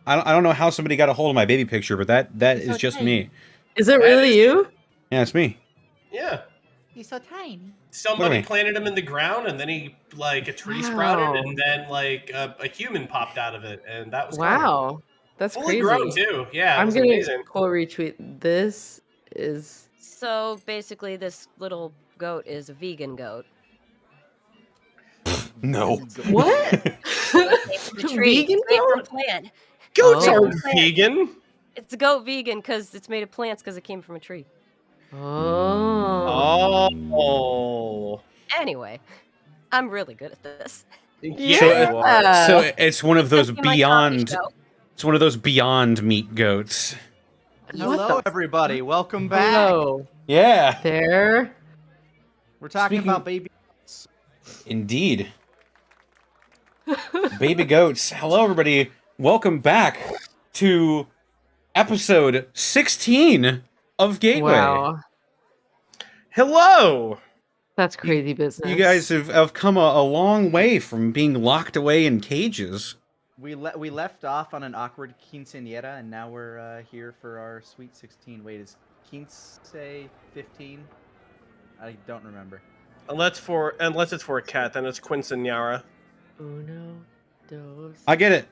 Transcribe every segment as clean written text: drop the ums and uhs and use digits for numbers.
I don't know how somebody got a hold of my baby picture, but that is just me. Is it really you? Yeah, it's me. Yeah. He's so tiny. Somebody planted him in the ground, and then a tree sprouted, and then a human popped out of it, and that was wow. That's fully crazy. grown too. Yeah, I'm it was gonna amazing. pull retweet. This is So basically, this little goat is a vegan goat. No. What? Vegan goat? Plant. Goats are vegan. It's a goat vegan because it's made of plants because it came from a tree. Oh. Anyway, I'm really good at this. Yeah. So it's one of those It's my comedy beyond. show. It's one of those beyond meat goats. Hello, everybody. Welcome back. Hello. Yeah. There. We're talking about baby. Indeed. Baby goats. Hello, everybody. Welcome back to episode 16 of Gateway. Wow. Hello. That's crazy business. You guys have come a long way from being locked away in cages. We left off on an awkward quinceañera, and now we're here for our sweet 16. Wait, is quince 15? I don't remember. Unless it's for a cat, then it's quinceañera. Uno, dos. I get it.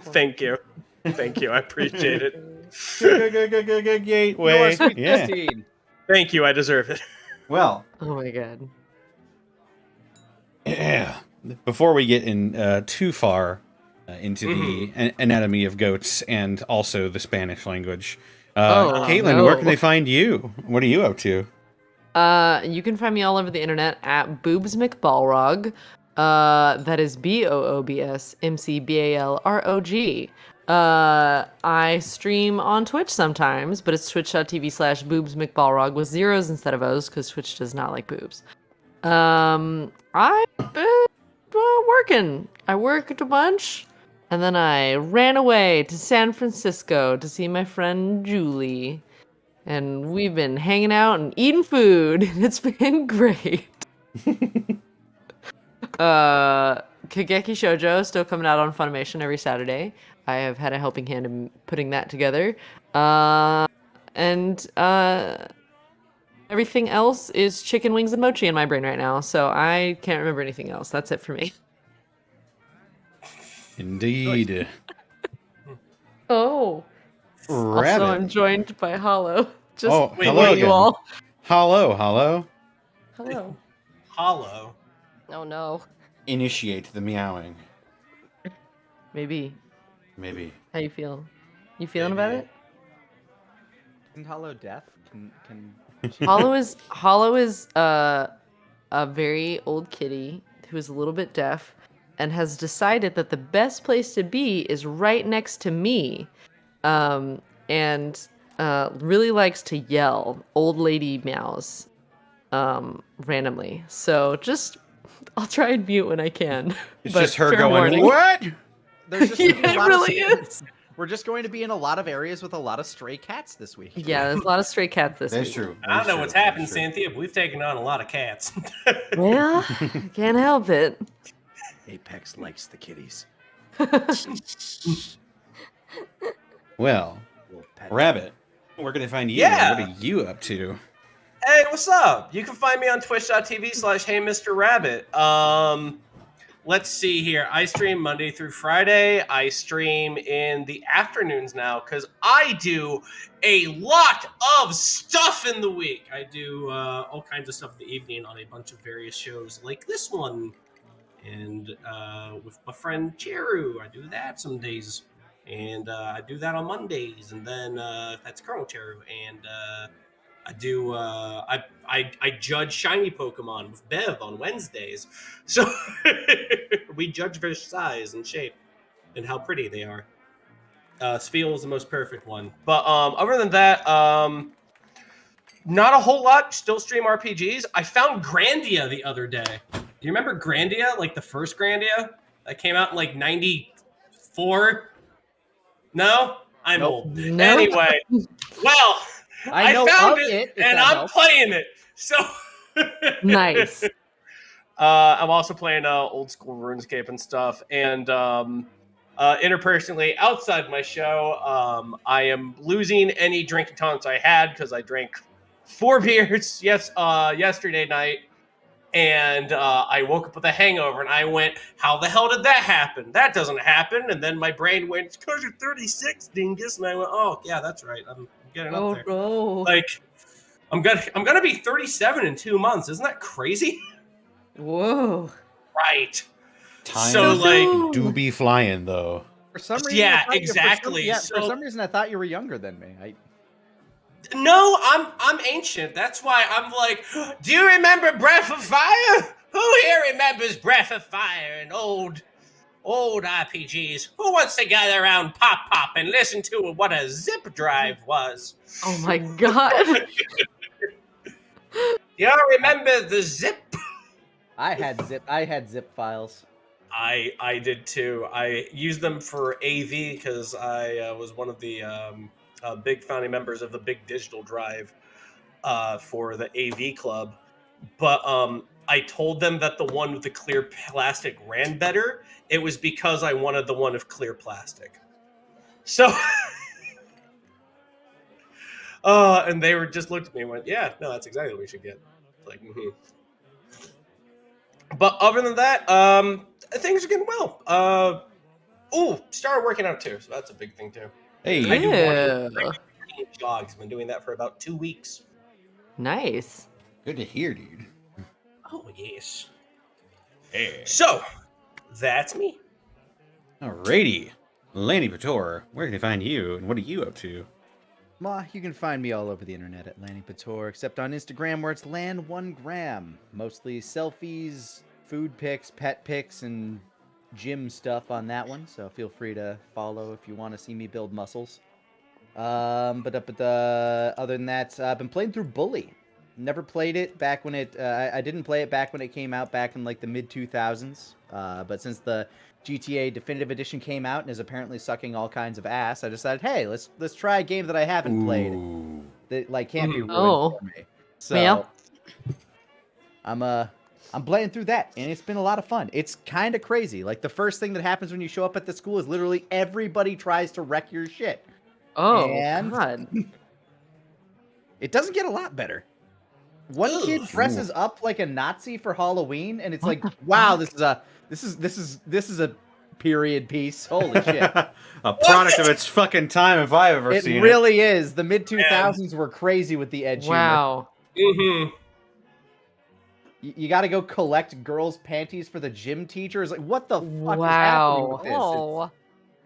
Thank you. Thank you. I appreciate it. Gateway. You're sweet Yeah. 15. Thank you. I deserve it. Well. Oh my god. Yeah. Before we get in too far into the anatomy of goats and also the Spanish language, Caitlin, where can they find you? What are you up to? You can find me all over the internet at Boobs McBalrog. That is BOOBS MCBALROG. I stream on Twitch sometimes, but it's twitch.tv/Boobs McBalrog with zeros instead of O's because Twitch does not like boobs. I've been working. I worked a bunch, and then I ran away to San Francisco to see my friend Julie. And we've been hanging out and eating food. It's been great. Kageki Shoujo still coming out on Funimation every Saturday. I have had a helping hand in putting that together. And everything else is chicken wings and mochi in my brain right now, so I can't remember anything else. That's it for me. Indeed. Oh. Rabbit. Also, I'm joined by Hollow. Just hello you again. all. Hello. Hello. Hollow. Oh no. Initiate the meowing. Maybe. Maybe. How you feel? You feeling about it? Isn't Hollow deaf? Can Hollow is a very old kitty who is a little bit deaf and has decided that the best place to be is right next to me. And really likes to yell old lady meows randomly. So I'll try and mute when I can. It's but just her fair going, warning. what? There's just gonna be a It lot really of, is. We're just going to be in a lot of areas with a lot of stray cats this week. Yeah, there's a lot of stray cats this That's week. true. I don't know what's happened, Cynthia, but we've taken on a lot of cats. Well, can't help it. Apex likes the kitties. Well, Rabbit, where can I find you? Yeah. What are you up to? Hey, what's up? You can find me on twitch.tv/HeyMrRabbit. Let's see here. I stream Monday through Friday. I stream in the afternoons now because I do a lot of stuff in the week. I do all kinds of stuff in the evening on a bunch of various shows like this one. And with my friend Cheru, I do that some days. And I do that on Mondays. And then that's Colonel Cheru. And I do. I judge shiny Pokemon with Bev on Wednesdays, so we judge their size and shape and how pretty they are. Spheal is the most perfect one, but other than that, not a whole lot. Still stream RPGs. I found Grandia the other day. Do you remember Grandia? Like the first Grandia that came out in like '94? No, I'm old. Nope. Anyway, well. I found it and I'm playing it. So Nice. I'm also playing old school RuneScape and stuff. And Interpersonally, outside my show, I am losing any drinking tolerance I had because I drank 4 beers yesterday night, and I woke up with a hangover, and I went, "How the hell did that happen? That doesn't happen." And then my brain went, "It's because you're 36, dingus." And I went, "Oh yeah, that's right. I'm getting up there." no. Like, I'm gonna be 37 in 2 months. Isn't that crazy? Whoa. Right. Time So like, do be flying though. For some reason, Yeah, I thought exactly. For So- some reason, I thought you were younger than me. no, I'm ancient. That's why I'm like, do you remember Breath of Fire? Who here remembers Breath of Fire and old RPGs? Who wants to gather around Pop and listen to what a zip drive was? Oh my god. Y'all remember the zip? I had zip files. I did too. I used them for AV because I was one of the big founding members of the Big Digital Drive for the AV club. But I told them that the one with the clear plastic ran better. It was because I wanted the one of clear plastic. So, and they were just looked at me and went, "Yeah, no, that's exactly what we should get." Like, But other than that, things are getting well. Started working out too, so that's a big thing too. Hey, I do Yeah. morning jogs. Been doing that for about 2 weeks. Nice. good to hear, dude. Oh yes. Yeah. So that's me. Alrighty, Lanny Pator, where can they find you, and what are you up to? You can find me all over the internet at Lanny Pator, except on Instagram where it's Lan1gram. Mostly selfies, food pics, pet pics, and gym stuff on that one. So feel free to follow if you want to see me build muscles. Other than that, I've been playing through Bully. Never played it back when it. I didn't play it back when it came out back in like the mid 2000s. But since the GTA Definitive Edition came out and is apparently sucking all kinds of ass, I decided, hey, let's try a game that I haven't played Ooh. that like can't be ruined Oh. for me. So Yeah. I'm playing through that, and it's been a lot of fun. It's kind of crazy. Like the first thing that happens when you show up at the school is literally everybody tries to wreck your shit. Oh And- god. It doesn't get a lot better. One kid dresses up like a Nazi for Halloween, and it's What like, the wow, fuck? this is a period piece. Holy shit! A product of its fucking time if I've ever It seen really is. The mid 2000s were crazy with the edge humor. Wow. Mm-hmm. You got to go collect girls' panties for the gym teachers. Like, what the fuck is happening Wow. with this? Oh,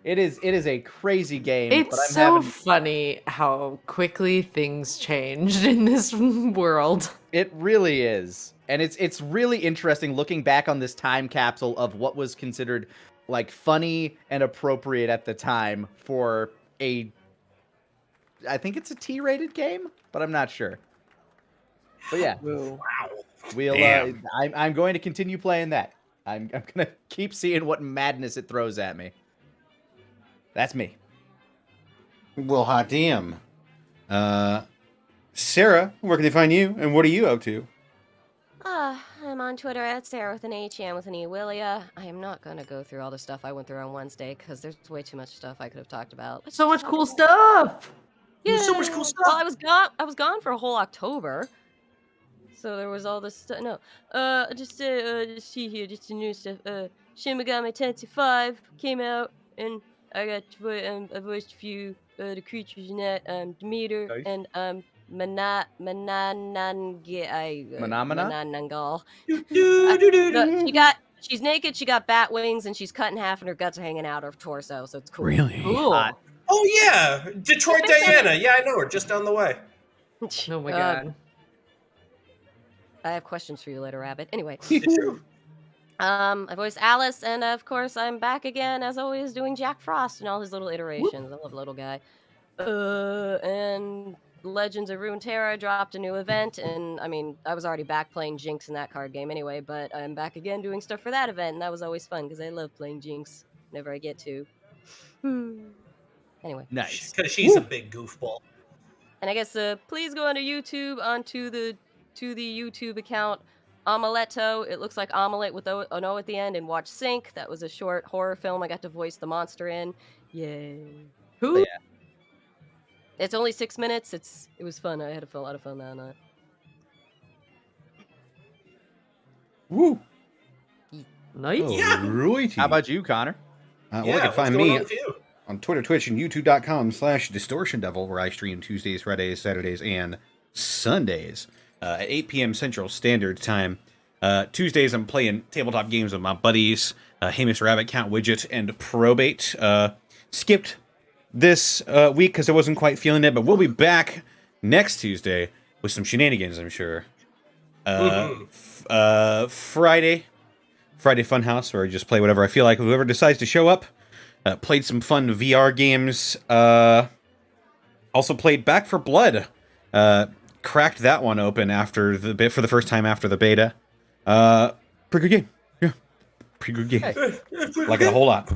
It is a crazy game. but It's I'm so having, funny how quickly things changed in this world. It really is. And it's really interesting looking back on this time capsule of what was considered like funny and appropriate at the time for I think it's a T-rated game, but I'm not sure. But yeah, Wow. we'll Damn. I'm going to continue playing that. I'm gonna keep seeing what madness it throws at me. That's me. Well, hot damn. Sarah, where can they find you, and what are you up to? I'm on Twitter at Sarah with an H and with an E. Willia. I am not gonna go through all the stuff I went through on Wednesday because there's way too much stuff I could have talked about. Let's So just much talk cool about- stuff. There's so much cool stuff. Well, I was gone for a whole October. So there was all this stuff. No, just see here, just the new stuff. Shin Megami Tensei 5 came out, and I got I voiced a few the creatures in that. Demeter Nice. and Mananangal. She's naked. She got bat wings, and she's cut in half, and her guts are hanging out of her torso. So it's cool. Really? Cool. Hot. Oh yeah, Detroit Diana. Yeah, I know her. Just down the way. Oh my god. I have questions for you later, Rabbit. Anyway. It's true. I voiced Alice, and of course, I'm back again, as always, doing Jack Frost and all his little iterations. I love little guy. And Legends of Runeterra dropped a new event, and I mean, I was already back playing Jinx in that card game anyway, but I'm back again doing stuff for that event, and that was always fun because I love playing Jinx whenever I get to. Anyway. Nice. Because she's a big goofball. And I guess please go onto YouTube, to the YouTube account Omeletto. It looks like omelet with an O at the end, and watch Synth. That was a short horror film I got to voice the monster in. Yay. Who? Yeah. It's only 6 minutes. It was fun. I had a lot of fun that night. Woo. Nice. Righty. How about you, Connor? Well, you can what's find going me on with you? on Twitter, Twitch, and YouTube.com/Distortion Devil, where I stream Tuesdays, Fridays, Saturdays, and Sundays at 8 p.m. Central Standard Time. Tuesdays, I'm playing tabletop games with my buddies, Hamish Rabbit, Count Widget, and Probate. Skipped this week because I wasn't quite feeling it, but we'll be back next Tuesday with some shenanigans, I'm sure. Friday Funhouse, where I just play whatever I feel like. Whoever decides to show up. Played some fun VR games. Also played Back for Blood. Cracked that one open for the first time after the beta. Pretty good game. Yeah, pretty good game. Like it a whole lot.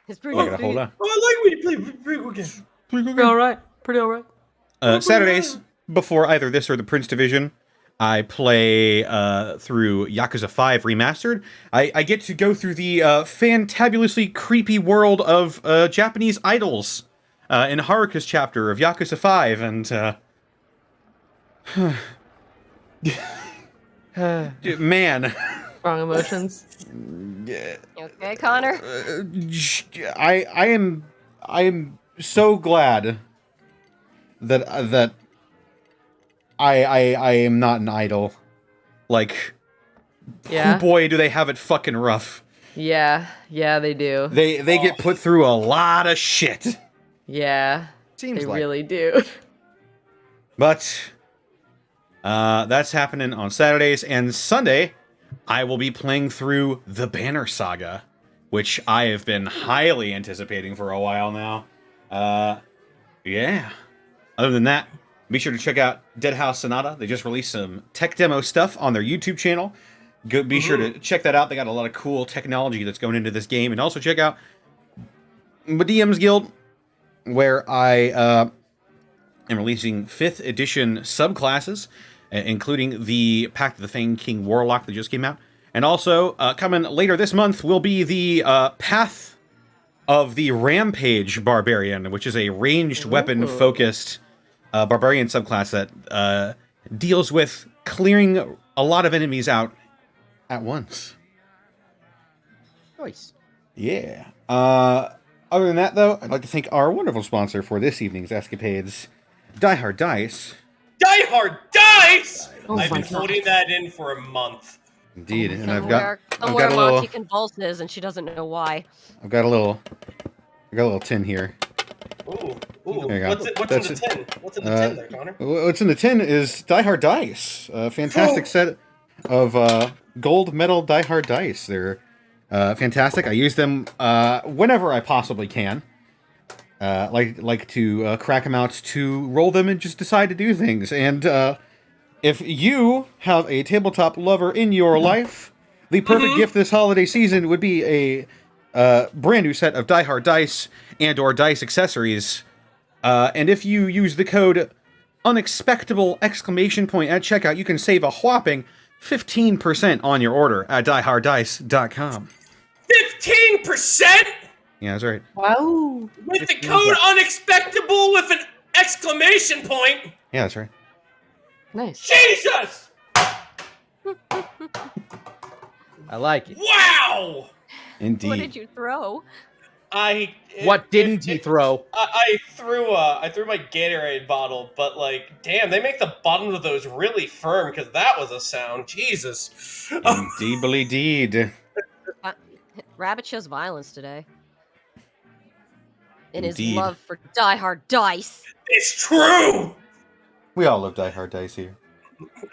It's pretty Like good. it a whole lot. Oh, I like when you play pretty good game. Pretty all right. Pretty all right. Saturdays, before either this or the Prince Division, I play through Yakuza 5 Remastered. I get to go through the fantabulously creepy world of Japanese idols in Haruka's chapter of Yakuza 5, and man, Strong emotions. You okay, Connor? I am so glad that I am not an idol. Like, Yeah. oh boy, do they have it fucking rough. Yeah. Yeah, they do. They get put through a lot of shit. Yeah. Seems They like really do. But that's happening on Saturdays, and Sunday I will be playing through the Banner Saga, which I have been highly anticipating for a while now. Yeah. Other than that, be sure to check out Dead House Sonata. They just released some tech demo stuff on their YouTube channel. Be sure to check that out. They got a lot of cool technology that's going into this game. And also check out DM's Guild, where I am releasing 5th edition subclasses, including the Pact of the Fang King Warlock that just came out. And also, coming later this month will be the Path of the Rampage Barbarian, which is a ranged weapon-focused barbarian subclass that deals with clearing a lot of enemies out at once. Nice. Yeah. Other than that, though, I'd like to thank our wonderful sponsor for this evening's escapades, Diehard Dice. Diehard Dice! Oh I've my been God. holding that in for a month. Indeed, and I've Somewhere got a little, Monty convulses, and she doesn't know why. I got a little tin here. Ooh, There you go. what's in That's the it. tin? What's in the tin there, Connor? What's in the tin is Diehard Dice, a fantastic set of gold medal Diehard Dice. They're fantastic. I use them whenever I possibly can. Like to crack them out to roll them and just decide to do things. And if you have a tabletop lover in your life, the perfect gift this holiday season would be a brand new set of Diehard Dice and or dice accessories. And if you use the code Unexpectable ! At checkout, you can save a whopping 15% on your order at dieharddice.com. 15%? Yeah, that's right. Wow. With the code Unexpectable with an exclamation point? Yeah, that's right. Nice. Jesus! I like it. Wow! Indeed. What did you throw? What didn't he throw? I threw my Gatorade bottle, but like, damn, they make the bottom of those really firm because that was a sound. Jesus. Indeed. Rabbit shows violence today. In his Indeed. love for Diehard Dice. It's true! We all love Diehard Dice here.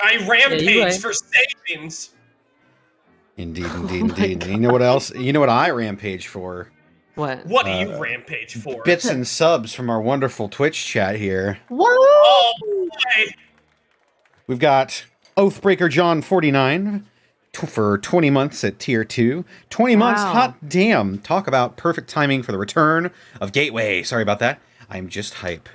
I rampage right. for savings. Indeed. my And you know what else? You know what I rampage for? What? What do you rampage for? Bits and subs from our wonderful Twitch chat here. What? Oh, boy. We've got Oathbreaker John 49 for 20 months at tier 2. 20 months, Wow. hot damn. Talk about perfect timing for the return of Gateway. Sorry about that. I'm just hype.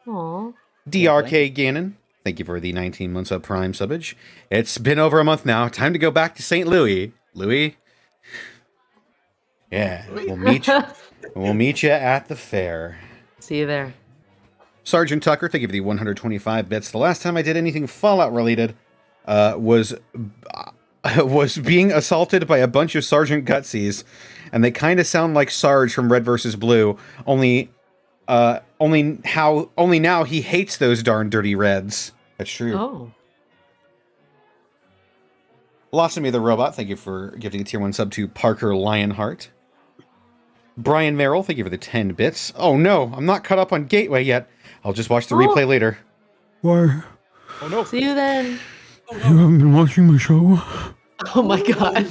Aw. DRK Gannon thank you for the 19 months of Prime subbage. It's been over a month now. Time to go back to St. Louis. Louis? Yeah, we'll meet you. We'll meet you at the fair. See you there. Sergeant Tucker, thank you for the 125 bits. The last time I did anything Fallout related was being assaulted by a bunch of Sergeant Gutsies, and they kind of sound like Sarge from Red vs. Blue. Only now he hates those darn dirty Reds. That's true. Oh. Blossomy the Robot, thank you for gifting a tier 1 sub to Parker Lionheart. Brian Merrill, thank you for the 10 bits. Oh no, I'm not caught up on Gateway yet. I'll just watch the replay later. Why? Oh no. See you then. You haven't been watching my show? Oh my god.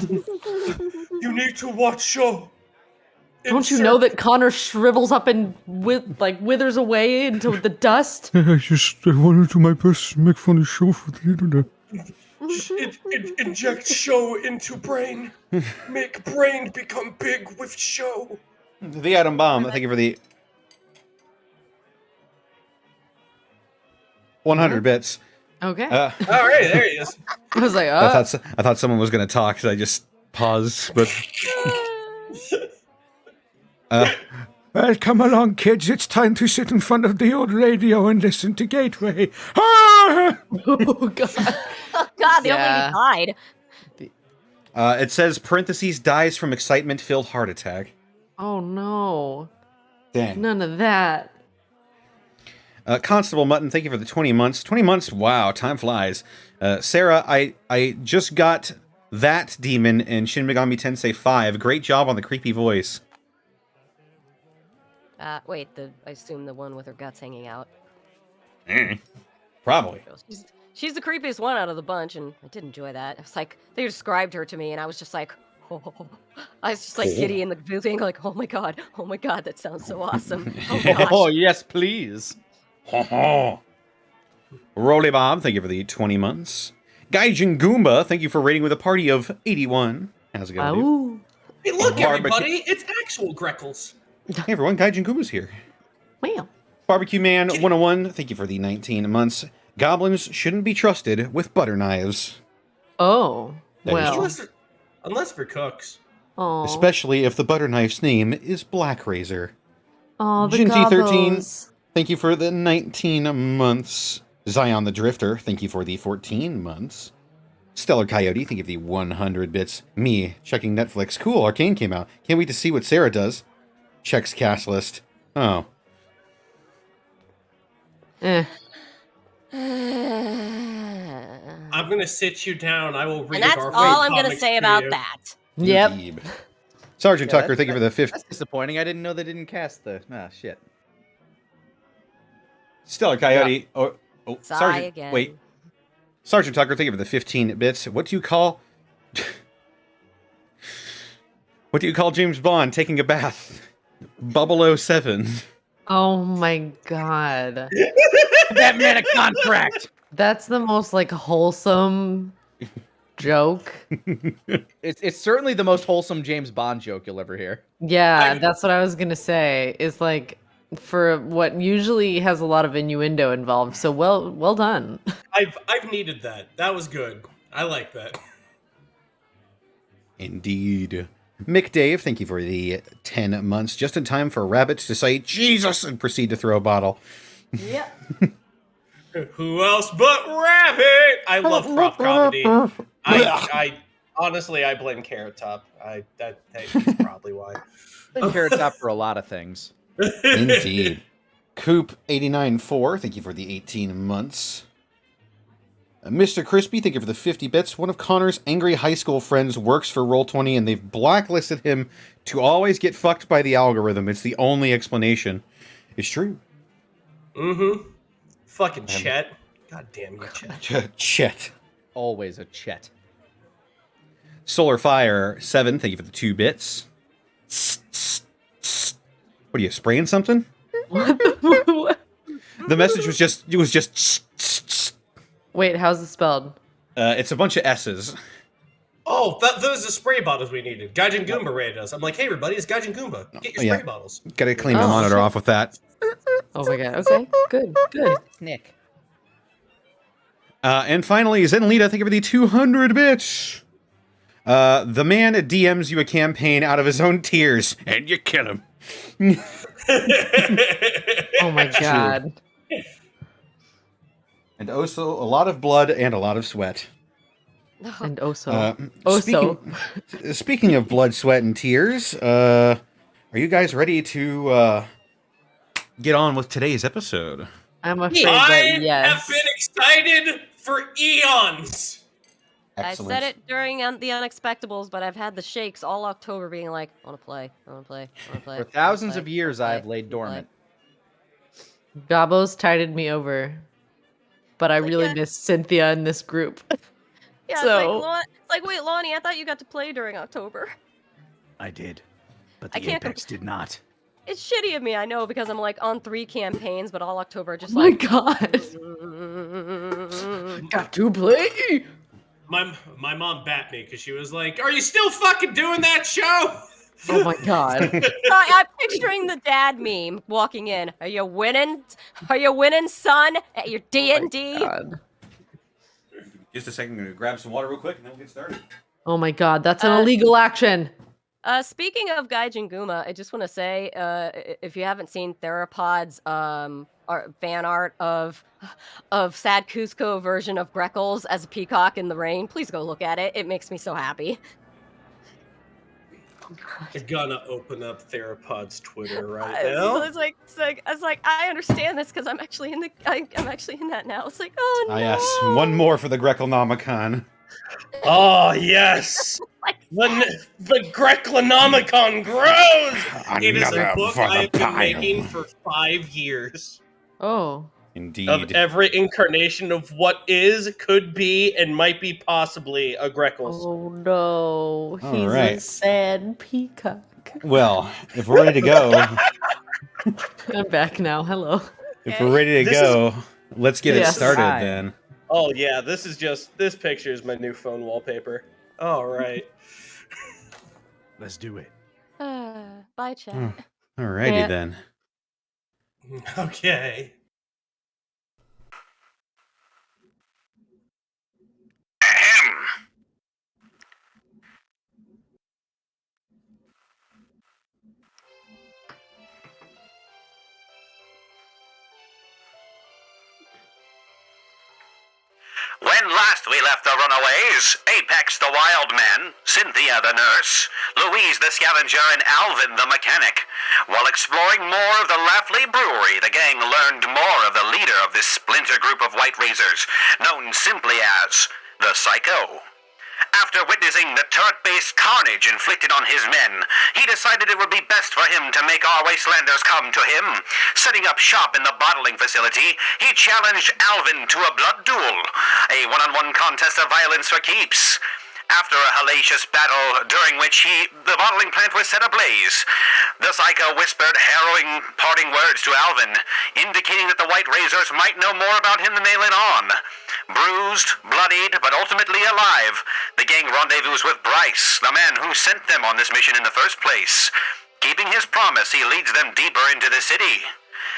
You need to watch show. Don't you know that Connor shrivels up and withers away into the dust? I wanted to do my best to make funny show for the internet. It injects show into brain. Make brain become big with show. The Atom Bomb, thank you for the 100 bits. Okay. All right, there he is. I was like, I thought someone was going to talk, so I just paused. But Well, come along, kids. It's time to sit in front of the old radio and listen to Gateway. Ah! oh god. Oh God, the Yeah. old lady died. it says parentheses dies from excitement-filled heart attack. Oh no. Dang. None of that. Constable Mutton, thank you for the 20 months. 20 months, wow, time flies. Sarah, I just got that demon in Shin Megami Tensei 5. Great job on the creepy voice. Wait, I assume the one with her guts hanging out. Probably. She's the creepiest one out of the bunch, and I did enjoy that. I was like, they described her to me, and I was just like, oh. I was just like giddy in the building, like, oh my god, that sounds so awesome. Oh gosh. Oh, yes, please. Roly Bob, thank you for the 20 months. Gaijin Goomba, thank you for rating with a party of 81. How's it going, dude? Ooh. Hey, look, Barbecue. everybody! It's actual Greckles. Hey everyone, Gaijin Goomba's here. Wow. Barbecue Man 101, thank you for the 19 months. Goblins shouldn't be trusted with butter knives. Oh. That is Well. Unless for cooks. Oh. Especially if the butter knife's name is Black Razor. Oh, the Jinty13, gobbles. thank you for the 19 months. Zion the Drifter, thank you for the 14 months. Stellar Coyote, thank you for the 100 bits. Me, checking Netflix. Cool, Arcane came out. Can't wait to see what Sarah does. Checks cast list. Oh. Eh. I'm gonna sit you down. I will read And that's Garfield all I'm gonna comics say to about you. that. Yep. Indeed. Sergeant Yeah, Tucker, thank you for the 50. That's disappointing. I didn't know they didn't cast the. Ah, shit. Stellar Coyote. Oh, Sigh Sergeant. again. Wait. Sergeant Tucker, thank you for the 15 bits. What do you call... what do you call James Bond taking a bath? Bubble 07. Oh my god. That man a contract. That's the most wholesome joke. It's certainly the most wholesome James Bond joke you'll ever hear. Yeah, that's what I was gonna say. Is for what usually has a lot of innuendo involved. So well done. I've needed that. That was good. I like that. Indeed. Mick Dave, thank you for the 10 months. Just in time for Rabbits to say Jesus and proceed to throw a bottle. Yeah. Who else but Rabbit? I love prop comedy. I honestly I blame Carrot Top. That's probably why. I think Carrot Top for a lot of things. Indeed. Coop894, thank you for the 18 months. Mr. Crispy, thank you for the 50 bits. One of Connor's angry high school friends works for Roll20 and they've blacklisted him to always get fucked by the algorithm. It's the only explanation. It's true. Mm-hmm. Fucking Chet. God damn you, Chet. Chet. Always a Chet. Solar Fire 7, thank you for the 2 bits. What are you, spraying something? The message was just Wait, how's it spelled? it's a bunch of S's. Oh, those are the spray bottles we needed. Gaijin Goomba rated us. I'm like, hey everybody, it's Gaijin Goomba. Get your Yeah. spray bottles. Gotta clean my Oh, monitor shit. off with that. Oh my god. Okay. Good. Nick. And finally, Zenlita, thank you for the 200 bits. The man DMs you a campaign out of his own tears, and you kill him. Oh my god. And also a lot of blood and a lot of sweat. And also. Speaking of blood, sweat, and tears, are you guys ready to get on with today's episode? I'm afraid I that yes. have been excited for eons. Excellent. I said it during the Unexpectables, but I've had the shakes all October being like, I want to play, I want to play, I want to play. For thousands of years, I have laid dormant. Gabos tided me over. But I really yeah. miss Cynthia in this group. Yeah, So- it's like, wait, Lonnie, I thought you got to play during October. I did, but I the can't Apex did not. It's shitty of me, I know, because I'm like on 3 campaigns, but all October just Oh my like. god. Got to play. My mom bat me because she was like, "Are you still fucking doing that show?" Oh my god. I'm picturing the dad meme walking in. Are you winning? Are you winning, son? At your D&D? God. Just a second, I'm going to grab some water real quick, and then we'll get started. Oh my god, that's an illegal action. Speaking of Gaijin Guma, I just want to say, if you haven't seen Theropod's fan art of Sad Cusco version of Greckles as a peacock in the rain, please go look at it. It makes me so happy. I'm gonna open up Theropod's Twitter right So now. it's like I understand this because I'm actually in I'm actually in that now. It's like, oh no. Ah, yes. One more for the Greco-Nomicon. Oh yes, the Greclonomicon grows. It is a Another book for the I have been pile. making for 5 years Oh. Indeed. of every incarnation of what is, could be, and might be possibly a Greckles. Oh no. All He's a right. sad peacock. Well, if we're ready to go, I'm back now. Hello. if we're ready to This go, let's get it Yes. started Hi. then. Oh yeah, this picture is my new phone wallpaper. All right. Let's do it. Bye, chat. Hmm. Alrighty Yeah. then. Okay. When last we left the runaways, Apex the wild man, Cynthia the nurse, Louise the scavenger, and Alvin the mechanic. While exploring more of the Laughley brewery, the gang learned more of the leader of this splinter group of white razors, known simply as the Psycho. After witnessing the turret-based carnage inflicted on his men, he decided it would be best for him to make our wastelanders come to him. Setting up shop in the bottling facility, he challenged Alvin to a blood duel, a one-on-one contest of violence for keeps. After a hellacious battle, during which the bottling plant was set ablaze, the Psycho whispered harrowing parting words to Alvin, indicating that the White Razors might know more about him than they let on. Bruised, bloodied, but ultimately alive, the gang rendezvous with Bryce, the man who sent them on this mission in the first place. Keeping his promise, he leads them deeper into the city.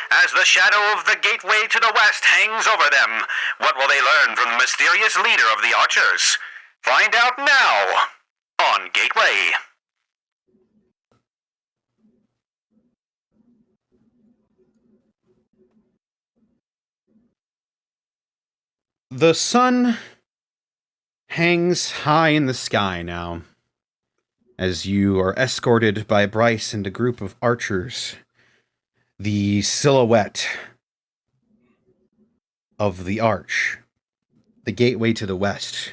As the shadow of the gateway to the west hangs over them, what will they learn from the mysterious leader of the Archers? Find out now on Gateway. The sun hangs high in the sky now, as you are escorted by Bryce and a group of archers. The silhouette of the arch, the gateway to the west,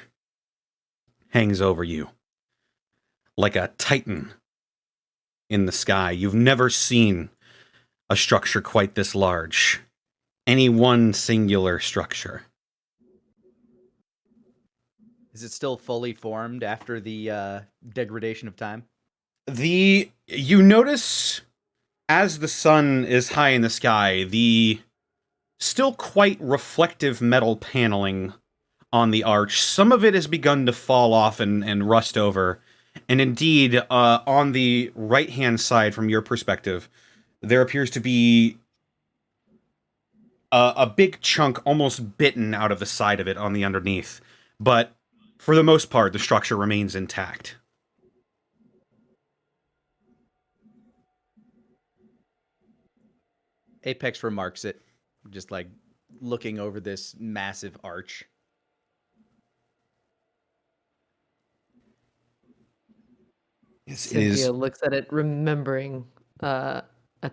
hangs over you like a titan in the sky. You've never seen a structure quite this large. Any one singular structure. Is it still fully formed after the degradation of time? You notice as the sun is high in the sky, the still quite reflective metal paneling on the arch, some of it has begun to fall off and rust over. And indeed, on the right-hand side from your perspective, there appears to be a big chunk almost bitten out of the side of it on the underneath. But for the most part, the structure remains intact. Apex remarks it, just like looking over this massive arch. Cynthia looks at it, remembering a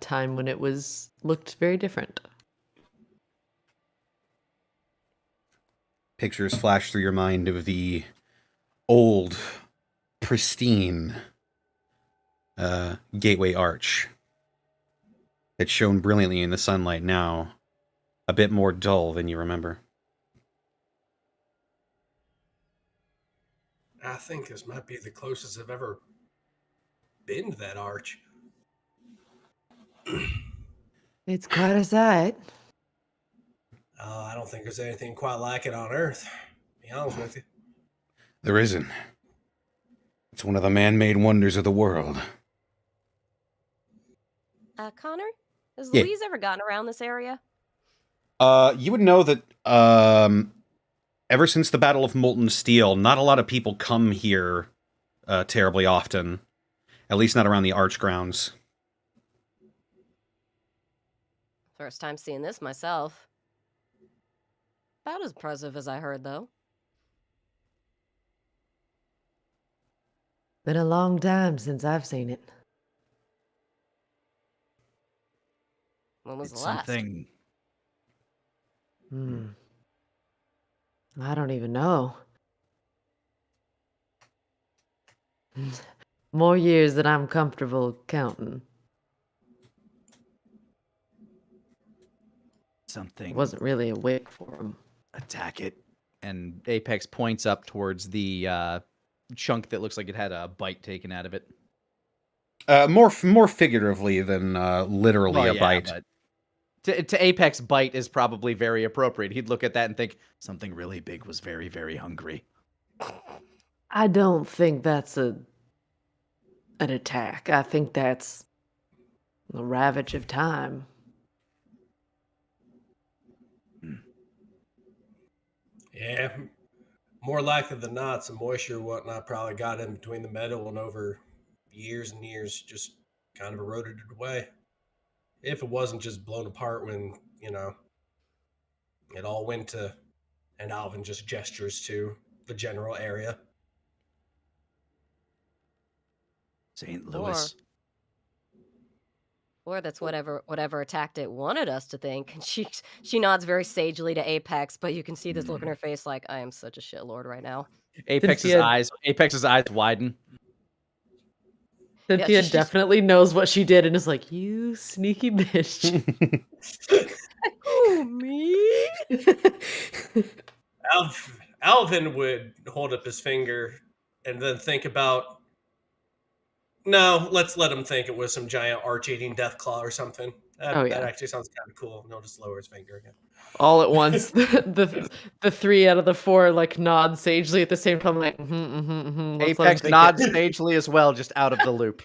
time when it looked very different. Pictures flash through your mind of the old, pristine gateway arch. It shone brilliantly in the sunlight now, a bit more dull than you remember. I think this might be the closest I've ever been to that arch. It's quite a sight. I don't think there's anything quite like it on Earth, to be honest with you. There isn't. It's one of the man-made wonders of the world. Connor, has Yeah. Louise ever gotten around this area? You would know that ever since the Battle of Molten Steel, not a lot of people come here terribly often. At least not around the arch grounds. First time seeing this myself. About as impressive as I heard, though. Been a long time since I've seen it. When was It's the last? something. I don't even know. More years than I'm comfortable counting. Something. Wasn't really awake for him. Attack it. And Apex points up towards the chunk that looks like it had a bite taken out of it. More figuratively than literally Well, a bite. But to Apex, bite is probably very appropriate. He'd look at that and think, something really big was very, very hungry. I don't think that's an attack. I think that's the ravage of time. Yeah, more likely than not, some moisture or whatnot probably got in between the metal and over years and years just kind of eroded it away. If it wasn't just blown apart when, it all went to, and Alvin just gestures to the general area. St. Louis. Or that's whatever attacked it wanted us to think. And she nods very sagely to Apex, but you can see this look in her face like, I am such a shitlord right now. Apex's eyes widen. Cynthia she's- definitely knows what she did and is like, you sneaky bitch. Oh, me? Alvin would hold up his finger and then think about, no, let's let him think it was some giant arch-eating deathclaw or something. That actually sounds kind of cool. And he'll just lower his finger again. All at once, the 3 out of the 4 like nod sagely at the same time, like let's let him Apex think nods it. sagely as well, just out of the loop.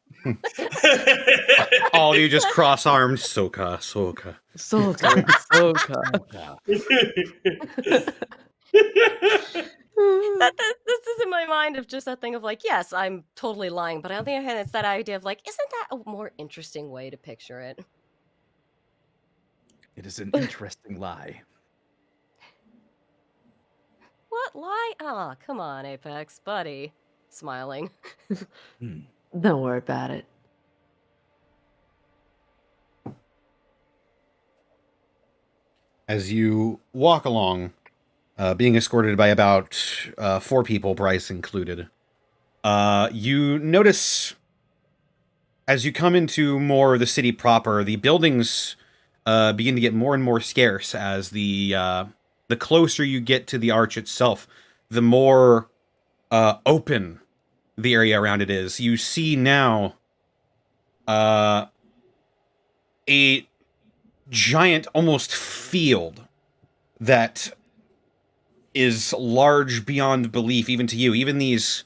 All of you just cross-armed. Soka. So good, so good. This is in my mind of just that thing of like, yes, I'm totally lying, but on the other hand, it's that idea of like, isn't that a more interesting way to picture it? It is an interesting lie. What lie? Ah, come on, Apex, buddy. Smiling. Don't worry about it. As you walk along, being escorted by about 4 people, Bryce included, you notice as you come into more of the city proper, the buildings begin to get more and more scarce as the closer you get to the arch itself, the more open the area around it is. You see now a giant, almost field that is large beyond belief, even to you. Even these,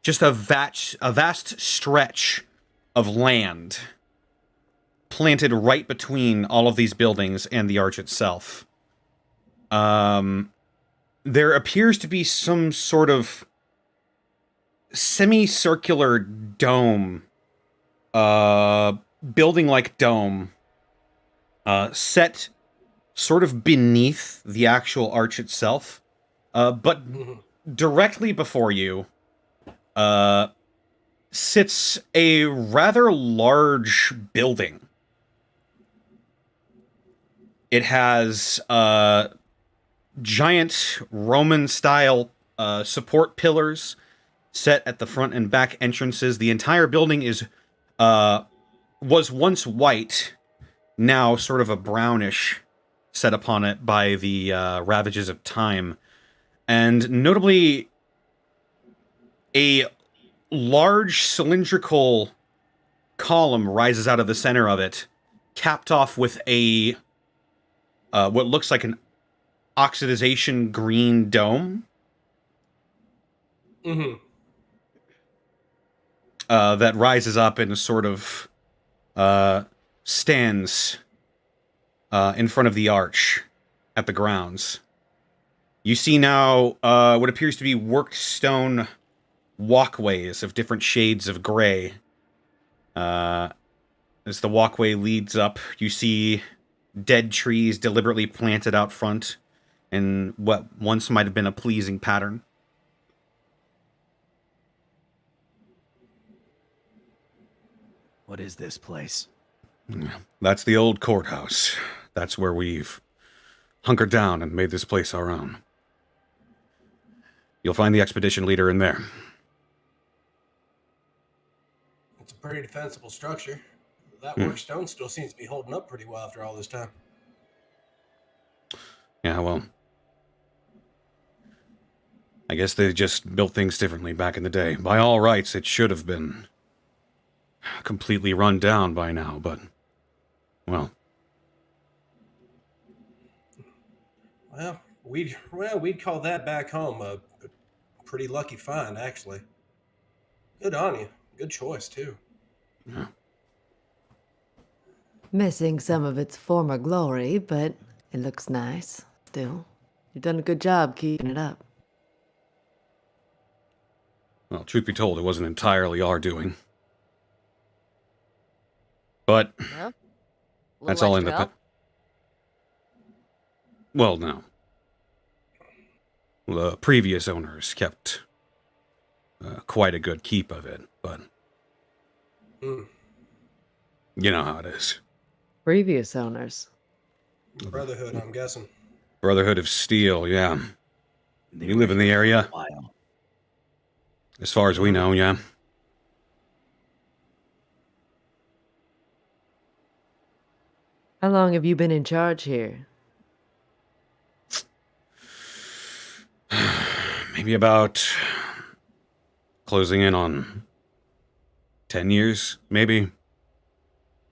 just a vast stretch of land planted right between all of these buildings and the arch itself. There appears to be some sort of semicircular dome, building-like dome, set sort of beneath the actual arch itself, but directly before you, sits a rather large building. It has giant Roman-style support pillars set at the front and back entrances. The entire building was once white, now sort of a brownish, set upon it by the ravages of time. And notably, a large cylindrical column rises out of the center of it, capped off with a what looks like an oxidization green dome. That rises up and sort of stands in front of the arch at the grounds. You see now what appears to be worked stone walkways of different shades of gray. As the walkway leads up, you see dead trees deliberately planted out front in what once might have been a pleasing pattern. What is this place? That's the old courthouse. That's where we've hunkered down and made this place our own. You'll find the expedition leader in there. It's a pretty defensible structure. That work stone still seems to be holding up pretty well after all this time. Yeah, well, I guess they just built things differently back in the day. By all rights, it should have been completely run down by now, but, well. Well, we'd call that back home a pretty lucky find, actually. Good on you. Good choice, too. Yeah. Missing some of its former glory, but it looks nice still. You've done a good job keeping it up. Well, truth be told, it wasn't entirely our doing. But Yeah. that's all in the... Well, no. The previous owners kept quite a good keep of it, but you know how it is. Previous owners. Brotherhood, I'm guessing. Brotherhood of Steel, yeah. You live in the area? As far as we know, yeah. How long have you been in charge here? Maybe about closing in on 10 years, maybe.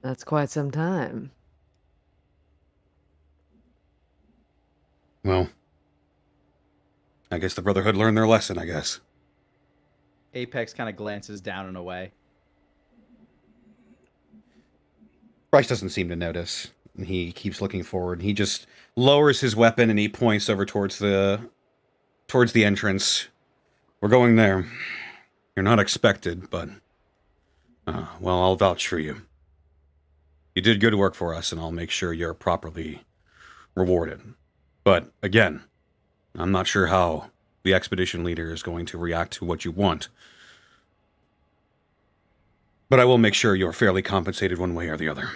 That's quite some time. Well, I guess the Brotherhood learned their lesson, I guess. Apex kind of glances down and away. Bryce doesn't seem to notice. He keeps looking forward. He just lowers his weapon and he points over towards the entrance. We're going there. You're not expected, but well, I'll vouch for you. You did good work for us, and I'll make sure you're properly rewarded. But again, I'm not sure how the expedition leader is going to react to what you want. But I will make sure you're fairly compensated one way or the other.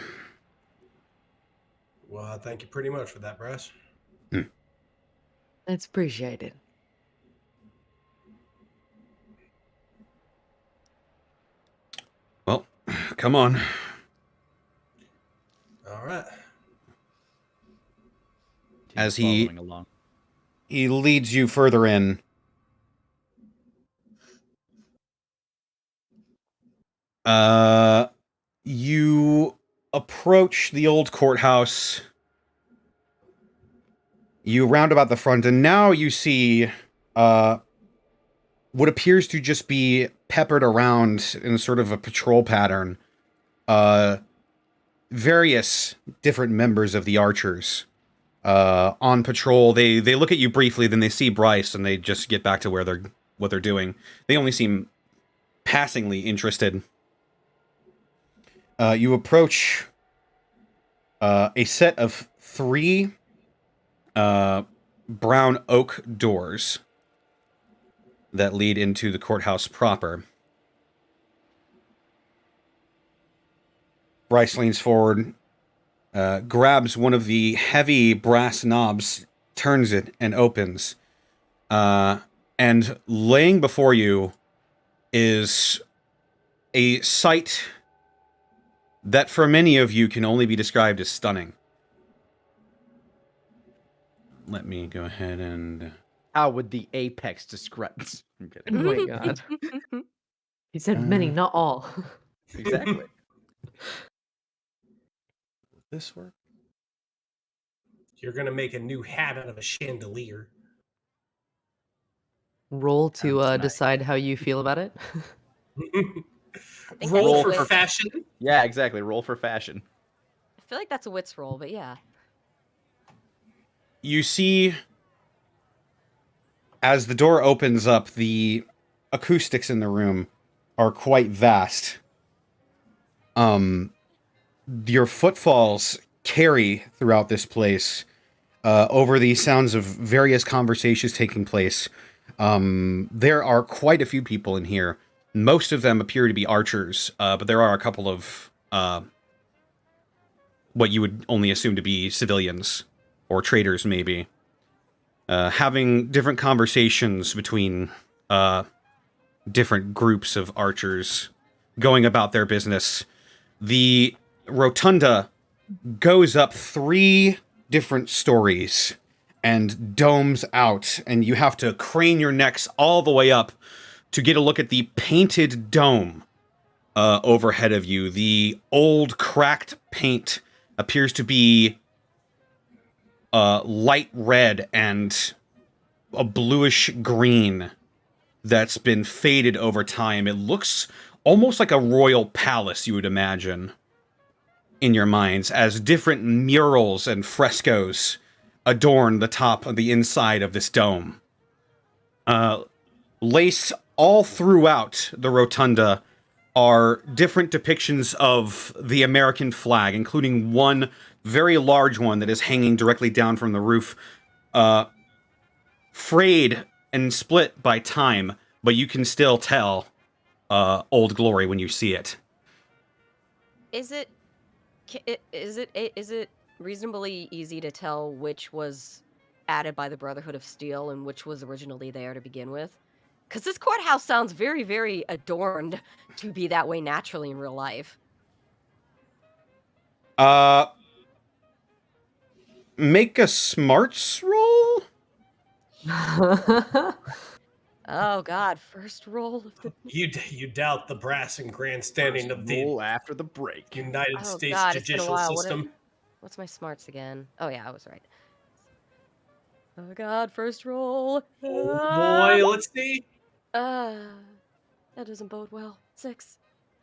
Well, I thank you pretty much for that, Brass. It's appreciated. Well, come on. All right. As Following along. he leads you further in. You approach the old courthouse. You round about the front, and now you see what appears to just be peppered around in sort of a patrol pattern. various different members of the archers on patrol. They look at you briefly, then they see Bryce, and they just get back to what they're doing. They only seem passingly interested. You approach a set of 3 brown oak doors that lead into the courthouse proper. Bryce leans forward, grabs one of the heavy brass knobs, turns it, and opens. And laying before you is a sight that for many of you can only be described as stunning. Let me go ahead and... How would the apex describe? I'm Oh kidding. my god. He said many, not all. Exactly. This work? You're gonna make a new hat out of a chandelier. Roll to Sounds nice. decide how you feel about it. think Roll that's for a wit. fashion. Yeah, exactly. Roll for fashion. I feel like that's a wits roll, but yeah. You see, as the door opens up, the acoustics in the room are quite vast. Your footfalls carry throughout this place over the sounds of various conversations taking place. There are quite a few people in here. Most of them appear to be archers, but there are a couple of what you would only assume to be civilians or traders, maybe. Having different conversations between different groups of archers going about their business. The rotunda goes up 3 different stories and domes out, and you have to crane your necks all the way up to get a look at the painted dome overhead of you. The old cracked paint appears to be light red and a bluish green that's been faded over time. It looks almost like a royal palace, you would imagine, in your minds, as different murals and frescoes adorn the top of the inside of this dome. Laced all throughout the rotunda are different depictions of the American flag, including one very large one that is hanging directly down from the roof, frayed and split by time, but you can still tell Old Glory when you see it. Is it reasonably easy to tell which was added by the Brotherhood of Steel and which was originally there to begin with? Because this courthouse sounds very, very adorned to be that way naturally in real life. Make a smarts roll? Oh God! First roll of the. You doubt the brass and grandstanding of the Roll after the break. United Oh States God! It's been a judicial while. system. What's my smarts again? Oh yeah, I was right. Oh God! First roll. Oh boy, let's see. That doesn't bode well. 6.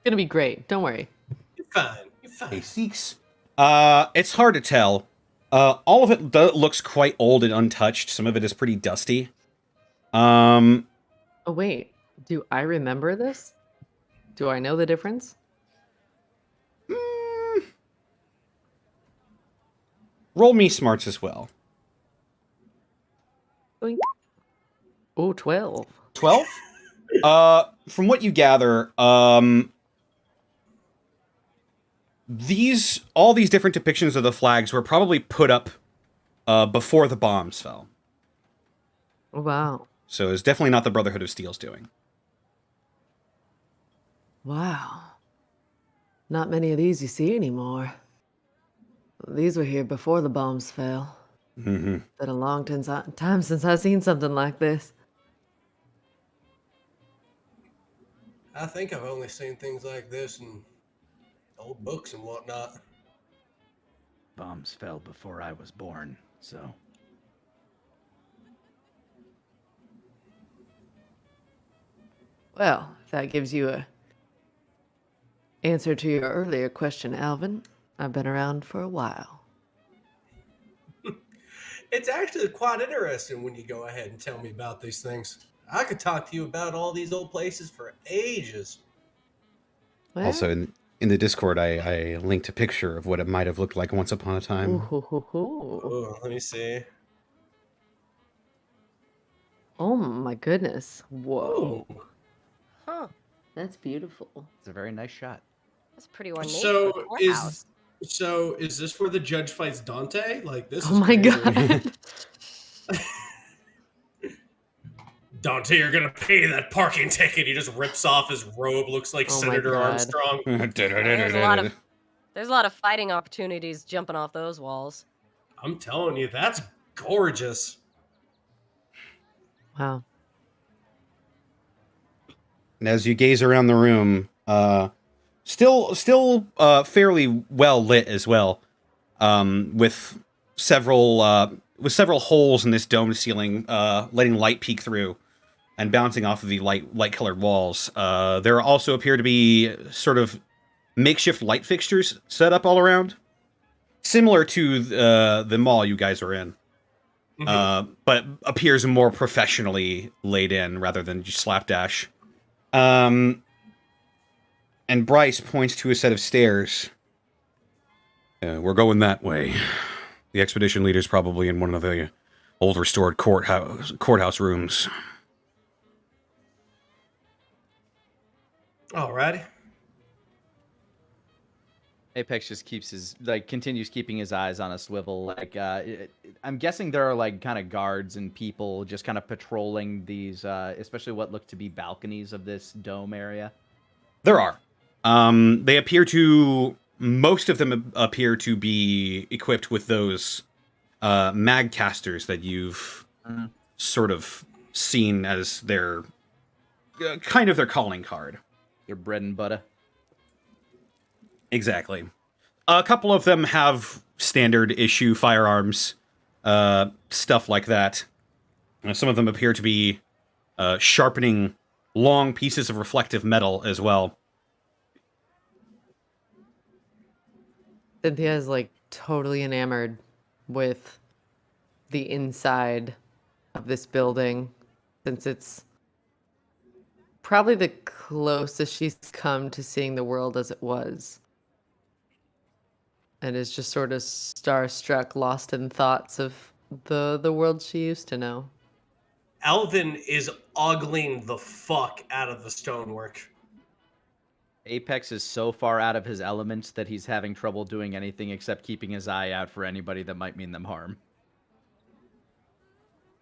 Gonna be great. Don't worry. You're fine. You're Hey, fine. Seeks. It's hard to tell. All of it looks quite old and untouched. Some of it is pretty dusty. Oh wait, do I remember this? Do I know the difference? Roll me smarts as well. Boink. Oh, 12. 12? From what you gather, all these different depictions of the flags were probably put up before the bombs fell. Wow. So it's definitely not the Brotherhood of Steel's doing. Wow. Not many of these you see anymore. These were here before the bombs fell. Mm-hmm. Been a long time since I've seen something like this. I think I've only seen things like this in old books and whatnot. Bombs fell before I was born, so. Well, if that gives you a answer to your earlier question, Alvin. I've been around for a while. It's actually quite interesting when you go ahead and tell me about these things. I could talk to you about all these old places for ages. Well, Also, in the Discord, I linked a picture of what it might have looked like once upon a time. ooh, hoo, hoo, hoo. Oh, let me see. Oh my goodness. Whoa. Ooh. Huh. That's beautiful. It's a very nice shot. That's pretty ornate. for a So courthouse. is this where the judge fights Dante? Like this Oh is my crazy. god. Dante, you're gonna pay that parking ticket. He just rips off his robe, looks like Oh my Senator God. Armstrong. There's a lot of fighting opportunities jumping off those walls. I'm telling you, that's gorgeous. Wow. And as you gaze around the room, still fairly well lit as well, with several holes in this domed ceiling, letting light peek through and bouncing off of the light colored walls. There also appear to be sort of makeshift light fixtures set up all around, similar to the mall you guys are in. But appears more professionally laid in rather than just slapdash. And Bryce points to a set of stairs. We're going that way. The expedition leader's probably in one of the old restored courthouse rooms. Alrighty. Apex just continues keeping his eyes on a swivel. I'm guessing there are kind of guards and people just kind of patrolling these, especially what look to be balconies of this dome area. There are. Most of them appear to be equipped with those mag casters that you've sort of seen as their kind of their calling card. Your bread and butter. Exactly. A couple of them have standard issue firearms, stuff like that. Some of them appear to be sharpening long pieces of reflective metal as well. Cynthia is totally enamored with the inside of this building, since it's probably the closest she's come to seeing the world as it was. And is just sort of starstruck, lost in thoughts of the world she used to know. Alvin is ogling the fuck out of the stonework. Apex is so far out of his elements that he's having trouble doing anything except keeping his eye out for anybody that might mean them harm.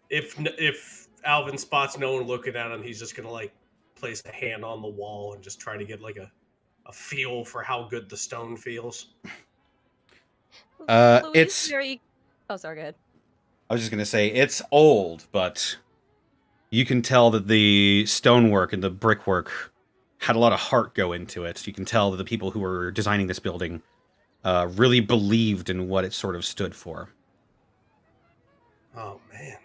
If Alvin spots no one looking at him, he's just gonna place a hand on the wall and just try to get a feel for how good the stone feels. Louise it's very... Oh, sorry, go ahead. I was just gonna say it's old, but you can tell that the stonework and the brickwork had a lot of heart go into it. You can tell that the people who were designing this building really believed in what it sort of stood for. Oh man.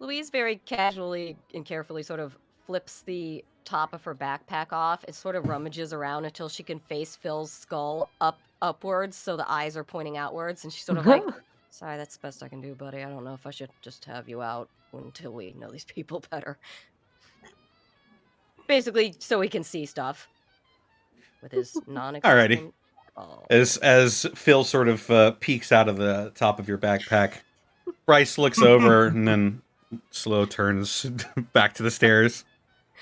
Louise very casually and carefully sort of flips the top of her backpack off. It sort of rummages around until she can face Phil's skull upwards, so the eyes are pointing outwards, and she's sort of like, sorry, that's the best I can do, buddy. I don't know if I should just have you out until we know these people better. Basically, so he can see stuff with his non-existent... Alrighty. As Phil sort of peeks out of the top of your backpack, Bryce looks over and then slow turns back to the stairs.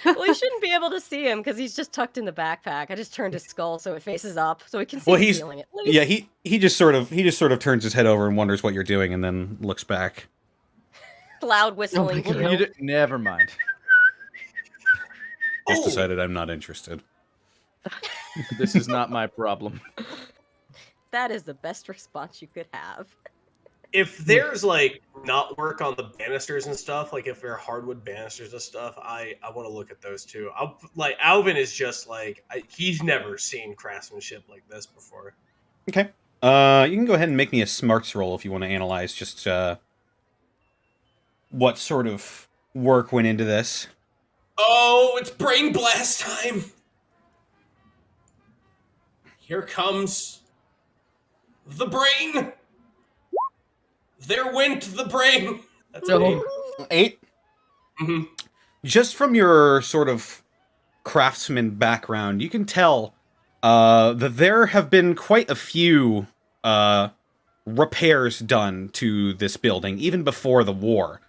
Well, he shouldn't be able to see him because he's just tucked in the backpack. I just turned his skull so it faces up, so he can see the ceiling at least. Yeah, he just sort of turns his head over and wonders what you're doing, and then looks back. Loud whistling. Never mind. Just decided I'm not interested. This is not my problem. That is the best response you could have. If there's not work on the banisters and stuff, if they're hardwood banisters and stuff, I want to look at those too. Alvin is just he's never seen craftsmanship like this before. Okay. You can go ahead and make me a smarts roll if you want to analyze just what sort of work went into this. Oh, it's brain blast time. Here comes the brain. There went the brain. That's an No. 8. 8. Mm-hmm. Just from your sort of craftsman background, you can tell that there have been quite a few repairs done to this building, even before the war.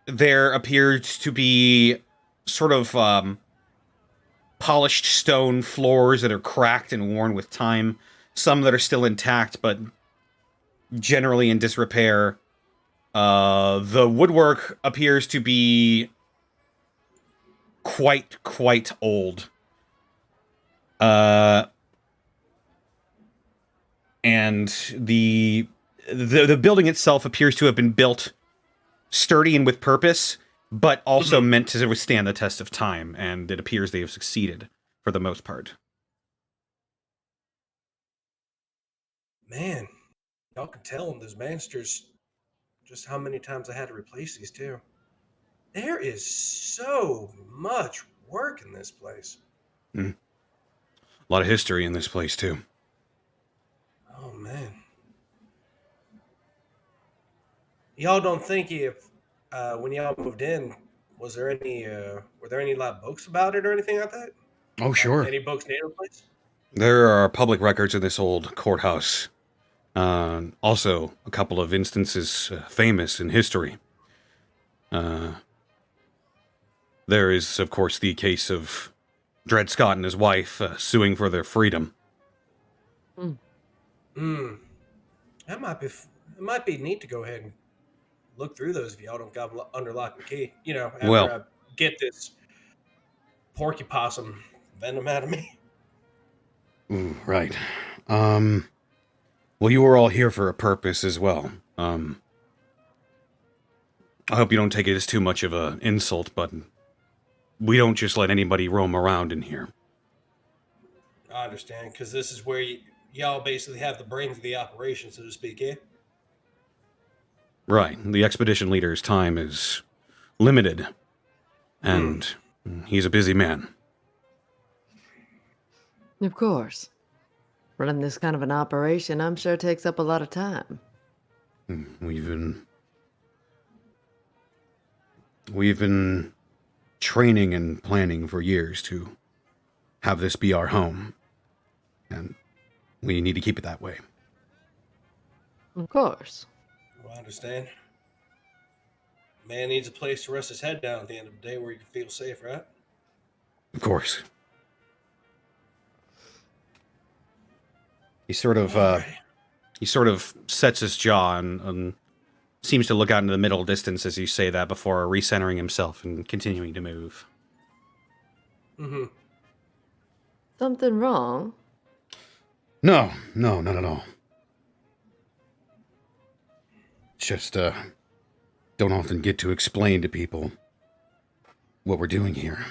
There appears to be sort of polished stone floors that are cracked and worn with time, some that are still intact, but generally in disrepair. The woodwork appears to be quite old. And the building itself appears to have been built sturdy and with purpose, but also meant to withstand the test of time, and it appears they have succeeded for the most part. Man, y'all can tell in those banisters just how many times I had to replace these too. There is so much work in this place. A lot of history in this place, too. Oh man. Y'all don't think if when y'all moved in, was there any were there any like books about it or anything like that? Oh, sure. Any books near the place? There are public records in this old courthouse. Also, a couple of instances famous in history. There is, of course, the case of Dred Scott and his wife suing for their freedom. That might be neat to go ahead and look through those if y'all don't got them under lock and key. You know, after Well- I get this porky possum venom out of me. Ooh, right. Well, you were all here for a purpose as well. I hope you don't take it as too much of an insult, but we don't just let anybody roam around in here. I understand, because this is where y'all basically have the brains of the operation, so to speak, yeah? Right. The expedition leader's time is limited, and he's a busy man. Of course. Running this kind of an operation, I'm sure, takes up a lot of time. We've been training and planning for years to have this be our home, and we need to keep it that way. Of course. Well, I understand. Man needs a place to rest his head down at the end of the day where he can feel safe, right? Of course. He sort of sets his jaw and seems to look out into the middle distance as you say that before recentering himself and continuing to move. Mm-hmm. Something wrong? No, not at all. Just, don't often get to explain to people what we're doing here.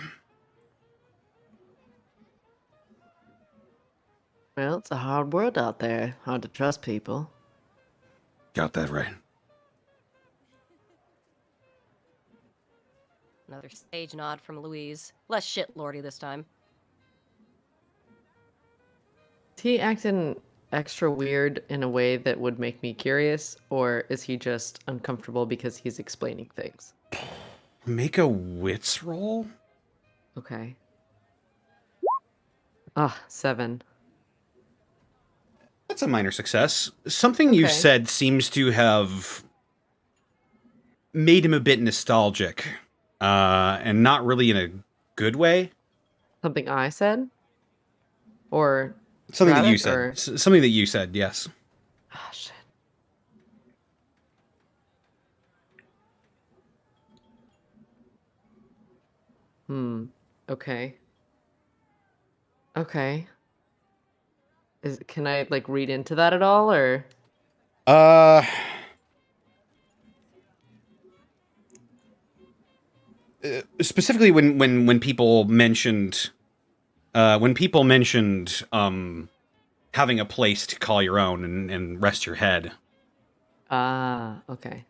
Well, it's a hard world out there. Hard to trust people. Got that right. Another stage nod from Louise. Less shit lordy this time. Is he acting extra weird in a way that would make me curious, or is he just uncomfortable because he's explaining things? Make a wits roll? Okay. Ah, 7. That's a minor success. Something you Okay. said seems to have made him a bit nostalgic, and not really in a good way. Something I said? Or Something that you Braddock, said. or- Something that you said, yes. Ah, shit. Okay. Okay. Can I like read into that at all, or Specifically when people mentioned having a place to call your own and rest your head. okay.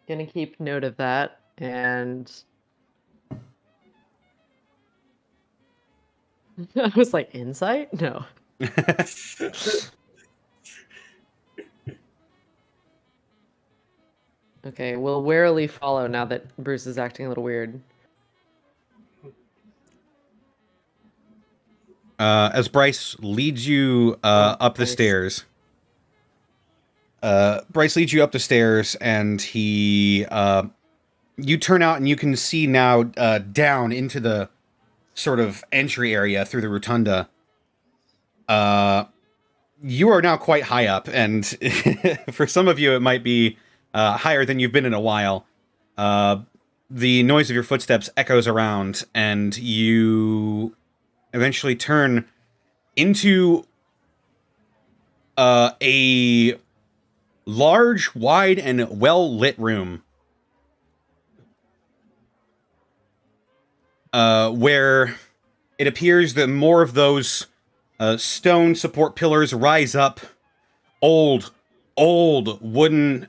Gonna keep note of that, and I was like, insight? No. Okay, we'll warily follow now that Bruce is acting a little weird. As Bryce leads you up the nice. stairs. Bryce leads you up the stairs, and he you turn out and you can see now down into the sort of entry area through the rotunda. You are now quite high up, and for some of you it might be higher than you've been in a while. The noise of your footsteps echoes around, and you eventually turn into a large, wide, and well-lit room. Where it appears that more of those stone support pillars rise up. Old wooden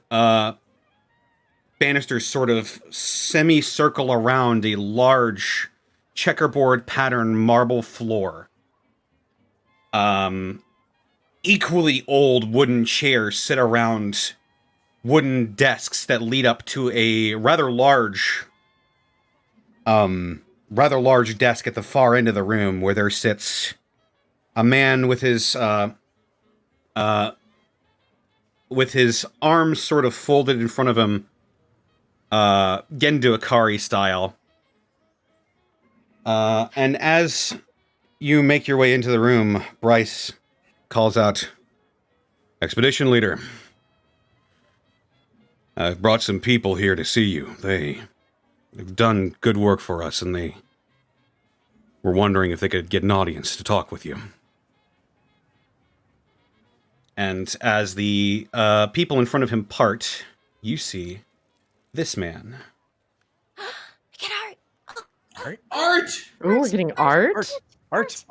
banisters sort of semicircle around a large checkerboard pattern marble floor. Equally old wooden chairs sit around wooden desks that lead up to a rather large desk at the far end of the room, where there sits a man with his arms sort of folded in front of him, Gendo Akari style. And as you make your way into the room, Bryce calls out, "Expedition leader, I've brought some people here to see you. They've done good work for us, and they were wondering if they could get an audience to talk with you." And as the people in front of him part, you see this man. Get art. Art! Oh, we're getting art? Art!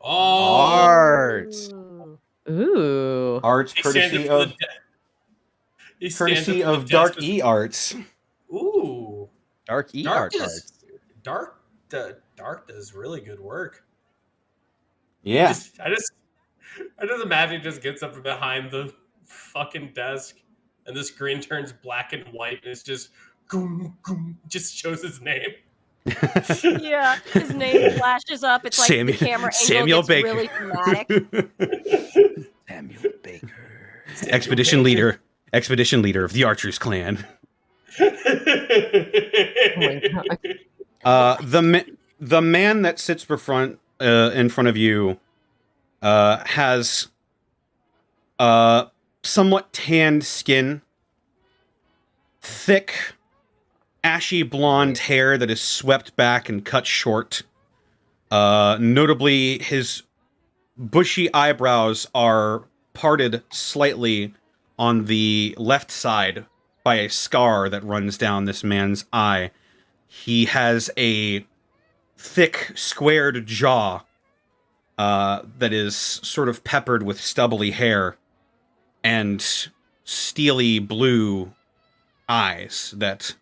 Oh! Art. Ooh. Art He stands courtesy up for of the he stands up courtesy for the of Dark desk E Arts. Ooh. Dark E Dark art. does, Dark does really good work. Yeah. I just imagine he just gets up from behind the fucking desk, and the screen turns black and white, and it's just goom, goom, just shows his name. Yeah, his name flashes up. It's like the camera angle Samuel gets Baker. really dramatic. Samuel Baker. Expedition leader of the Archers clan. Oh my god. The man that sits in front of you has somewhat tanned skin, thick, ashy blonde hair that is swept back and cut short. Notably, his bushy eyebrows are parted slightly on the left side by a scar that runs down this man's eye. He has a thick, squared jaw that is sort of peppered with stubbly hair, and steely blue eyes that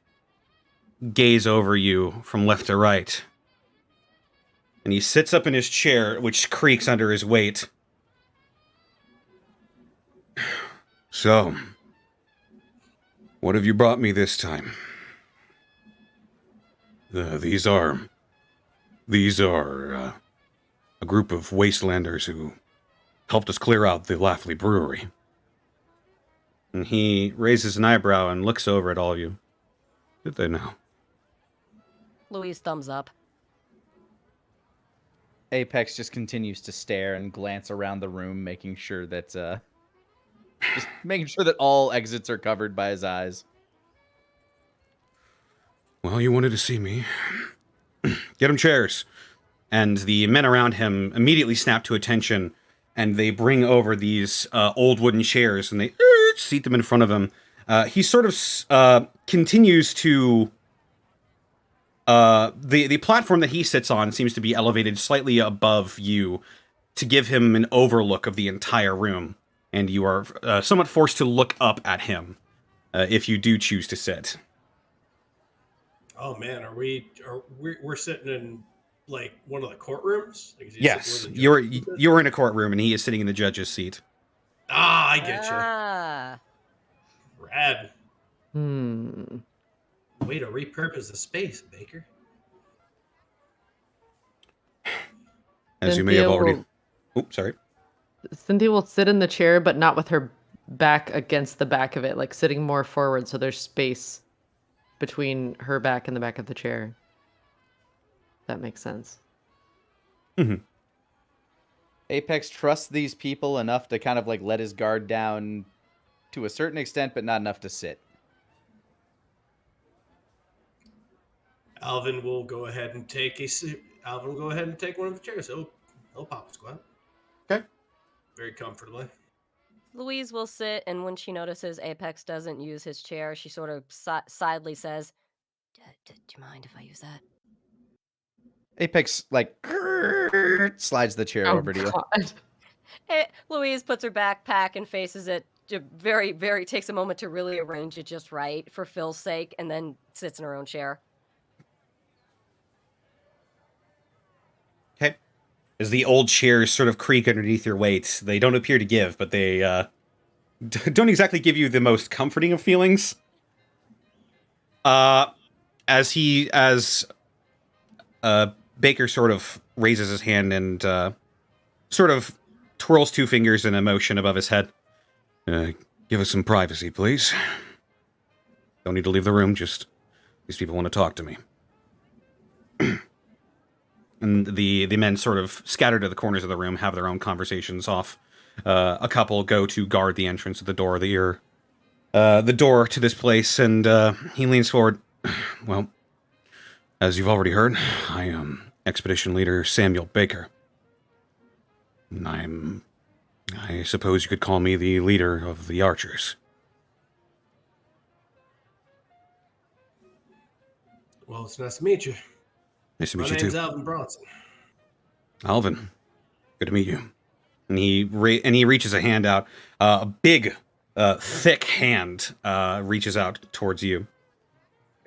gaze over you from left to right. And he sits up in his chair, which creaks under his weight. "So, what have you brought me this time?" These are a group of wastelanders who helped us clear out the Laughly Brewery. And he raises an eyebrow and looks over at all of you. Did they know? Louise thumbs up. Apex just continues to stare and glance around the room, making sure that all exits are covered by his eyes. "Well, you wanted to see me. Get him chairs." And the men around him immediately snap to attention, and they bring over these old wooden chairs, and they seat them in front of him. He sort of continues to... the platform that he sits on seems to be elevated slightly above you to give him an overlook of the entire room. and you are somewhat forced to look up at him if you do choose to sit. Oh man, we're sitting in like one of the courtrooms? Like, is he Yes, sitting you're where the judge is? you're in a courtroom, and he is sitting in the judge's seat. Ah, I get you. Ah. Rad. Hmm. Way to repurpose the space, Baker. As you may have Cynthia already. Oops, sorry. Cynthia will sit in the chair, but not with her back against the back of it, like sitting more forward, so there's space between her back and the back of the chair. That makes sense. Apex trusts these people enough to kind of like let his guard down to a certain extent, but not enough to sit. Alvin will go ahead and take one of the chairs. He'll pop a squat. Okay. Very comfortably. Louise will sit, and when she notices Apex doesn't use his chair, she sort of sidely says, "Do you mind if I use that?" Apex like slides the chair over to you. God. Louise puts her backpack and faces it. Very, very takes a moment to really arrange it just right for Phil's sake, and then sits in her own chair. Okay. As the old chairs sort of creak underneath your weight, they don't appear to give, but they don't exactly give you the most comforting of feelings. As Baker sort of raises his hand and sort of twirls two fingers in a motion above his head. Give us some privacy, please. Don't need to leave the room, just these people want to talk to me. And the men sort of scatter to the corners of the room, have their own conversations off. A couple go to guard the entrance of the door, the door to this place, and he leans forward. Well, as you've already heard, I am Expedition Leader Samuel Baker. And I suppose you could call me the leader of the archers. Well, it's nice to meet you. Nice to My meet you name's too. Alvin Bronson. Alvin, good to meet you. And he reaches a hand out. A big, thick hand reaches out towards you.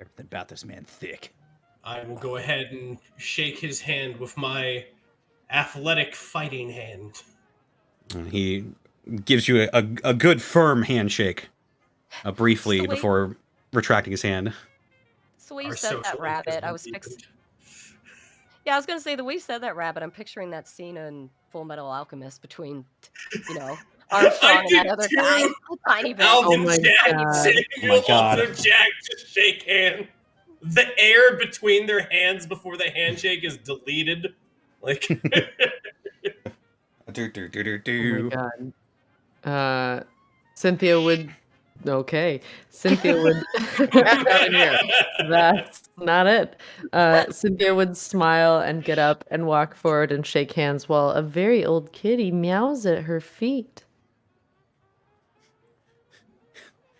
Everything about this man thick. I will go ahead and shake his hand with my athletic fighting hand. And he gives you a good, firm handshake briefly So wait- before retracting his hand. So when you Our said social that rabbit, interest I would was be fixing. good. Yeah, I was gonna say the way you said that rabbit, I'm picturing that scene in Full Metal Alchemist between, Armstrong and did that other too. guy, tiny bit. Alvin Oh my Jack, God. Samuel, Oh my God. Alvin Jack just shake hand. The air between their hands before the handshake is deleted. Like, Oh my God. Cynthia would. Okay. Cynthia would. Nothing here. That's not it. Cynthia would smile and get up and walk forward and shake hands while a very old kitty meows at her feet.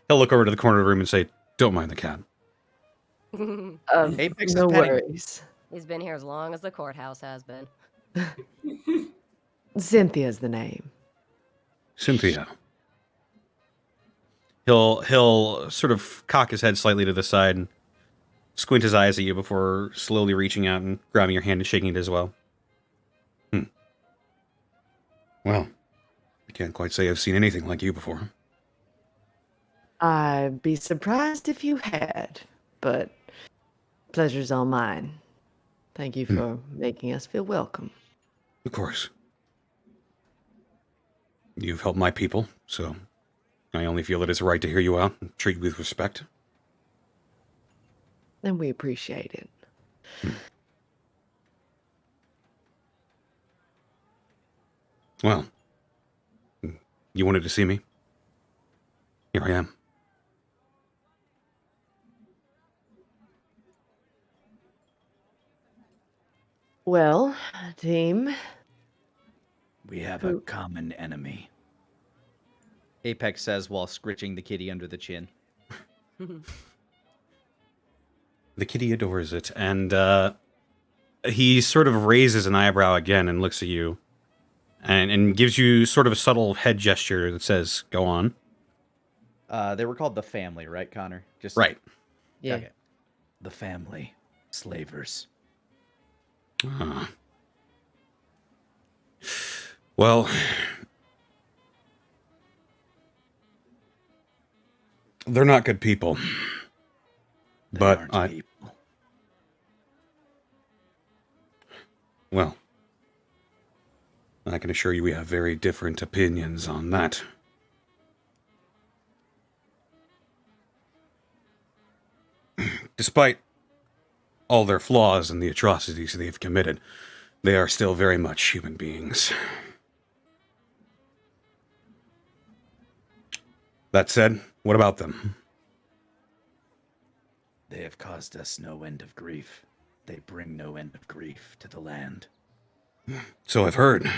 He'll look over to the corner of the room and say, "Don't mind the cat." Apex No is petting. worries. He's been here as long as the courthouse has been. Cynthia's the name. Cynthia. He'll sort of cock his head slightly to the side and squint his eyes at you before slowly reaching out and grabbing your hand and shaking it as well. Well, I can't quite say I've seen anything like you before. I'd be surprised if you had, but pleasure's all mine. Thank you for making us feel welcome. Of course. You've helped my people, so I only feel that it's right to hear you out and treat you with respect. And we appreciate it. Well, you wanted to see me? Here I am. Well, team, We have a common enemy. Apex says while scritching the kitty under the chin. The kitty adores it, and he sort of raises an eyebrow again and looks at you. and gives you sort of a subtle head gesture that says, "Go on." They were called the family, right, Connor? Just Right. Yeah. Okay. The family, slavers. Ah. Well, they're not good people. They But aren't people. Well, I can assure you we have very different opinions on that. Despite all their flaws and the atrocities they've committed, they are still very much human beings. That said, what about them? They have caused us no end of grief. They bring no end of grief to the land. So I've heard.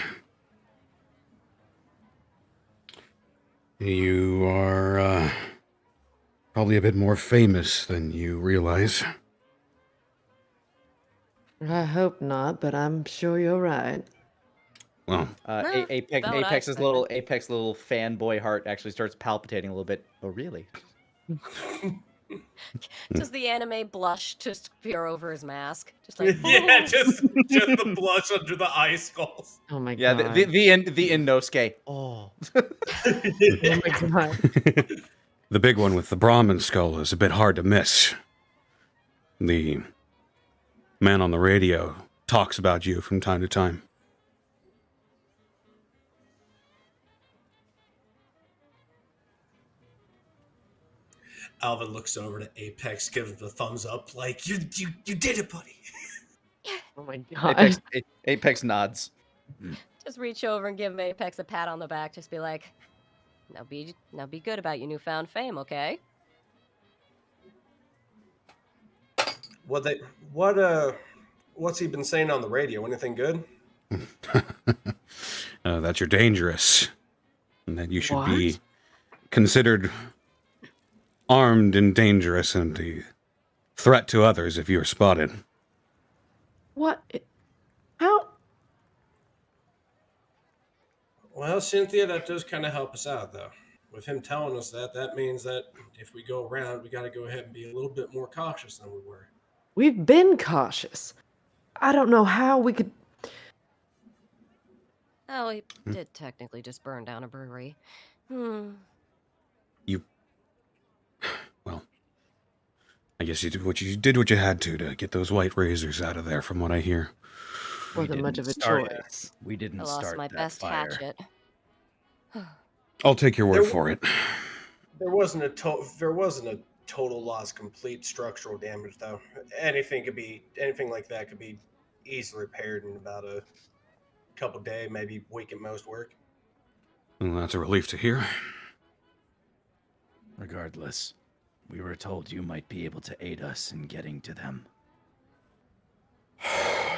You are, probably a bit more famous than you realize. I hope not, but I'm sure you're right. Well, Apex, about what I Apex little fanboy heart actually starts palpitating a little bit. Oh, really? Does the anime blush just appear over his mask? Just like Yeah, just the blush under the eye skulls. Oh my Yeah, god. the Inosuke. Oh. Oh my god. the big one with the Brahmin skull is a bit hard to miss. The man on the radio talks about you from time to time. Alvin looks over to Apex, gives him the thumbs up, like, you did it, buddy. Oh my god. Apex nods. just reach over and give Apex a pat on the back. Just be like, now be good about your newfound fame, okay? What's he been saying on the radio? Anything good? That you're dangerous. And that you should be What? considered armed and dangerous and a threat to others if you're spotted. What? How? Well, Cynthia, that does kind of help us out, though. With him telling us that, that means that if we go around, we got to go ahead and be a little bit more cautious than we were. We've been cautious. I don't know how we could. Oh, he did technically just burn down a brewery. Well, I guess you did what you had to get those white razors out of there, from what I hear. Wasn't much of a start- choice. We didn't I lost start my that best fire. hatchet. I'll take your word There- for it. There wasn't a total loss, complete structural damage, though. Anything like that could be easily repaired in about a couple days, maybe week at most work. Well, that's a relief to hear. Regardless, we were told you might be able to aid us in getting to them.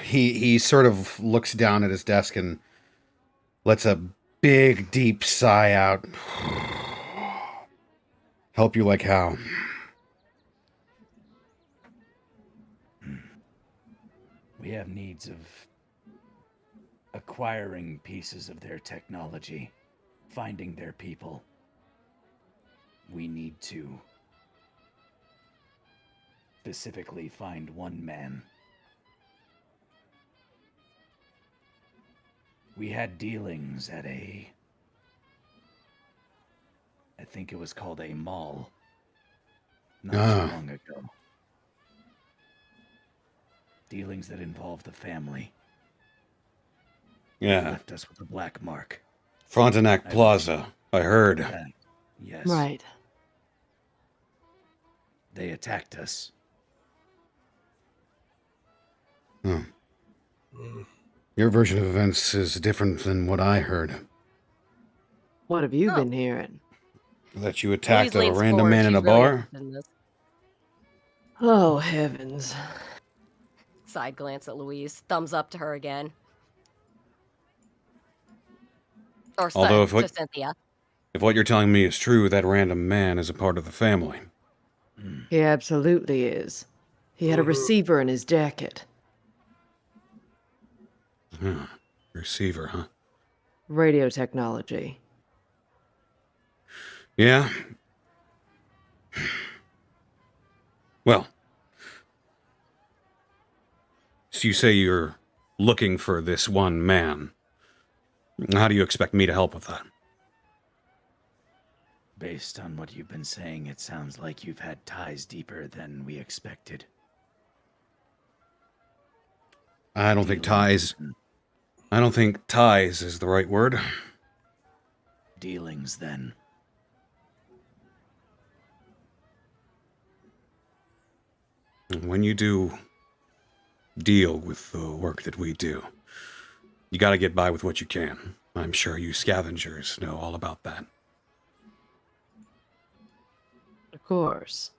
He sort of looks down at his desk and lets a big, deep sigh out. Help you like how? We have needs of acquiring pieces of their technology, finding their people. We need to specifically find one man. We had dealings at I think it was called a mall, not too long ago. Dealings that involved the family. Yeah. Left us with a black mark. Frontenac Plaza, I heard. Yes. Right. They attacked us. Hmm. Mm. Your version of events is different than what I heard. What have you Oh. been hearing? That you attacked Louise a leans random forward. man in She's a really bar? interested in this. Oh heavens. Side glance at Louise. Thumbs up to her again. Or Although side to Cynthia. If what you're telling me is true, that random man is a part of the family. He absolutely is. He had a Mhm. receiver in his jacket. Receiver, huh? radio technology. Yeah. Well, so you say you're looking for this one man. How do you expect me to help with that? Based on what you've been saying, it sounds like you've had ties deeper than we expected. I don't think ties is the right word. Dealings, then. When you do deal with the work that we do, you gotta get by with what you can. I'm sure you scavengers know all about that. Of course.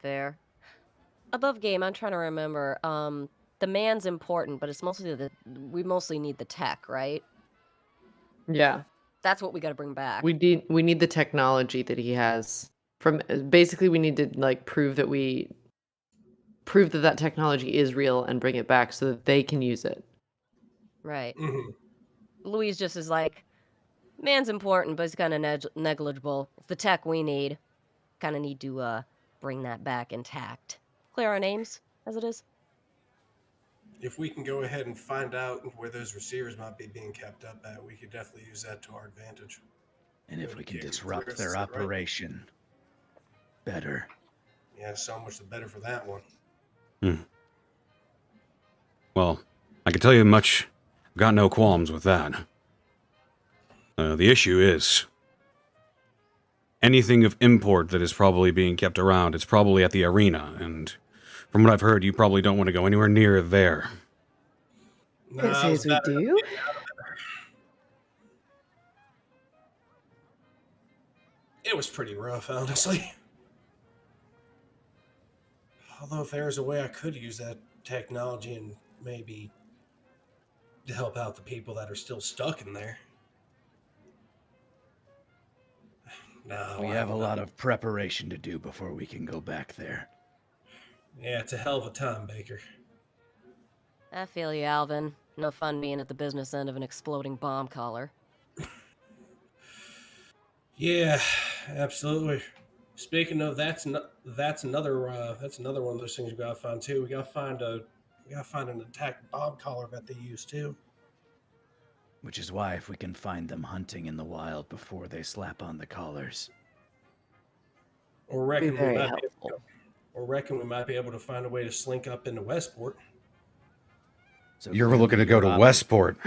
Fair. Above game, I'm trying to remember. The man's important, but it's mostly we mostly need the tech, right? Yeah. That's what we got to bring back. We need the technology that he has. From basically, we need to like prove that that technology is real and bring it back so that they can use it. Right. Mm-hmm. Louise just is like, man's important, but he's kind of negligible. It's the tech we need. Kind of need to bring that back intact. Clear our names as it is. If we can go ahead and find out where those receivers might be being kept up at, we could definitely use that to our advantage. And if we can Yeah, disrupt Chris their is right. operation, better. Yeah, so much the better for that one. Well, I can tell you much. I've got no qualms with that. The issue is anything of import that is probably being kept around, it's probably at the arena, and from what I've heard, you probably don't want to go anywhere near there. No, It says we do. It was pretty rough, honestly. Although if there was a way I could use that technology and maybe to help out the people that are still stuck in there. No, We I have a don't lot know. of preparation to do before we can go back there. Yeah, it's a hell of a time, Baker. I feel you, Alvin. No fun being at the business end of an exploding bomb collar. Yeah, absolutely. Speaking of, that's another one of those things we gotta find too. We gotta find an attack bomb collar that they use too. Which is why if we can find them hunting in the wild before they slap on the collars. Or Be reckon we very might helpful. be able to find a way to slink up into Westport. So You're clearly looking to go to robbing- Westport.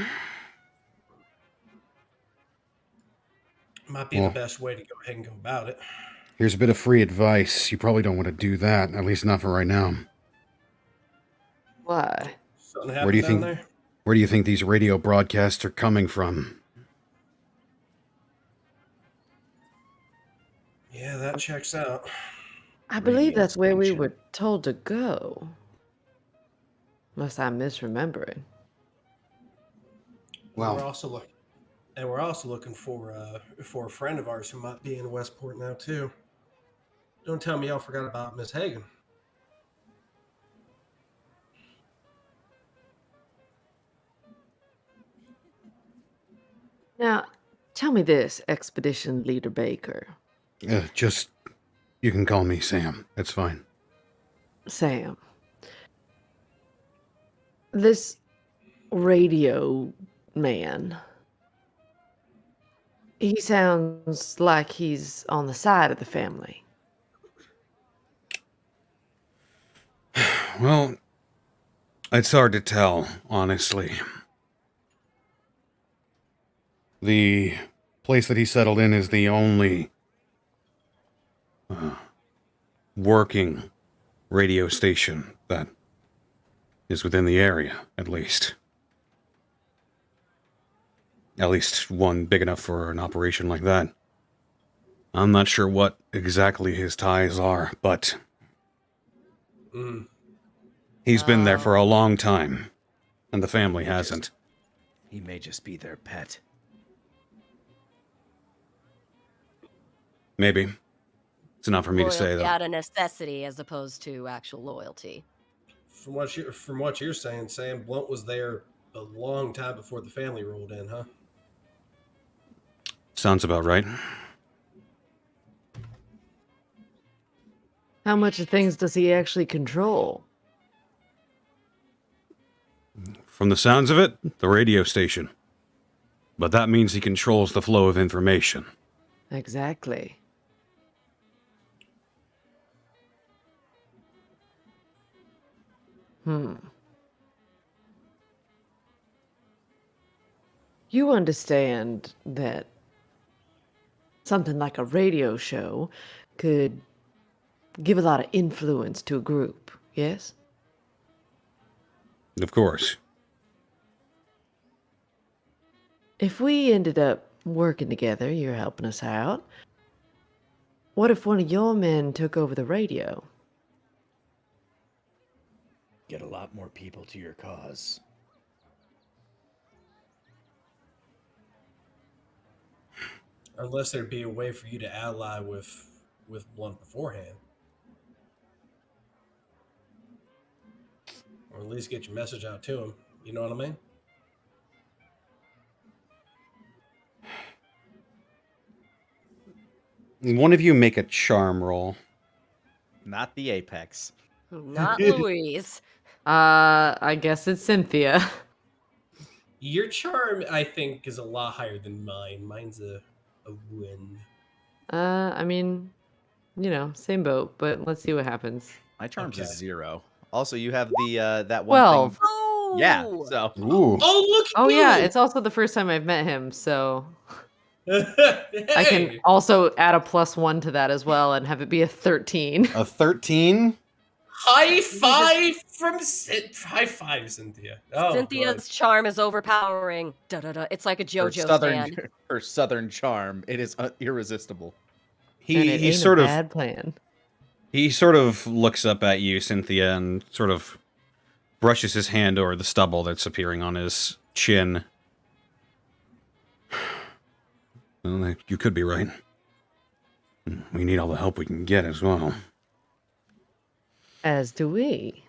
Might be Well, the best way to go ahead and go about it. here's a bit of free advice. You probably don't want to do that, at least not for right now. Why? Something Where happened do you down think? there? Where do you think these radio broadcasts are coming from? Yeah, that checks out. I believe Radio that's where we station. were told to go. Unless I'm misremembering. Well- we're also looking for a friend of ours who might be in Westport now too. Don't tell me y'all forgot about Miss Hagen. Now, tell me this, Expedition Leader Baker. Just, you can call me Sam. It's fine. Sam. This radio man. He sounds like he's on the side of the family. Well, it's hard to tell, honestly. The place that he settled in is the only working radio station that is within the area, at least. At least one big enough for an operation like that. I'm not sure what exactly his ties are, but he's been there for a long time, and the family hasn't. He may just be their pet. Maybe. It's enough for me to say, Loyalty though. out of necessity as opposed to actual loyalty. From what you're saying, Sam, Blunt was there a long time before the family rolled in, huh? Sounds about right. How much of things does he actually control? From the sounds of it, the radio station. But that means he controls the flow of information. Exactly. You understand that something like a radio show could give a lot of influence to a group, yes? Of course. If we ended up working together, you're helping us out. What if one of your men took over the radio? Get a lot more people to your cause. Unless there'd be a way for you to ally with one beforehand. Or at least get your message out to him. You know what I mean? One of you make a charm roll. Not the apex. Not Louise. I guess it's Cynthia. Your charm, I think, is a lot higher than mine. Mine's a win. I mean, same boat, but let's see what happens. My charm's Okay. is 0. Also, you have the that one 12. thing. Oh! Yeah, so Ooh. Oh, look! Oh yeah, you! it's also the first time I've met him, so Hey! I can also add a +1 to that as well and have it be a 13. A 13? High five from High five, Cynthia. Oh, Cynthia's charm is overpowering. Da da da. It's like a her JoJo southern stand. her southern charm, it is irresistible. And it He ain't sort a of bad plan. he sort of looks up at you, Cynthia, and sort of brushes his hand over the stubble that's appearing on his chin. Well, you could be right. We need all the help we can get as well. As do we.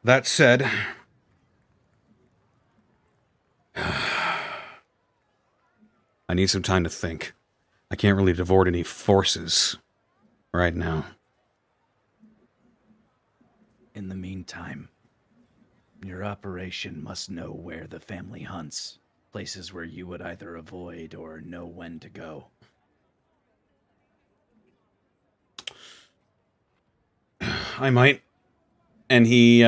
That said, I need some time to think. I can't really devote any forces right now. In the meantime, your operation must know where the family hunts. Places where you would either avoid or know when to go. I might. And he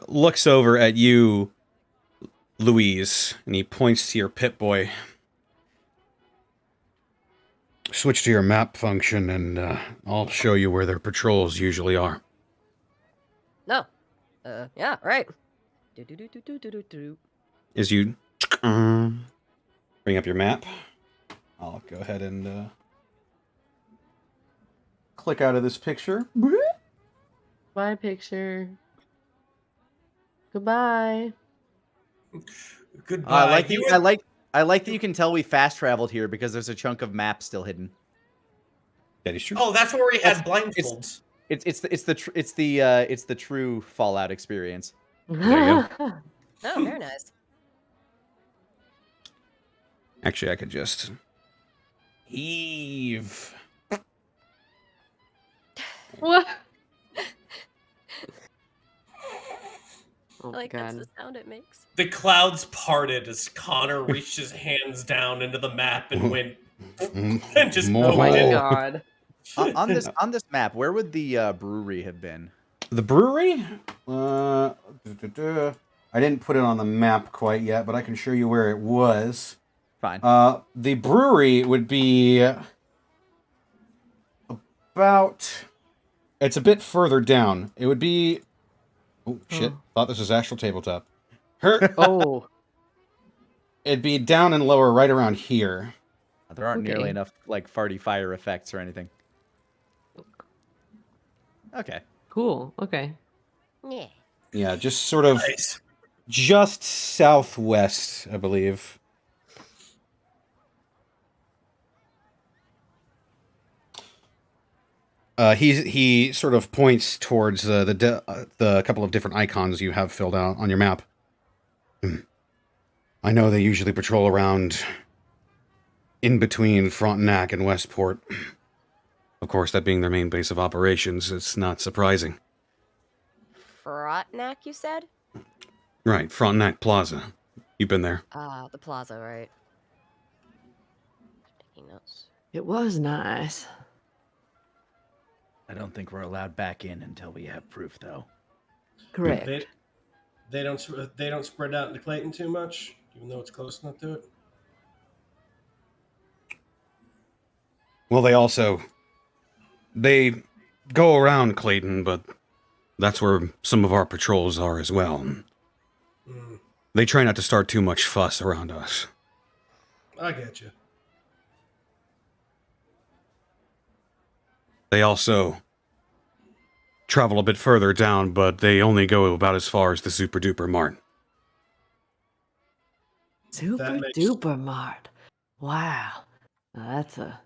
looks over at you, Louise, and he points to your Pip-Boy. Switch to your map function, and I'll show you where their patrols usually are. No. Yeah, right. Do. As you bring up your map, I'll go ahead and click out of this picture. Bye, picture. Goodbye. Goodbye. I like that you can tell we fast traveled here because there's a chunk of map still hidden. That is true. Oh, that's where we had That's- blindfolds. It's the true Fallout experience. There you Oh, very nice. Actually, I could just heave. What? Oh, Like God. that's the sound it makes. The clouds parted as Connor reached his hands down into the map and went and just More. Oh, my moved it. God. on this map, where would the brewery have been? The brewery? I didn't put it on the map quite yet, but I can show you where it was. Fine. The brewery would be about... It's a bit further down. It would be... Oh, shit. Thought this was actual tabletop. Oh. It'd be down and lower right around here. There aren't nearly okay. enough like farty fire effects or anything. Okay. Cool. Okay. Yeah. Yeah, just sort of Nice. just southwest, I believe. He sort of points towards the couple of different icons you have filled out on your map. I know they usually patrol around in between Frontenac and Westport. Of course, that being their main base of operations, it's not surprising. Frontenac, you said? Right, Frontenac Plaza. You've been there. Ah, the plaza, right. Taking notes. It was nice. I don't think we're allowed back in until we have proof, though. Correct. They don't spread out into Clayton too much, even though it's close enough to it. Well, they go around Clayton, but that's where some of our patrols are as well. They try not to start too much fuss around us. I get you. They also travel a bit further down, but they only go about as far as the Super Duper Mart. Super duper mart. Wow. Now that's a.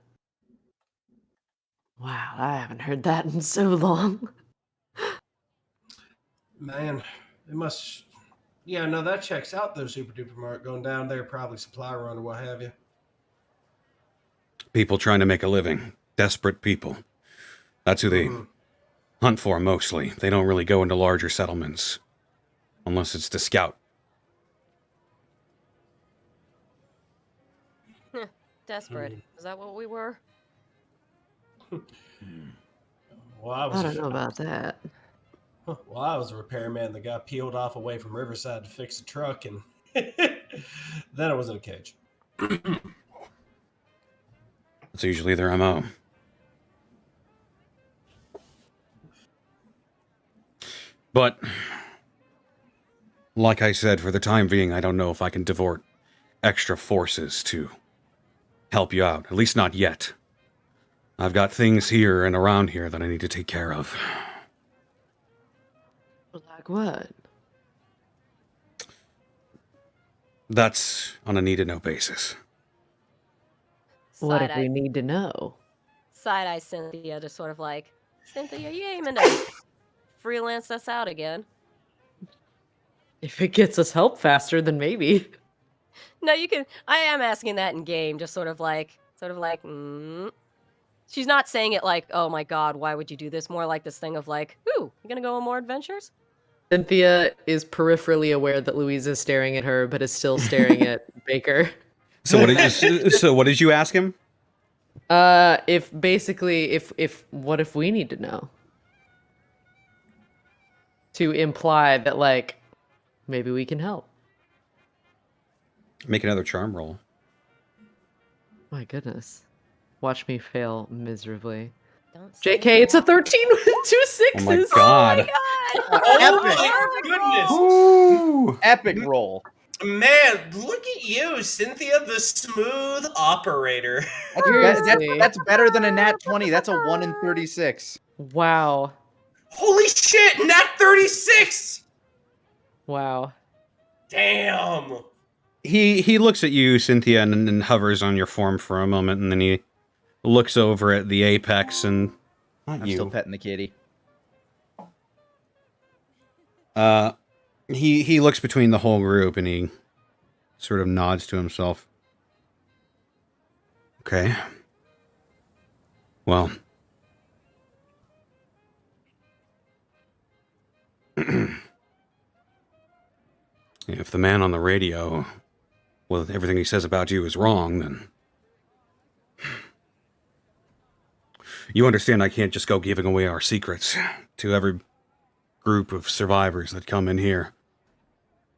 Wow, I haven't heard that in so long. Man, it must. Yeah, no, that checks out though. Super Duper Mart going down there, probably supply run or what have you. People trying to make a living. Desperate people. That's who they hunt for mostly. They don't really go into larger settlements. Unless it's to scout. Desperate. Is that what we were? Well, I don't know about that. Well, I was a repairman that got peeled off away from Riverside to fix a truck, and then I was in a cage. That's usually their MO. But, like I said, for the time being, I don't know if I can devote extra forces to help you out. At least not yet. I've got things here and around here that I need to take care of. Like what? That's on a need-to-know basis. What if Side-eye- we need to know? Side-eye Cynthia, just sort of like, Cynthia, you aiming to freelance us out again? If it gets us help faster, then maybe. No, you can. I am asking that in game, just sort of like. She's not saying it like, oh my god, why would you do this? More like this thing of like, ooh, you gonna go on more adventures? Cynthia is peripherally aware that Louise is staring at her, but is still staring at Baker. So what did you ask him? If what if we need to know? To imply that, like, maybe we can help. Make another charm roll. My goodness. Watch me fail miserably. Don't say JK, it's a that. 13 with 2 Oh my sixes. god. Oh Epic. my goodness! Ooh. Epic roll. Man, look at you, Cynthia, the smooth operator. That's better than a nat 20. That's a 1 in 36. Wow. Holy shit, nat 36! Wow. Damn. He looks at you, Cynthia, and hovers on your form for a moment, and then he looks over at the apex and not I'm you. still petting the kitty. He looks between the whole group and he sort of nods to himself. Okay. Well. If the man on the radio, well, everything he says about you is wrong, then you understand I can't just go giving away our secrets to every group of survivors that come in here.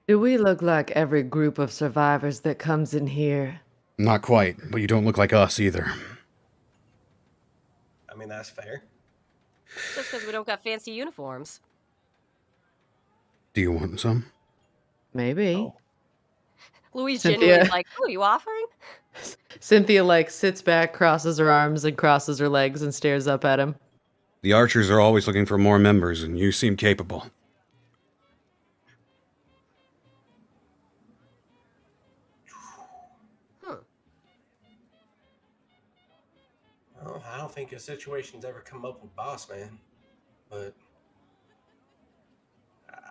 Do we look like every group of survivors that comes in here? Not quite, but you don't look like us either. I mean, that's fair. Just because we don't got fancy uniforms. Do you want some? Maybe. Oh. Louise Cynthia. genuinely like, oh, you offering? Cynthia, like, sits back, crosses her arms, and crosses her legs and stares up at him. The archers are always looking for more members, and you seem capable. Well, I don't think a situation's ever come up with Boss Man, but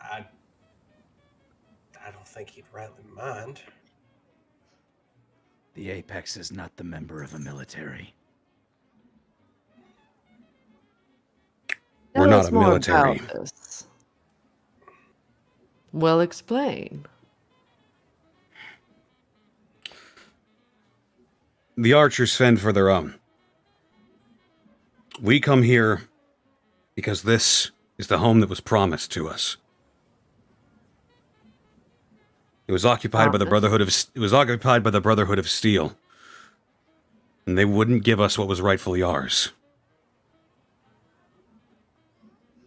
I don't think think he'd rightly mind. The Apex is not the member of a military. We're Tell not us a more military. about this. Well, explain. The archers fend for their own. We come here because this is the home that was promised to us. It was occupied by the Brotherhood of Steel. And they wouldn't give us what was rightfully ours.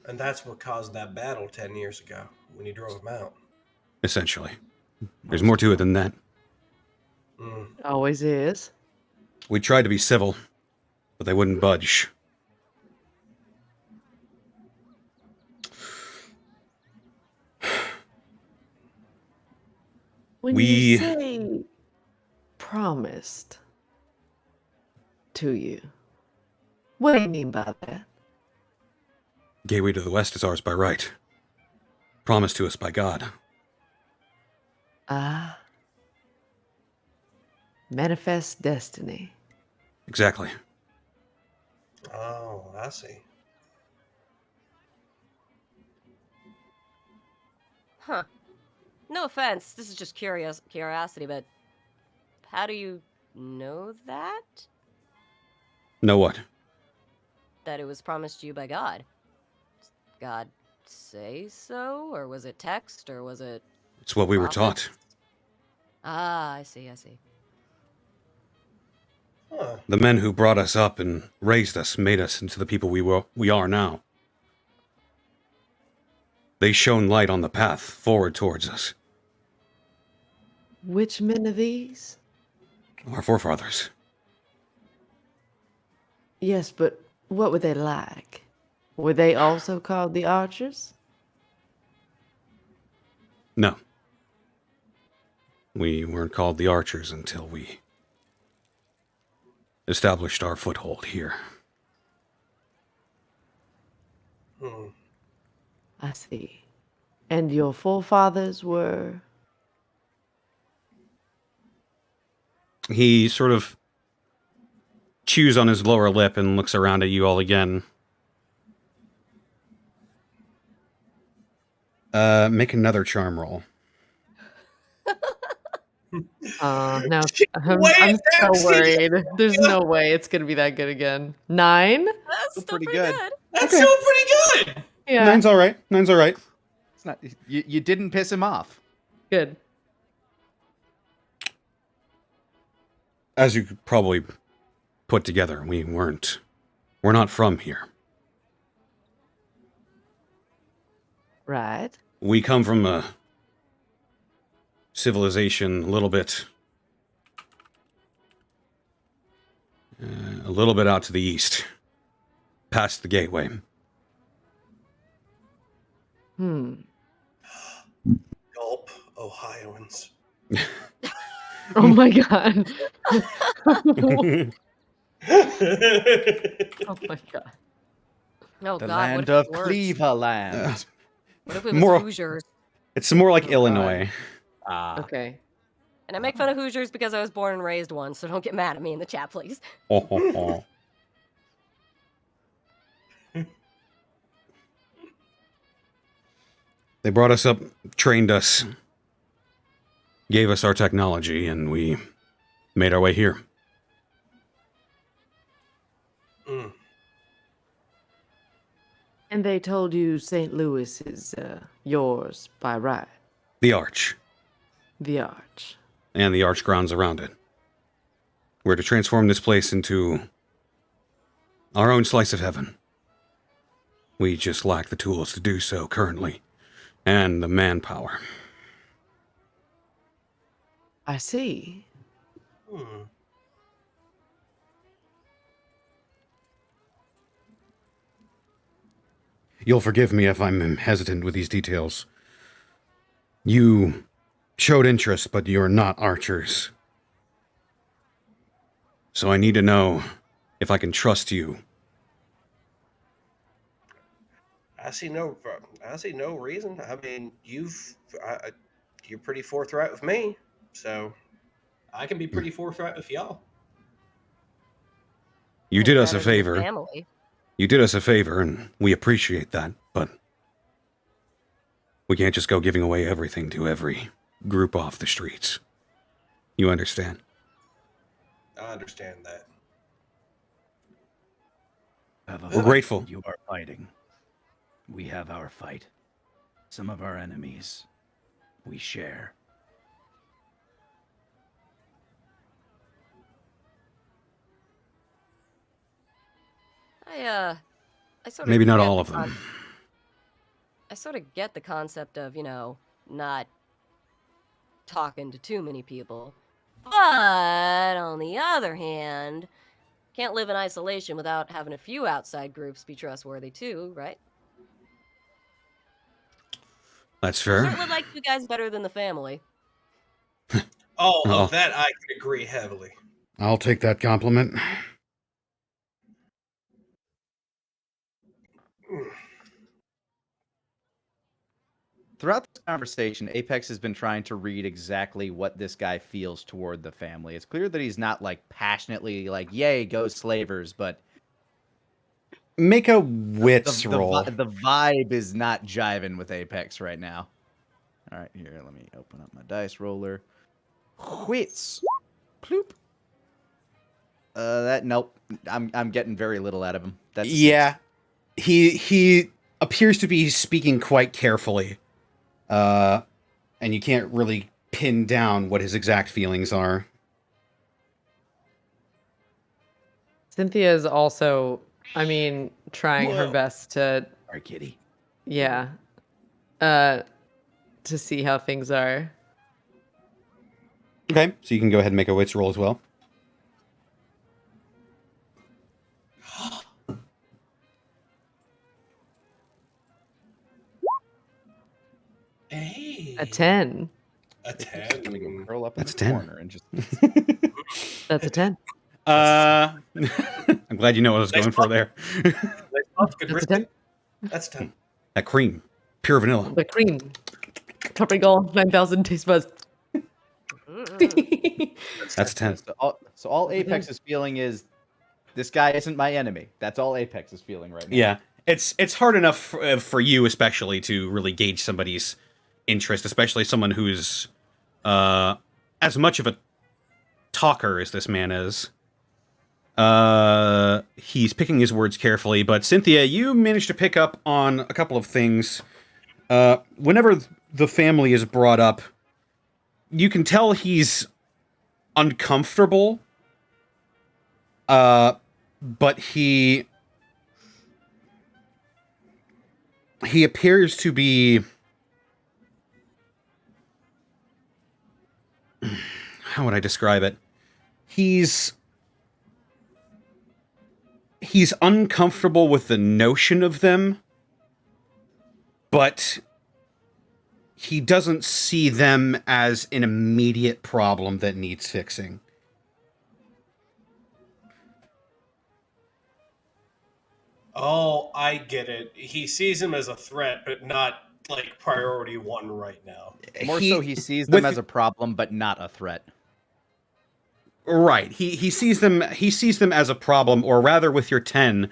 And that's what caused that battle 10 years ago when you drove him out. Essentially. There's more to it than that. Always is. We tried to be civil, but they wouldn't budge. When you say promised to you, what do you mean by that? Gateway to the West is ours by right. Promised to us by God. Ah. Manifest destiny. Exactly. Oh, I see. Huh. No offense, this is just curiosity, but how do you know that? Know what? That it was promised to you by God? Did God say so? Or was it text? Or was it... It's what we were taught. Ah, I see. Huh. The men who brought us up and raised us made us into the people we are now. They shone light on the path forward towards us. Which men are these? Our forefathers. Yes, but what were they like? Were they also called the Archers? No. We weren't called the Archers until we established our foothold here. I see. And your forefathers were... He sort of chews on his lower lip and looks around at you all again. Make another charm roll. No, I'm Wait, so Dempsey! worried. There's no way it's gonna be that good again. 9? That's still pretty pretty good. good. That's still pretty good. Yeah. Nine's all right. It's not. You didn't piss him off. Good. As you could probably put together, we're not from here. Right. We come from a civilization a little bit out to the east, past the gateway. Gulp, Ohioans. Oh my god. Oh my god. Oh The God, land what if of it works? Cleveland. What if it was More- Hoosiers? It's more like Illinois. Okay. And I make fun of Hoosiers because I was born and raised one, so don't get mad at me in the chat, please. They brought us up, trained us, gave us our technology, and we made our way here. And they told you St. Louis is yours by right. The Arch, The Arch. and the Arch grounds around it. We're to transform this place into our own slice of heaven. We just lack the tools to do so currently, and the manpower. I see. You'll forgive me if I'm hesitant with these details. You showed interest, but you're not archers. So I need to know if I can trust you. I see no reason. I mean, you're pretty forthright with me, so I can be pretty forthright with y'all. You did us a Better than favor. Family. You did us a favor, and we appreciate that, but we can't just go giving away everything to every group off the streets. You understand? I understand that. We're grateful. You are fighting. We have our fight. Some of our enemies we share. I sort of Maybe not get all the of them. I sort of get the concept of, not talking to too many people. But on the other hand, can't live in isolation without having a few outside groups be trustworthy too, right? That's fair. Certainly like you guys better than the family. Oh, Oh. of that I can agree heavily. I'll take that compliment. Throughout this conversation, Apex has been trying to read exactly what this guy feels toward the family. It's clear that he's not like passionately like, "Yay, go slavers," but Make a wits roll. the vibe is not jiving with Apex right now. All right, here, let me open up my dice roller. Wits. Ploop. Nope. I'm getting very little out of him. That's a 6. Yeah. He appears to be speaking quite carefully. And you can't really pin down what his exact feelings are. Cynthia is also, trying her Whoa. best to, Sorry, kitty. to see how things are. Okay, so you can go ahead and make a wits roll as well. Hey. A 10. A I'm gonna go 10. curl up in That's the 10. corner and just. That's a 10. I'm glad you know what I was Nice going for there. Nice pop, good That's a written. 10. That's 10. That cream. Pure vanilla. The cream. Tropical 9,000 taste buds. That's 10. So all Apex is feeling is, this guy isn't my enemy. That's all Apex is feeling right now. Yeah. It's hard enough for you especially to really gauge somebody's interest, especially someone who's as much of a talker as this man is. He's picking his words carefully, but Cynthia, you managed to pick up on a couple of things. Whenever the family is brought up, you can tell he's uncomfortable. But he appears to be, how would I describe it? He's uncomfortable with the notion of them, but he doesn't see them as an immediate problem that needs fixing. Oh, I get it. He sees him as a threat, but not like priority 1 right now. More so, he sees them as a problem, but not a threat. Right. He sees them as a problem, or rather with your 10,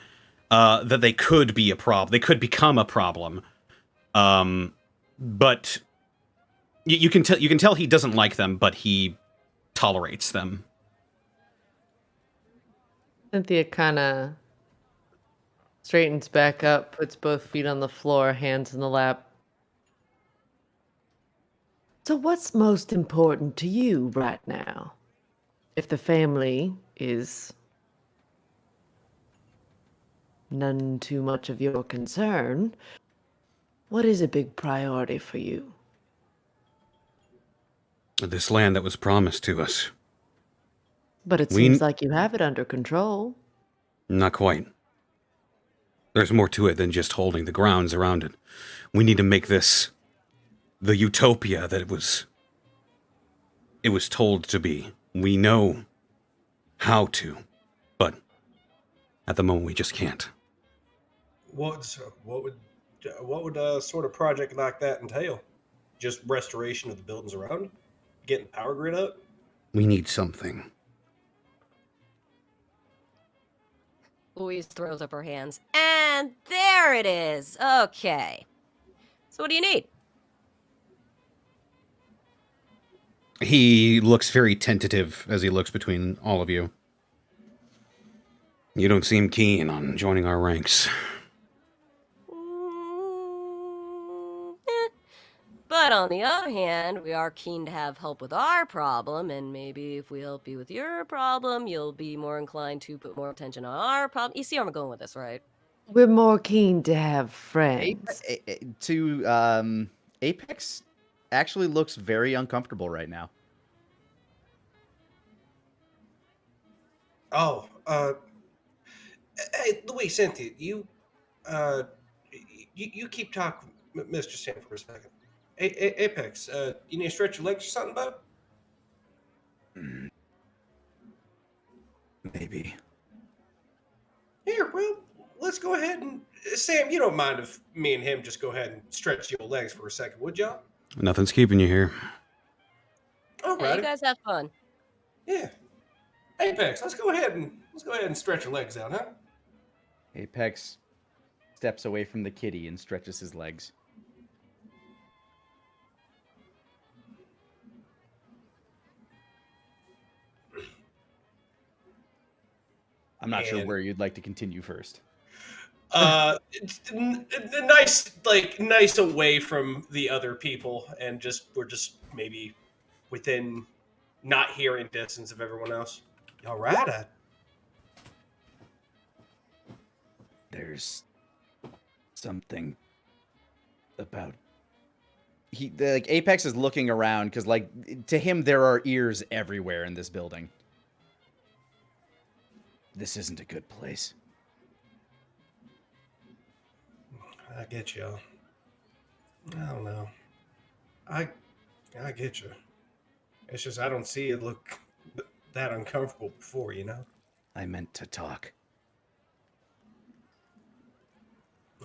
that they could be a problem. They could become a problem. But you can tell he doesn't like them, but he tolerates them. Cynthia kind of straightens back up, puts both feet on the floor, hands in the lap. So what's most important to you right now? If the family is none too much of your concern, what is a big priority for you? This land that was promised to us. But it We- seems like you have it under control. Not quite. There's more to it than just holding the grounds around it. We need to make this the utopia that it was told to be. We know how to, but at the moment we just can't. What would a sort of project like that entail? just restoration of the buildings around, getting the power grid up. We need something. Louise throws up her hands. And there it is. Okay. So what do you need? He looks very tentative as he looks between all of you. You don't seem keen on joining our ranks. But on the other hand, we are keen to have help with our problem, and maybe if we help you with your problem, you'll be more inclined to put more attention on our problem. You see where I'm going with this, right? We're more keen to have Ape- friends. Apex actually looks very uncomfortable right now. Oh, hey, Louis, Cynthia, you keep talking, Mr. Sam, for a second. Apex, you need to stretch your legs or something, bud? Maybe. Here, well, let's go ahead and Sam, you don't mind if me and him just go ahead and stretch your legs for a second, would y'all? Nothing's keeping you here. All Hey, you right. guys have fun. Yeah. Apex, let's go ahead and stretch your legs out, huh? Apex steps away from the kitty and stretches his legs. I'm not sure And- where you'd like to continue first. Nice away from the other people, and we're just maybe within not hearing distance of everyone else. All right. There's something about like Apex is looking around because like to him there are ears everywhere in this building. This isn't a good place. I get you. I don't know. I get you. It's just I don't see it look that uncomfortable before, you know? I meant to talk.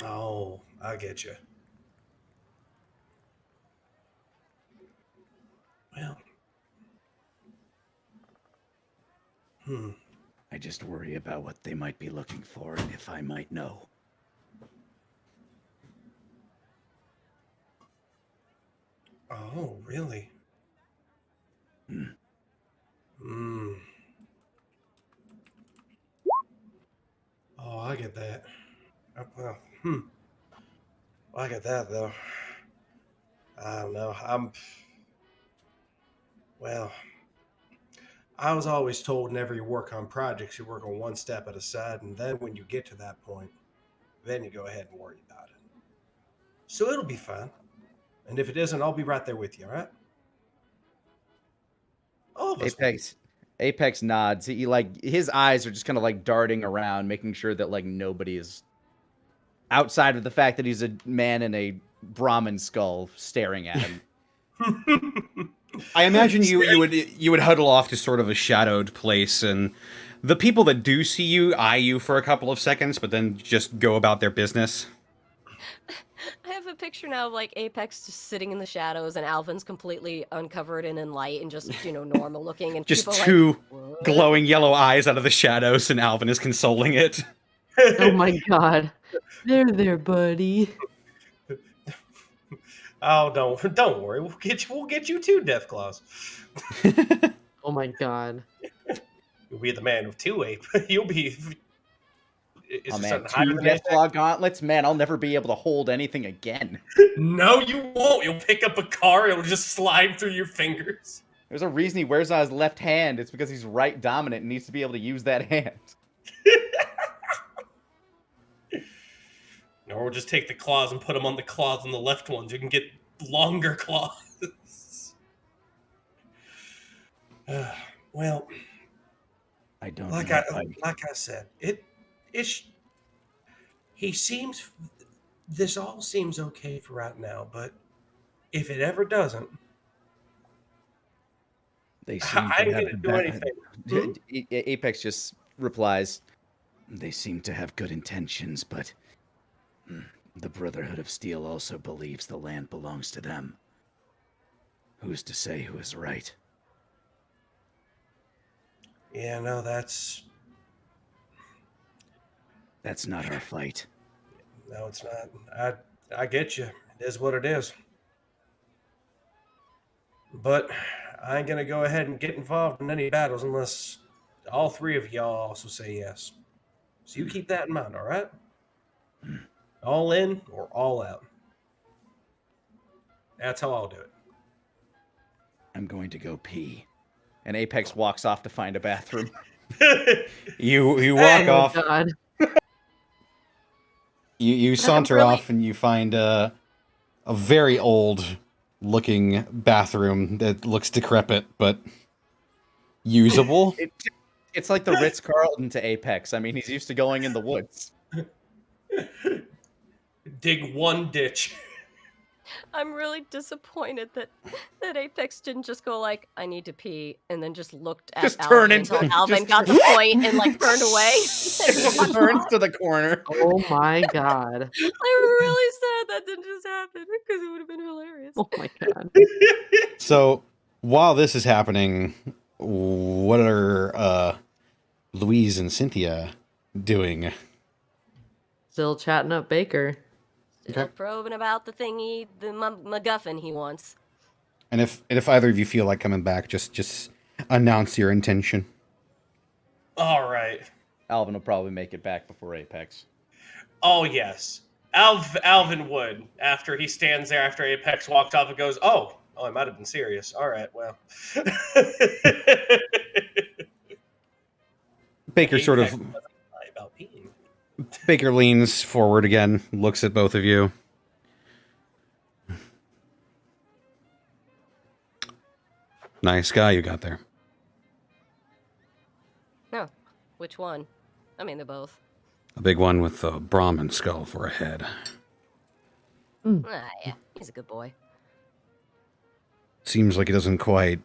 Oh, I get you. Well. I just worry about what they might be looking for and if I might know. Oh, really? Oh, I get that. Well, I get that though. I don't know. Well, I was always told whenever you work on projects, you work on one step at a side, and then when you get to that point, then you go ahead and worry about it. So it'll be fine. And if it isn't, I'll be right there with you, all right? All of us will be. Apex nods. He like his eyes are just kind of like darting around, making sure that like nobody is outside of the fact that he's a man in a Brahmin skull staring at him. I imagine you would huddle off to sort of a shadowed place, and the people that do see you eye you for a couple of seconds, but then just go about their business. I have a picture now of like Apex just sitting in the shadows and Alvin's completely uncovered and in light and just, normal looking. And Just people are two like, "What?" glowing yellow eyes out of the shadows, and Alvin is consoling it. Oh my god. There, buddy. Oh, don't worry. We'll get you two Death Claws. Oh my god. You'll be the man with two ape. You'll be. Is Oh it man, something higher two than that? Deathclaw gauntlets? Man, I'll never be able to hold anything again. No, you won't. You'll pick up a car. It'll just slide through your fingers. There's a reason he wears on his left hand. It's because he's right dominant and needs to be able to use that hand. Or we'll just take the claws and put them on the claws on the left ones. You can get longer claws. Well, I don't like know. I said, he seems. This all seems okay for right now, but if it ever doesn't, They seem I to ain't have gonna do anything. Apex just replies, "They seem to have good intentions, but the Brotherhood of Steel also believes the land belongs to them. Who's to say who is right? Yeah, no, that's not our fight. no, it's not. I get you. It is what it is. But I ain't gonna go ahead and get involved in any battles unless all three of y'all also say yes. So you keep that in mind, all right? All in or all out. That's how I'll do it. I'm going to go pee. And Apex walks off to find a bathroom. You walk Hey! Oh off. God. You saunter Really? off and you find a very old looking bathroom that looks decrepit but usable. It's like the Ritz-Carlton to Apex. I mean, he's used to going in the woods. Dig one ditch. I'm really disappointed that Apex didn't just go like, I need to pee, and then just looked at Just Alvin turn until into- Alvin just got the point and like turned away. Just turns to the corner. Oh my God. I'm really sad that didn't just happen because it would have been hilarious. Oh my God. So while this is happening, what are Louise and Cynthia doing? Still chatting up Baker. Still probing about the thingy, the MacGuffin he wants. And if either of you feel like coming back, just announce your intention. All right. Alvin will probably make it back before Apex. Oh, yes. Alvin would, after he stands there after Apex walked off and goes, oh, I might have been serious. All right, well. Baker sort of Apex wasn't lie about peeing. Baker leans forward again, looks at both of you. Nice guy you got there. No, which one? I mean, they're both. A big one with a Brahmin skull for a head. Ah, yeah, he's a good boy. Seems like he doesn't quite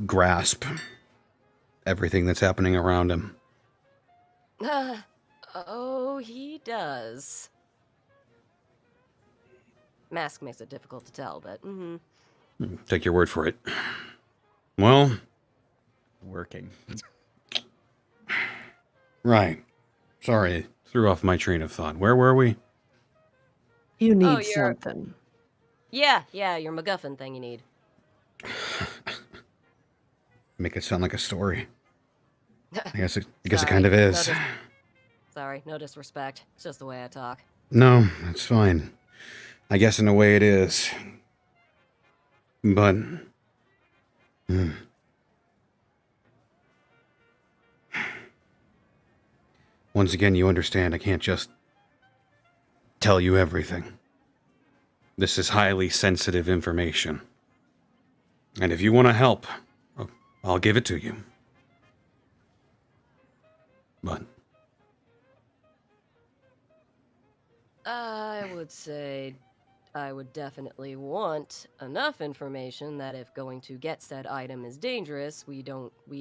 grasp everything that's happening around him. Oh, he does. Mask makes it difficult to tell, but Take your word for it. Well, Working. right. Sorry, threw off my train of thought. Where were we? You need you're- something. yeah, your MacGuffin thing you need. Make it sound like a story. I guess it Sorry, kind of is. Sorry, no disrespect. It's just the way I talk. No, that's fine. I guess in a way it is. But... Once again, you understand I can't just tell you everything. This is highly sensitive information. And if you want to help, I'll give it to you. But... I would say I would definitely want enough information that if going to get said item is dangerous, we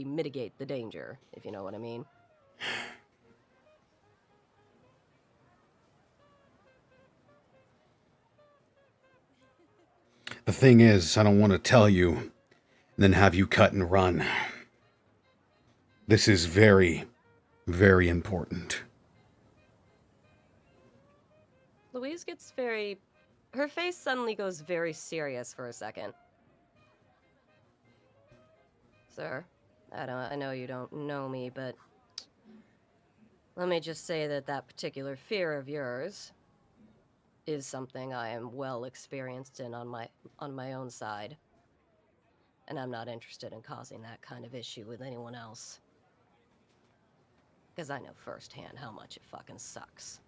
mitigate the danger, if you know what I mean. The thing is, I don't want to tell you and then have you cut and run. This is very, very important. Louise gets her face suddenly goes very serious for a second. Sir, I know you don't know me, but let me just say that particular fear of yours is something I am well experienced in on my own side. And I'm not interested in causing that kind of issue with anyone else. Because I know firsthand how much it fucking sucks.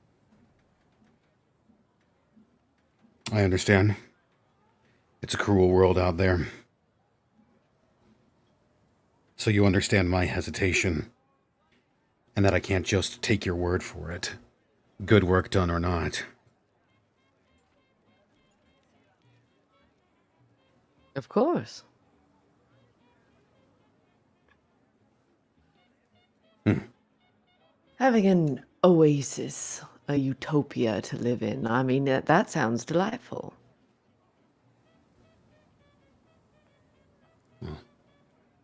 I understand. It's a cruel world out there. So you understand my hesitation. And that I can't just take your word for it. Good work done or not. Of course. Having an oasis, a utopia to live in. I mean, that sounds delightful.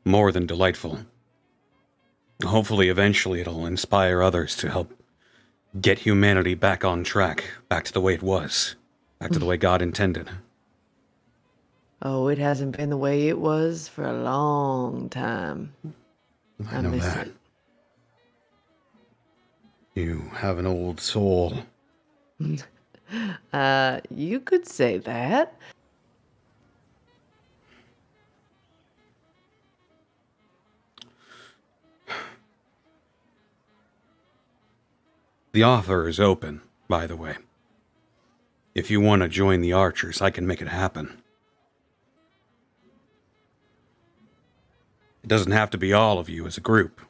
more than delightful. Hopefully, eventually, it'll inspire others to help get humanity back on track, back to the way it was, back to the way God intended. Oh, it hasn't been the way it was for a long time. I know miss that. it. You have an old soul. You could say that. The offer is open, by the way. If you want to join the Archers, I can make it happen. It doesn't have to be all of you as a group.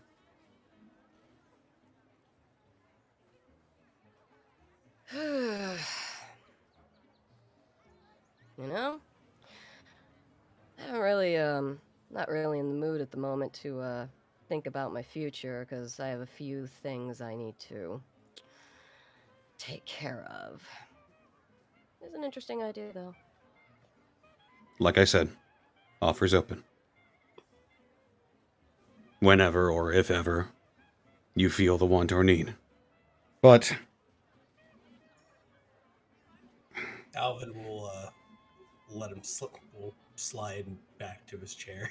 You know, I'm really not really in the mood at the moment to think about my future because I have a few things I need to take care of. It's an interesting idea, though. Like I said, offer's open. Whenever or if ever you feel the want or need. But Alvin will let him will slide back to his chair.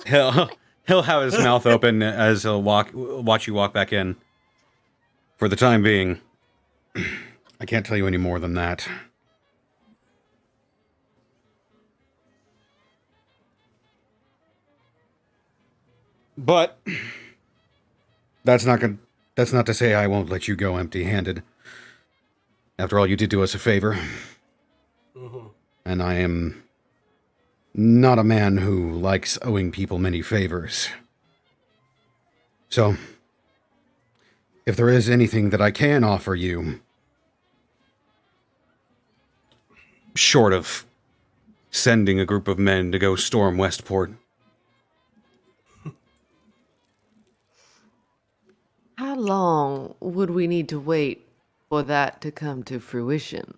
he'll have his mouth open as he'll watch you walk back in. For the time being, I can't tell you any more than that. But that's not to say I won't let you go empty-handed. After all, you did do us a favor. Mm-hmm. And I am not a man who likes owing people many favors. So, if there is anything that I can offer you, short of sending a group of men to go storm Westport, How long would we need to wait for that to come to fruition?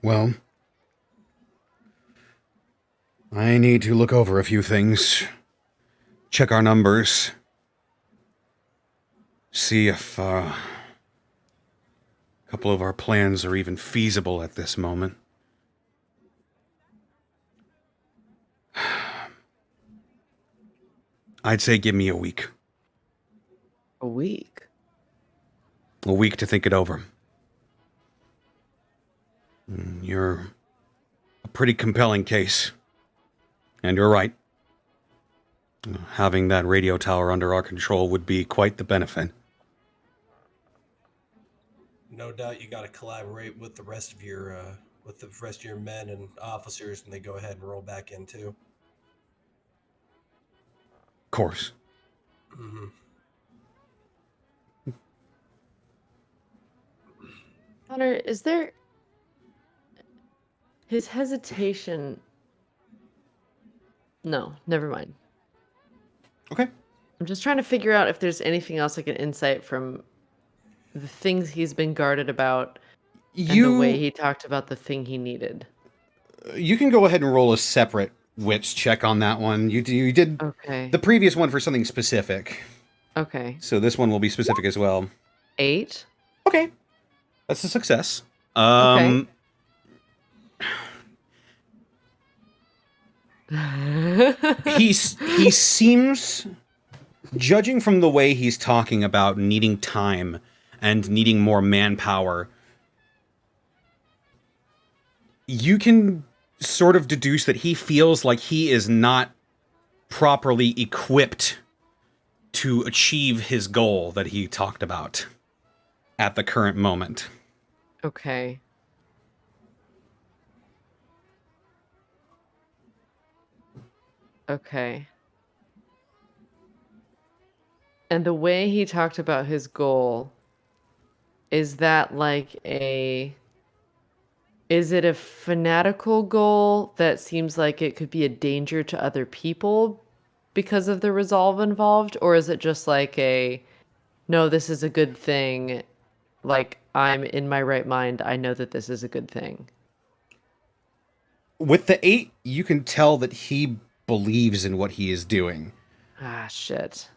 well, I need to look over a few things, check our numbers, see if a couple of our plans are even feasible at this moment. I'd say give me a week. A week? A week to think it over. You're a pretty compelling case. And you're right. Having that radio tower under our control would be quite the benefit. No doubt you got to collaborate with the rest of your men and officers when they go ahead and roll back in too. Of course. Mm-hmm. Connor, is there his hesitation? No, never mind. Okay. I'm just trying to figure out if there's anything else I can insight from the things he's been guarded about and the way he talked about the thing he needed. You can go ahead and roll a separate wits check on that one. You did Okay. the previous one for something specific. Okay. So this one will be specific as well. 8. Okay. That's a success. Okay. He seems, judging from the way he's talking about needing time and needing more manpower, you can sort of deduce that he feels like he is not properly equipped to achieve his goal that he talked about at the current moment. Okay. Okay. And the way he talked about his goal, is that like is it a fanatical goal that seems like it could be a danger to other people because of the resolve involved? Or is it just like no, this is a good thing. Like, I'm in my right mind. I know that this is a good thing. With the 8, you can tell that he believes in what he is doing. Ah, shit.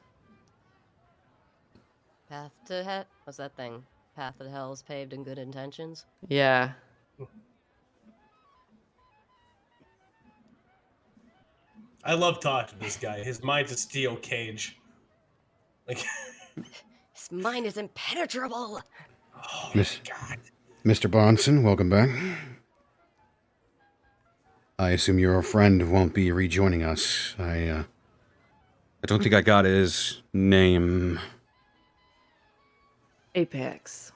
Path to hell. What's that thing? Path to hell is paved in good intentions. Yeah. I love talking to this guy. His mind's a steel cage. Like, His mind is impenetrable. oh Miss- my god. Mr. Bronson, welcome back. I assume your friend won't be rejoining us. I don't think I got his name. Apex.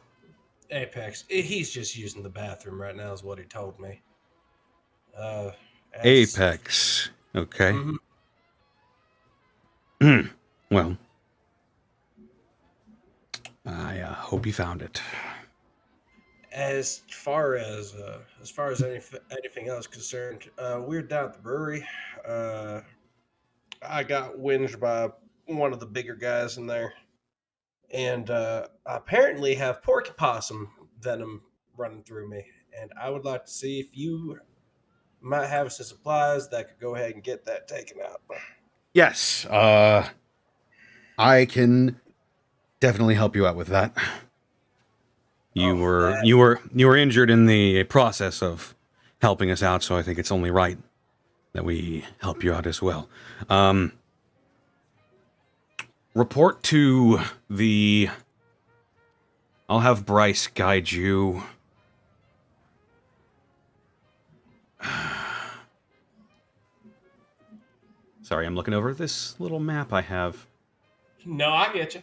Apex. He's just using the bathroom right now, is what he told me. That's- Apex. Okay. Mhm. Well, I hope you found it. As far as anything else concerned, we're down at the brewery. I got whinged by one of the bigger guys in there, and I apparently have porcupine venom running through me. And I would like to see if you might have some supplies that could go ahead and get that taken out. Yes. I can definitely help you out with that. You were injured in the process of helping us out, so I think it's only right that we help you out as well. Report to the... I'll have Bryce guide you. Sorry, I'm looking over this little map I have. No, I get you.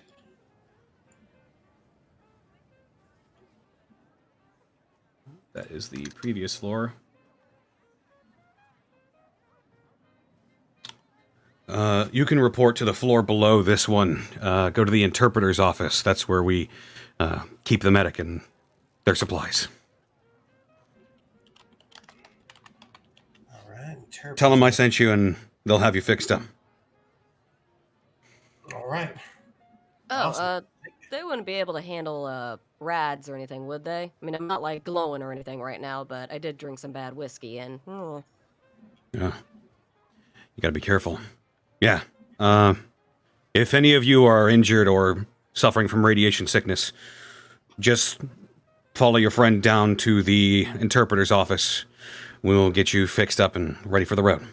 That is the previous floor. You can report to the floor below this one. Go to the interpreter's office. That's where we keep the medic and their supplies. All right. Tell them I sent you and they'll have you fixed up. All right. Oh, Awesome. they wouldn't be able to handle rads or anything, would they? I mean, I'm not like glowing or anything right now, but I did drink some bad whiskey and. Yeah. You gotta be careful. Yeah. If any of you are injured or suffering from radiation sickness, just follow your friend down to the interpreter's office. We'll get you fixed up and ready for the road.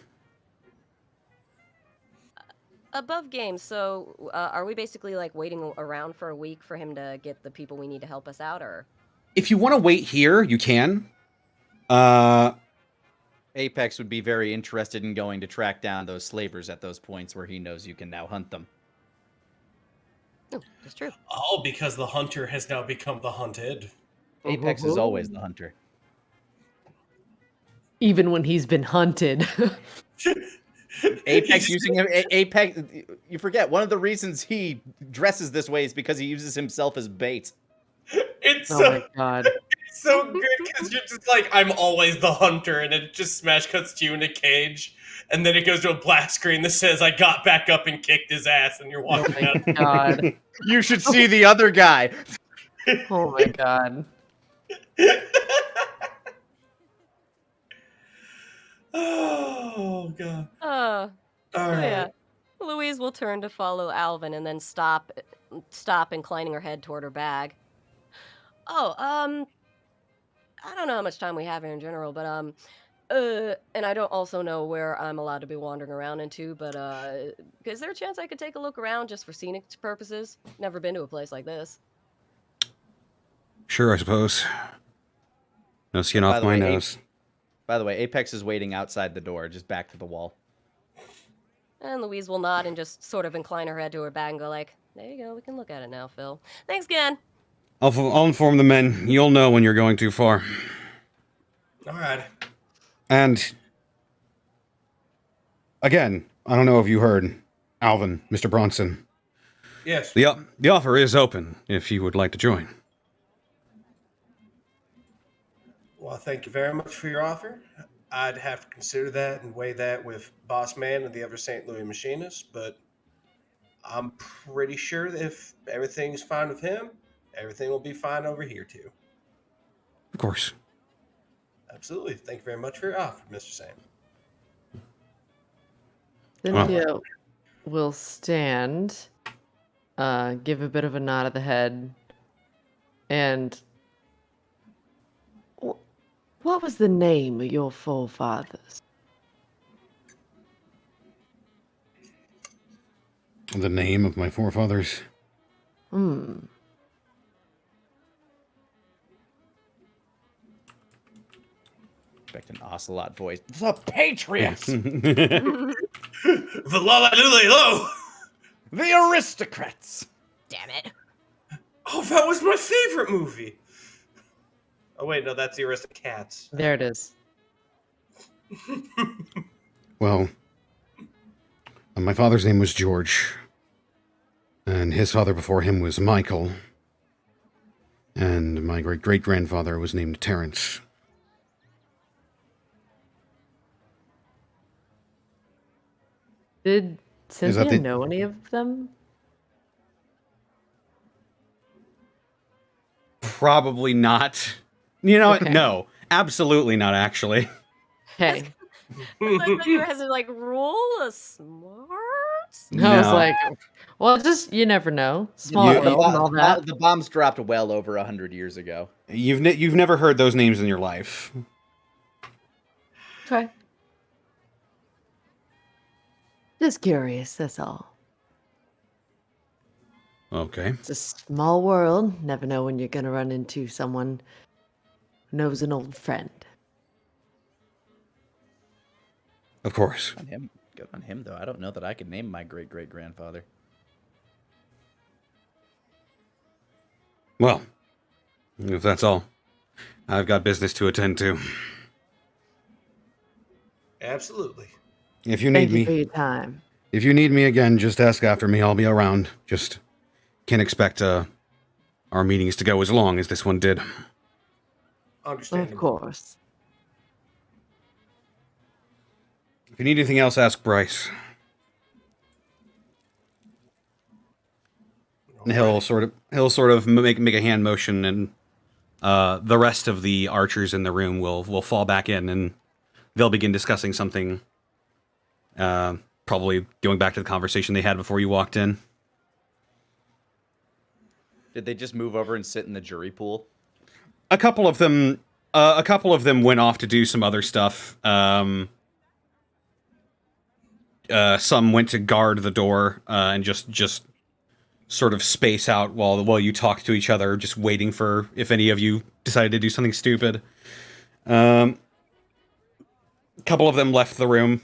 Above game, so are we basically like waiting around for a week for him to get the people we need to help us out, or? If you want to wait here, you can. Apex would be very interested in going to track down those slavers at those points where he knows you can now hunt them. Oh, that's true. Oh, because the hunter has now become the hunted. Apex is always the hunter. Even when he's been hunted. Apex using Apex. You forget one of the reasons he dresses this way is because he uses himself as bait. It's Oh so, my god. it's so good because you're just like, I'm always the hunter, and it just smash cuts to you in a cage, and then it goes to a black screen that says, I got back up and kicked his ass, and you're walking out. Oh my god. You should see the other guy. Oh my god. Oh, God. All All right. yeah. Louise will turn to follow Alvin and then stop, inclining her head toward her bag. Oh, I don't know how much time we have here in general, but and I don't also know where I'm allowed to be wandering around into, but is there a chance I could take a look around just for scenic purposes? Never been to a place like this. Sure, I suppose. No skin By off the my way, nose. By the way, Apex is waiting outside the door, just back to the wall. And Louise will nod and just sort of incline her head to her bag and go like, there you go, we can look at it now, Phil. Thanks again. I'll inform the men. You'll know when you're going too far. All right. And again, I don't know if you heard, Alvin, Mr. Bronson. Yes. The offer is open if you would like to join. Well, thank you very much for your offer. I'd have to consider that and weigh that with Boss Man and the other St. Louis machinists, but I'm pretty sure that if everything's fine with him, everything will be fine over here too. Of course. Absolutely. Thank you very much for your offer, Mr. Sam. Cynthia will stand, give a bit of a nod of the head, and what was the name of your forefathers? The name of my forefathers. Expect an ocelot voice. The Patriots! The la lo. The aristocrats! Damn it. Oh, that was my favorite movie. Oh wait, no, that's the Aristocats. There it is. Well, my father's name was George, and his father before him was Michael, and my great-great-grandfather was named Terrence. Did Cynthia the- know any of them? Probably not. You know what? Okay. No, absolutely not, actually. Hey, Like you has to like roll a smart. I was No. like, well, just you never know. Small You- world and all that. The bombs dropped well over 100 years ago. You've never heard those names in your life. Okay. Just curious, that's all. Okay. It's a small world. Never know when you're gonna run into someone who knows an old friend. Of course. On him. Good on him, though. I don't know that I could name my great-great-grandfather. Well, if that's all, I've got business to attend to. Absolutely. If you need Thank you for me, your time. if you need me again, just ask after me. I'll be around. Just can't expect our meetings to go as long as this one did. Understandable. Of course. If you need anything else, ask Bryce. And he'll sort of make a hand motion, and the rest of the archers in the room will fall back in, and they'll begin discussing something. Probably going back to the conversation they had before you walked in. Did they just move over and sit in the jury pool? A couple of them went off to do some other stuff. Some went to guard the door and just sort of space out while you talk to each other, just waiting for if any of you decided to do something stupid. A couple of them left the room,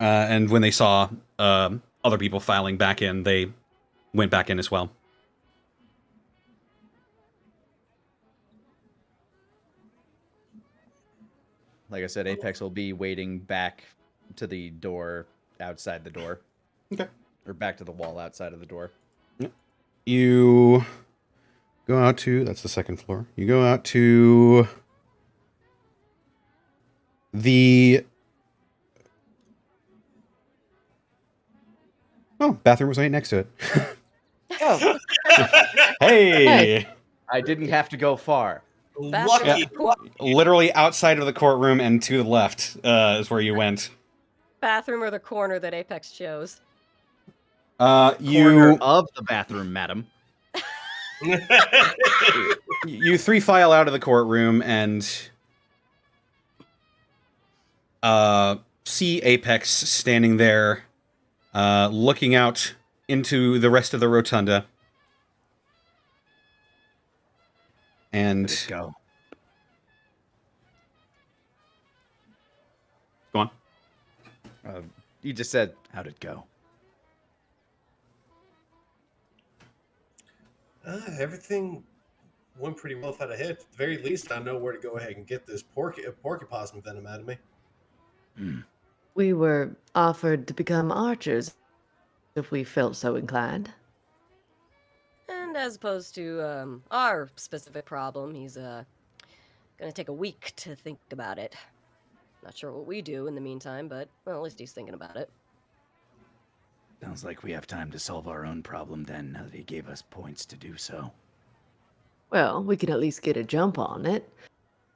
and when they saw other people filing back in, they went back in as well. Like I said, Apex will be waiting back to the door outside the door. Okay. Or back to the wall outside of the door. You go out to... That's the second floor. You go out to... the... Oh, bathroom was right next to it. Oh, Hey! I didn't have to go far. Lucky. Literally outside of the courtroom and to the left is where you went. Bathroom or the corner that Apex chose. Corner You of the bathroom, madam. you three file out of the courtroom and see Apex standing there, looking out into the rest of the rotunda. And Go. go on. You just said, how'd it go? Everything went pretty well without a hit. At the very least, I know where to go ahead and get this porcupine venom out of me. We were offered to become archers if we felt so inclined. And as opposed to our specific problem, he's gonna take a week to think about it. Not sure what we do in the meantime, but well, at least he's thinking about it. Sounds like we have time to solve our own problem then, now that he gave us points to do so. Well, we can at least get a jump on it.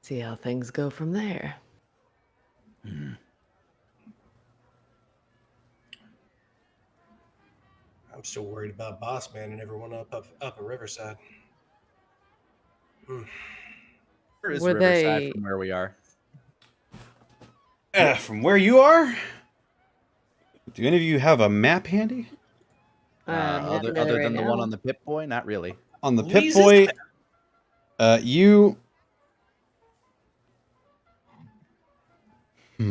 See how things go from there. I'm still worried about Boss Man and everyone up at Riverside. Where is Were Riverside they- from where we are? From where you are? Do any of you have a map handy? I'm looking at it Other right than the one now. on the Pip-Boy? Not really. On the Louise's Pip-Boy, you... You're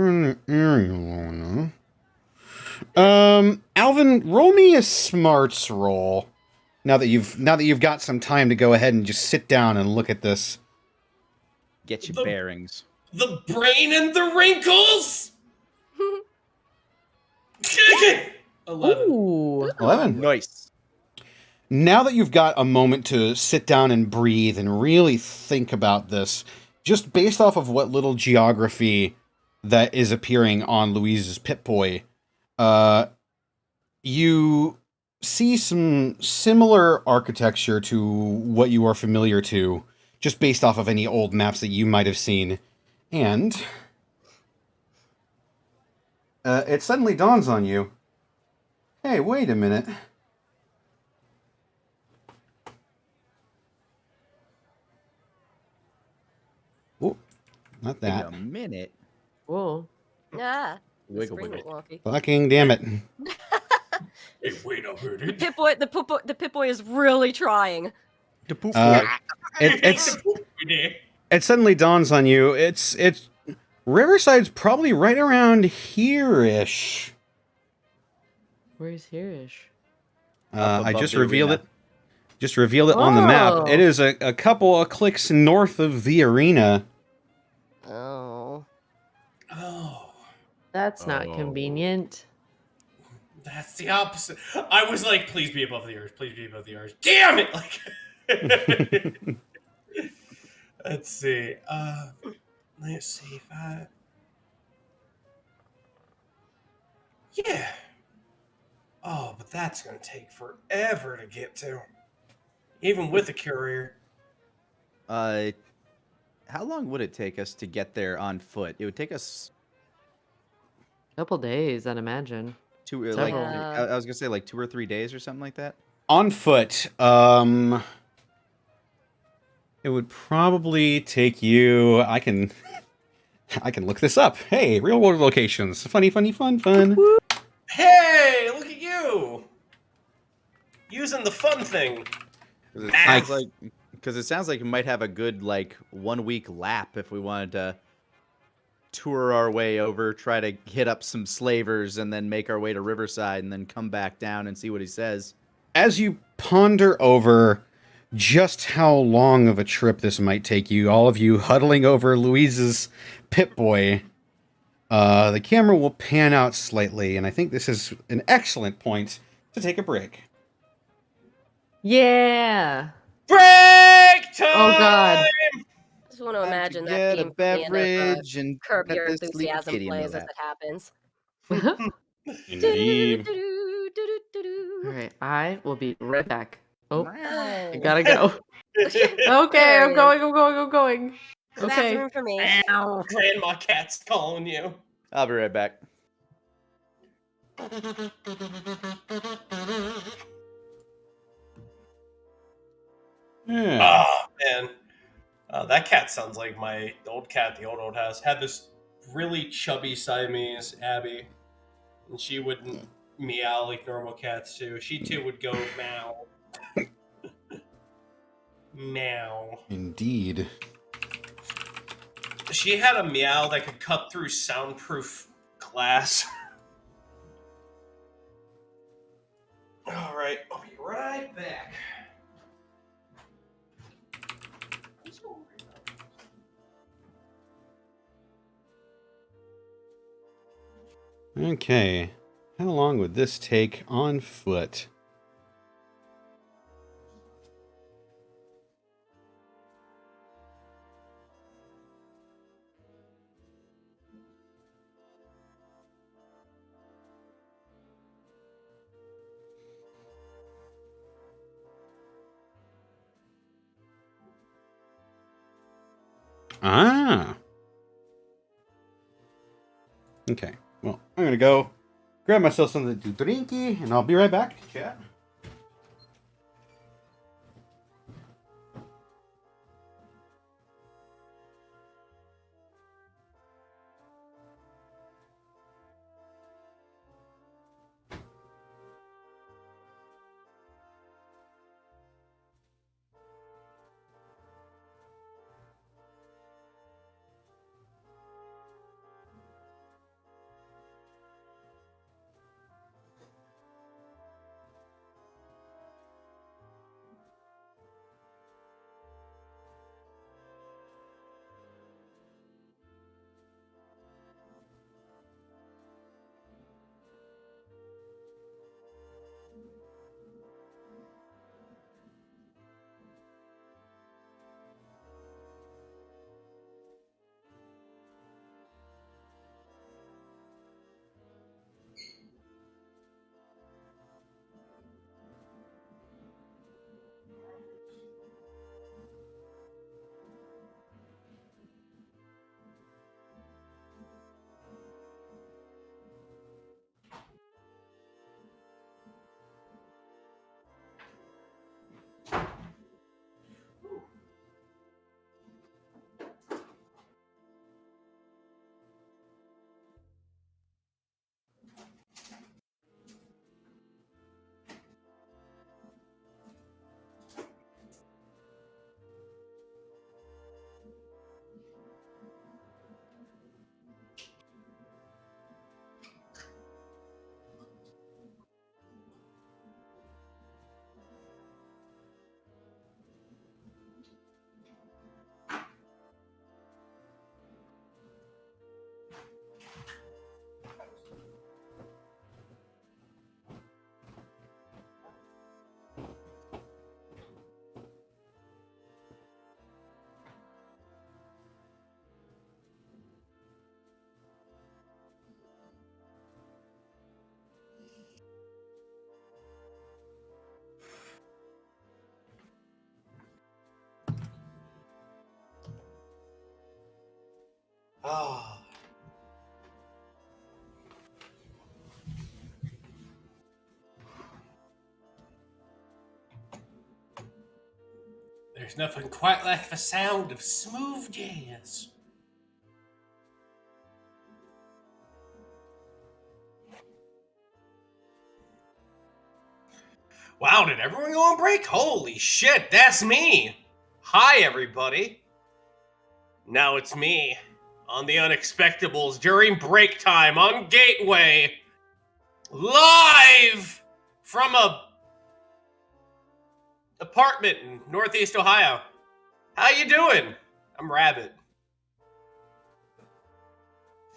in the area, Lorna. Alvin, roll me a smarts roll. Now that you've got some time to go ahead and just sit down and look at this. Get your The- bearings. The brain and the wrinkles. 11. Ooh. 11. Nice. Now that you've got a moment to sit down and breathe and really think about this, just based off of what little geography that is appearing on Louise's Pip-Boy, you see some similar architecture to what you are familiar to, just based off of any old maps that you might have seen. And it suddenly dawns on you, hey, wait a minute. Oh, not Wait that. a minute. Whoa. Ah. The Wiggle, screen wiggle. went wonky. Fucking damn it. Hey, wait a The minute. Pip-Boy is really trying. The poof It suddenly dawns on you. It's Riverside's probably right around here-ish. Where's Hereish? Up I above just the revealed arena. it. Just revealed it on the map. Oh. It is a couple of clicks north of the arena. Oh. Oh, That's not Oh. convenient. that's the opposite. I was like, please be above the earth. Please be above the earth. Damn it! Like, let's see. Let's see if I. Yeah. Oh, but that's gonna take forever to get to, even with a courier. How long would it take us to get there on foot? It would take us Couple days, I'd imagine. like Several. I was gonna say like 2 or 3 days or something like that. On foot, it would probably take you. I can look this up. Hey, real world locations. Funny, fun. Hey, look at you! Using the fun thing. Because it sounds like we might have a good like 1 week lap if we wanted to tour our way over, try to hit up some slavers, and then make our way to Riverside, and then come back down and see what he says. As you ponder over just how long of a trip this might take you, all of you huddling over Louise's Pip-Boy, the camera will pan out slightly, and I think this is an excellent point to take a break. Yeah. Break time! Oh God. I just want to imagine that Get game a from the end of beverage and Curb pet Your this sleepy Enthusiasm kitty in the plays as lap. it happens. Indeed. All right, I will be right back. Oh, I Oh. gotta go. Okay, I'm going. Okay. Bathroom for me. Grandma cat's calling you. I'll be right back. Yeah. Oh man, that cat sounds like my old cat, the old house. Had this really chubby Siamese, Abby, and she wouldn't meow like normal cats do. She too would go meow, meow. Indeed. She had a meow that could cut through soundproof glass. All right, I'll be right back. Okay. How long would this take on foot? Ah. Okay. Well, I'm gonna go grab myself something to drinky, and I'll be right back. Chat. Oh. There's nothing quite like the sound of smooth jazz. Wow, did everyone go on break? Holy shit, that's me! Hi, everybody. Now it's me on the Unexpectables during break time on Gateway. Live from a apartment in Northeast Ohio. How you doing? I'm Rabbit.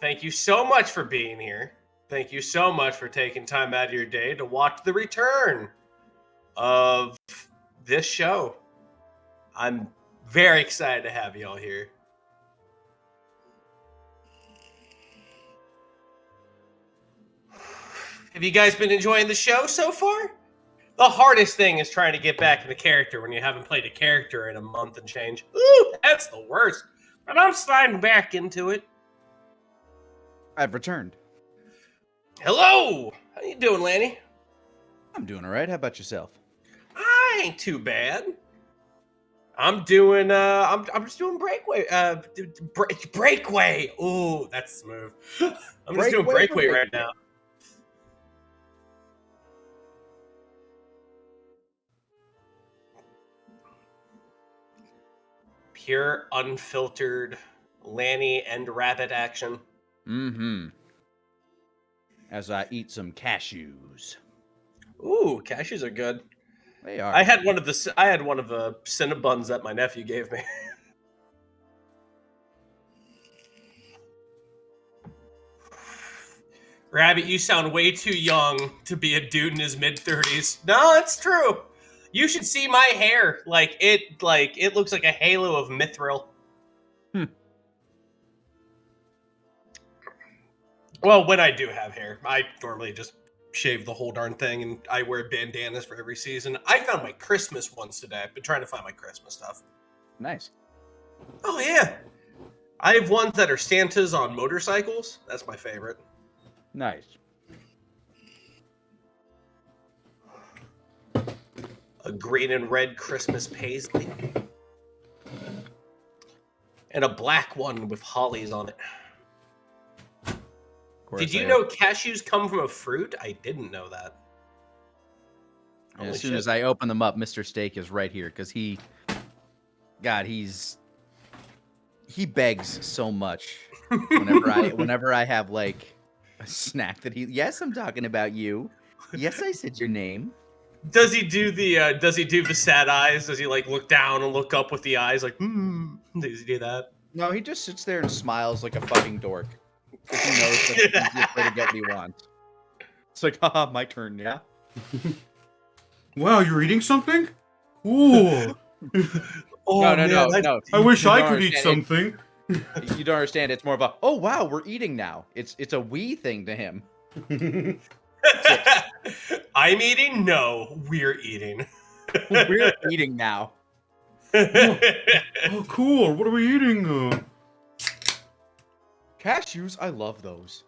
Thank you so much for being here. Thank you so much for taking time out of your day to watch the return of this show. I'm very excited to have y'all here. Have you guys been enjoying the show so far? The hardest thing is trying to get back into character when you haven't played a character in a month and change. Ooh, that's the worst. But I'm sliding back into it. I've returned. Hello! How you doing, Lanny? I'm doing all right. How about yourself? I ain't too bad. I'm doing I'm just doing breakaway. Breakaway. Ooh, that's smooth. I'm just doing breakaway right now. Pure, unfiltered Lanny and Rabbit action. Mm-hmm. As I eat some cashews. Ooh, cashews are good. They are. I had one of the Cinnabuns that my nephew gave me. Rabbit, you sound way too young to be a dude in his mid-30s. No, it's true. You should see my hair. It looks like a halo of mithril. Well, when I do have hair, I normally just shave the whole darn thing, and I wear bandanas for every season. I found my Christmas ones today. I've been trying to find my Christmas stuff. Nice. Oh, yeah. I have ones that are Santas on motorcycles. That's my favorite. Nice. a green and red Christmas paisley, and a black one with hollies on it. Of course, Did you know cashews come from a fruit? I didn't know that. And Holy as soon shit. as I open them up, Mr. Steak is right here because he begs so much whenever I have like a snack that he. Yes, I'm talking about you. Yes, I said your name. Does he do the sad eyes? Does he like look down and look up with the eyes like Does he do that? No, he just sits there and smiles like a fucking dork. Because he knows that's the easiest way to get me wants. It's like, haha, my turn, yeah? Wow, you're eating something? Ooh. Oh, No. I wish You I don't could eat understand. something. You don't understand. It's more of a, oh wow, we're eating now. It's a we thing to him. I'm eating? No, we're eating. We're eating now. Oh, cool. What are we eating? Cashews, I love those.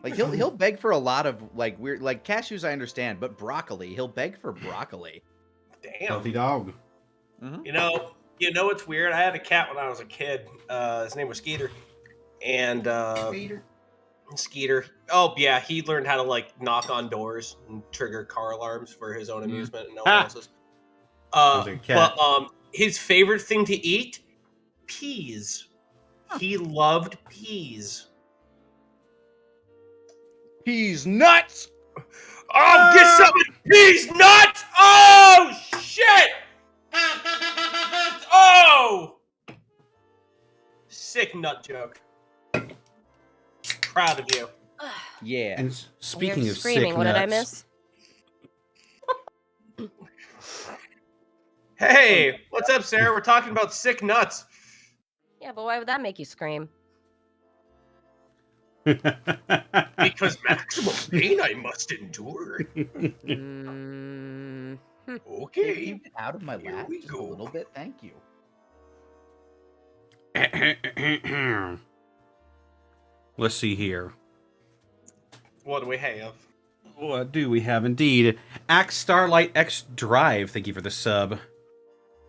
Like he'll beg for a lot of like weird like cashews I understand, but broccoli, he'll beg for broccoli. Damn. Healthy dog. You know what's weird? I had a cat when I was a kid. His name was Skeeter. And Skeeter. Oh yeah, he learned how to like knock on doors and trigger car alarms for his own amusement and no one else's. Sounds like a cat. But his favorite thing to eat? Peas. He loved peas. Peas nuts! Oh, get some peas nuts! Oh shit! Oh! Sick nut joke. Proud of you. Yeah. And speaking You're of screaming. sick What did I nuts, miss? Hey, what's up, Sarah? We're talking about sick nuts. Yeah, but why would that make you scream? Because maximum pain I must endure. Mm, Okay. Keep it out of my Here lap we just go. a little bit. Thank you. Let's see here. What do we have? What do we have indeed? Axe Starlight X Drive, thank you for the sub.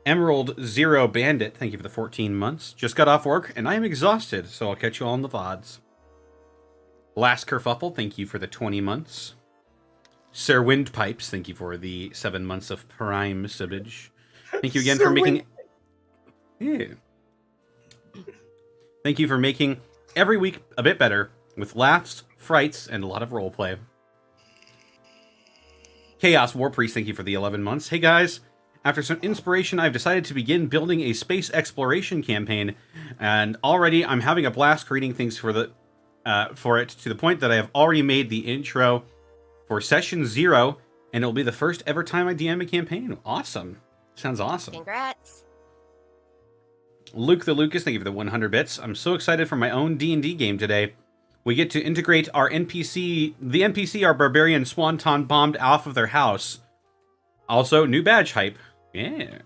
Emerald Zero Bandit, thank you for the 14 months. Just got off work, and I am exhausted, so I'll catch you all on the VODs. Last Kerfuffle, thank you for the 20 months. Sir Windpipes, thank you for the 7 months of Prime subbage. Thank you again Sir for making... Yeah. Thank you for making every week a bit better, with laughs, frights, and a lot of roleplay. Chaos War Priest, thank you for the 11 months. Hey guys, after some inspiration, I've decided to begin building a space exploration campaign, and already I'm having a blast creating things for it, to the point that I have already made the intro for Session 0, and it'll be the first ever time I DM a campaign. Awesome. Sounds awesome. congrats. Luke the Lucas, thank you for the 100 bits. I'm so excited for my own D&D game today. We get to integrate our the NPC our barbarian swanton bombed off of their house. Also, new badge hype. Yeah.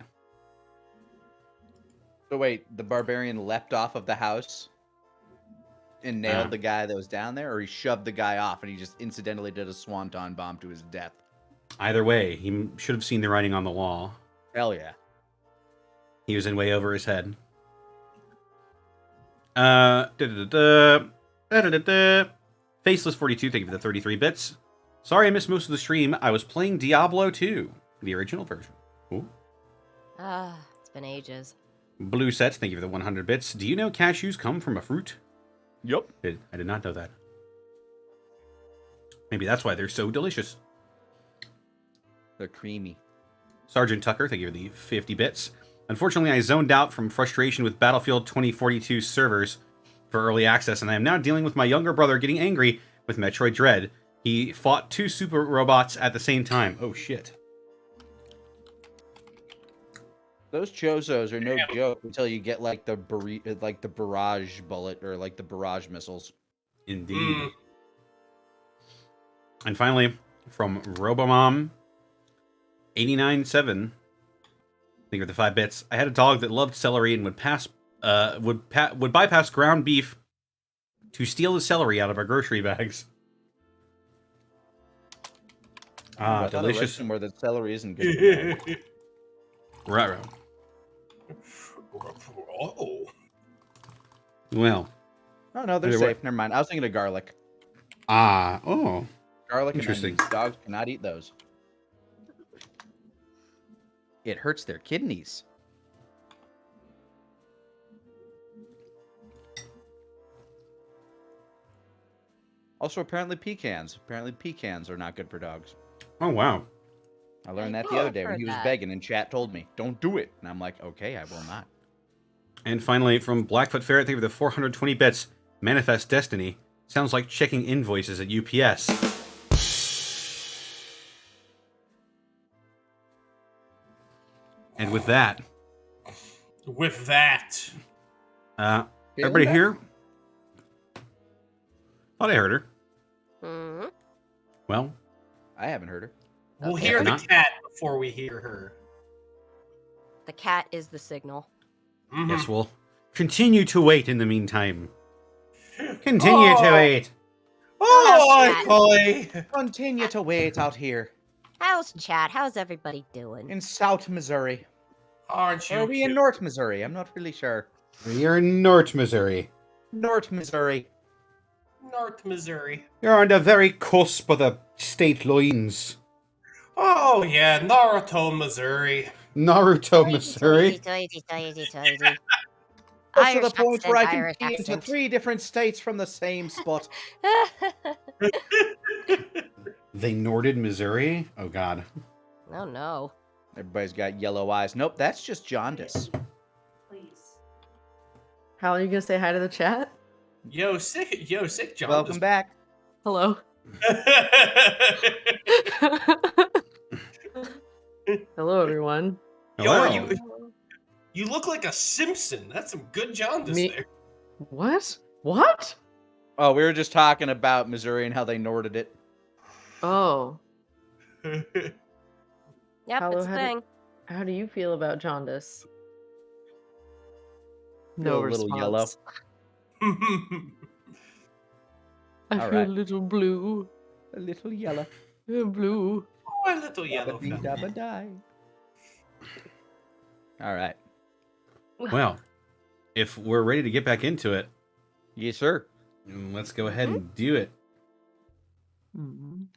So wait, the barbarian leapt off of the house and nailed the guy that was down there, or he shoved the guy off and he just incidentally did a swanton bomb to his death? Either way, he should have seen the writing on the wall. Hell yeah. He was in way over his head. Faceless 42, thank you for the 33 bits. Sorry I missed most of the stream. I was playing Diablo 2, the original version. Ooh. It's been ages. Blue Sets, thank you for the 100 bits. Do you know cashews come from a fruit? Yup. I did not know that. Maybe that's why they're so delicious. They're creamy. Sergeant Tucker, thank you for the 50 bits. Unfortunately, I zoned out from frustration with Battlefield 2042 servers for early access, and I am now dealing with my younger brother getting angry with Metroid Dread. He fought 2 super robots at the same time. Oh, shit. Those chozos are no joke until you get like the barrage bullet or like the barrage missiles. Indeed. And finally, from Robomom 89.7, thank you for the 5 bits. I had a dog that loved celery and would bypass ground beef to steal the celery out of our grocery bags. Ah, delicious. Where the celery isn't good. Right. Oh. Well. Oh no, they're Anyway. safe. Never mind. I was thinking of garlic. Oh. Garlic and Interesting. onions. Dogs cannot eat those. It hurts their kidneys. Also, apparently pecans. Apparently pecans are not good for dogs. Oh, wow. I learned that Oh, the other I've day when heard he was that. begging and chat told me, don't do it. And I'm like, okay, I will not. And finally, from Blackfoot Ferret, thank you for the 420 bits. Manifest Destiny. Sounds like checking invoices at UPS. And with that, everybody back? here? Thought I heard her. Hmm. Well, I haven't heard her. We'll Okay. hear the Not- cat before we hear her. The cat is the signal. Mhm. yes, we'll continue to wait in the meantime. Continue to Oh. wait. Oh, Cat. boy. Continue to wait out here How's chat? How's everybody doing? in South Missouri. Aren't you Or are we in cute? North Missouri? I'm not really sure. You're in North Missouri. North Missouri. North Missouri. You're on the very cusp of the state lines. Oh, yeah, Naruto, Missouri. Naruto, Missouri. That's to the point where I can be into 3 different states from the same spot. They Norded, Missouri? Oh, God. Oh no. Everybody's got yellow eyes. Nope, that's just jaundice. How are you gonna say hi to the chat? Yo, sick John. Welcome back. Hello. Hello, everyone. Yo, Hello. you look like a Simpson. That's some good jaundice Me- there. What? What? Oh, we were just talking about Missouri and how they Norded it. Oh, Yep, Hello, it's a how do- thing. how do you feel about jaundice? Feel No a little response. yellow. I All feel right. a little blue. A little yellow. Blue. Oh, a little yellow fella. Dabba-dee-dabba-die. All right. Well, if we're ready to get back into it, Yes, sir. let's go ahead and do it. Mhm.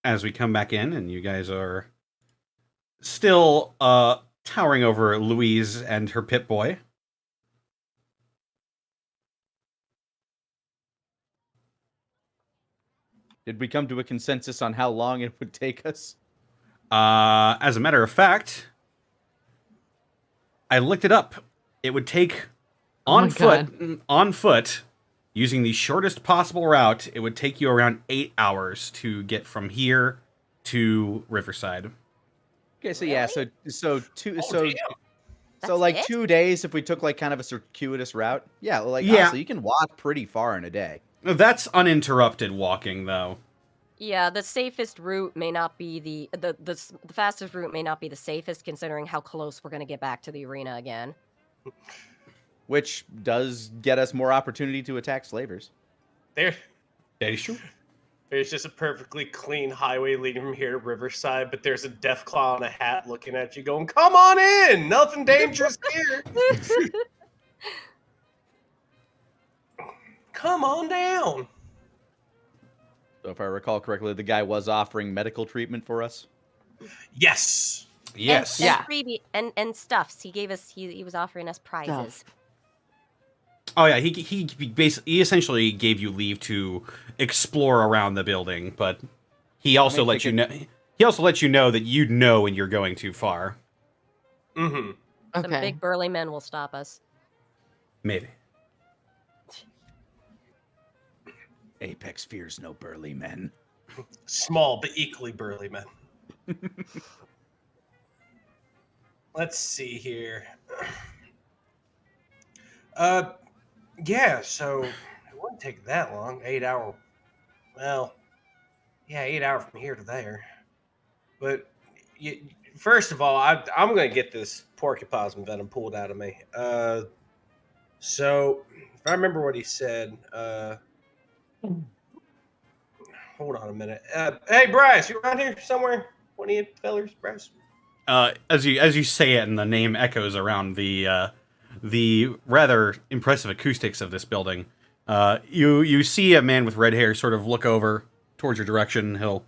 As we come back in, and you guys are still towering over Louise and her pit boy. Did we come to a consensus on how long it would take us? As a matter of fact, I looked it up. It would take Oh my on foot, using the shortest possible route, it would take you around 8 hours to get from here to Riverside. Okay, so yeah, so two, Oh, so damn. That's like it? 2 days if we took like kind of a circuitous route. Yeah, well, like Yeah. honestly, you can walk pretty far in a day. That's uninterrupted walking, though. Yeah, the safest route may not be the fastest route may not be the safest considering how close we're gonna get back to the arena again. Which does get us more opportunity to attack slavers. There, That is true. there's just a perfectly clean highway leading from here to Riverside, but there's a Deathclaw in a hat looking at you going, come on in! Nothing dangerous here! Come on down! So if I recall correctly, the guy was offering medical treatment for us. Yes! Yes. And Yeah. freebie and stuffs. He gave us. He was offering us prizes. Oh yeah, he essentially gave you leave to explore around the building, but he also Make let you it- know. He also let you know that you'd know when you're going too far. Mm-hmm. Some Okay. big burly men will stop us. Maybe. Apex fears no burly men. Small but equally burly men. Let's see here. Yeah, so it wouldn't take that long. 8 hour. Well, yeah, 8 hours from here to there. But first of all, I'm going to get this porcupine venom pulled out of me. So if I remember what he said, hold on a minute. Hey, Bryce, you around here somewhere? One of you fellers, Bryce? as you say it, and the name echoes around the rather impressive acoustics of this building. You see a man with red hair sort of look over towards your direction. He'll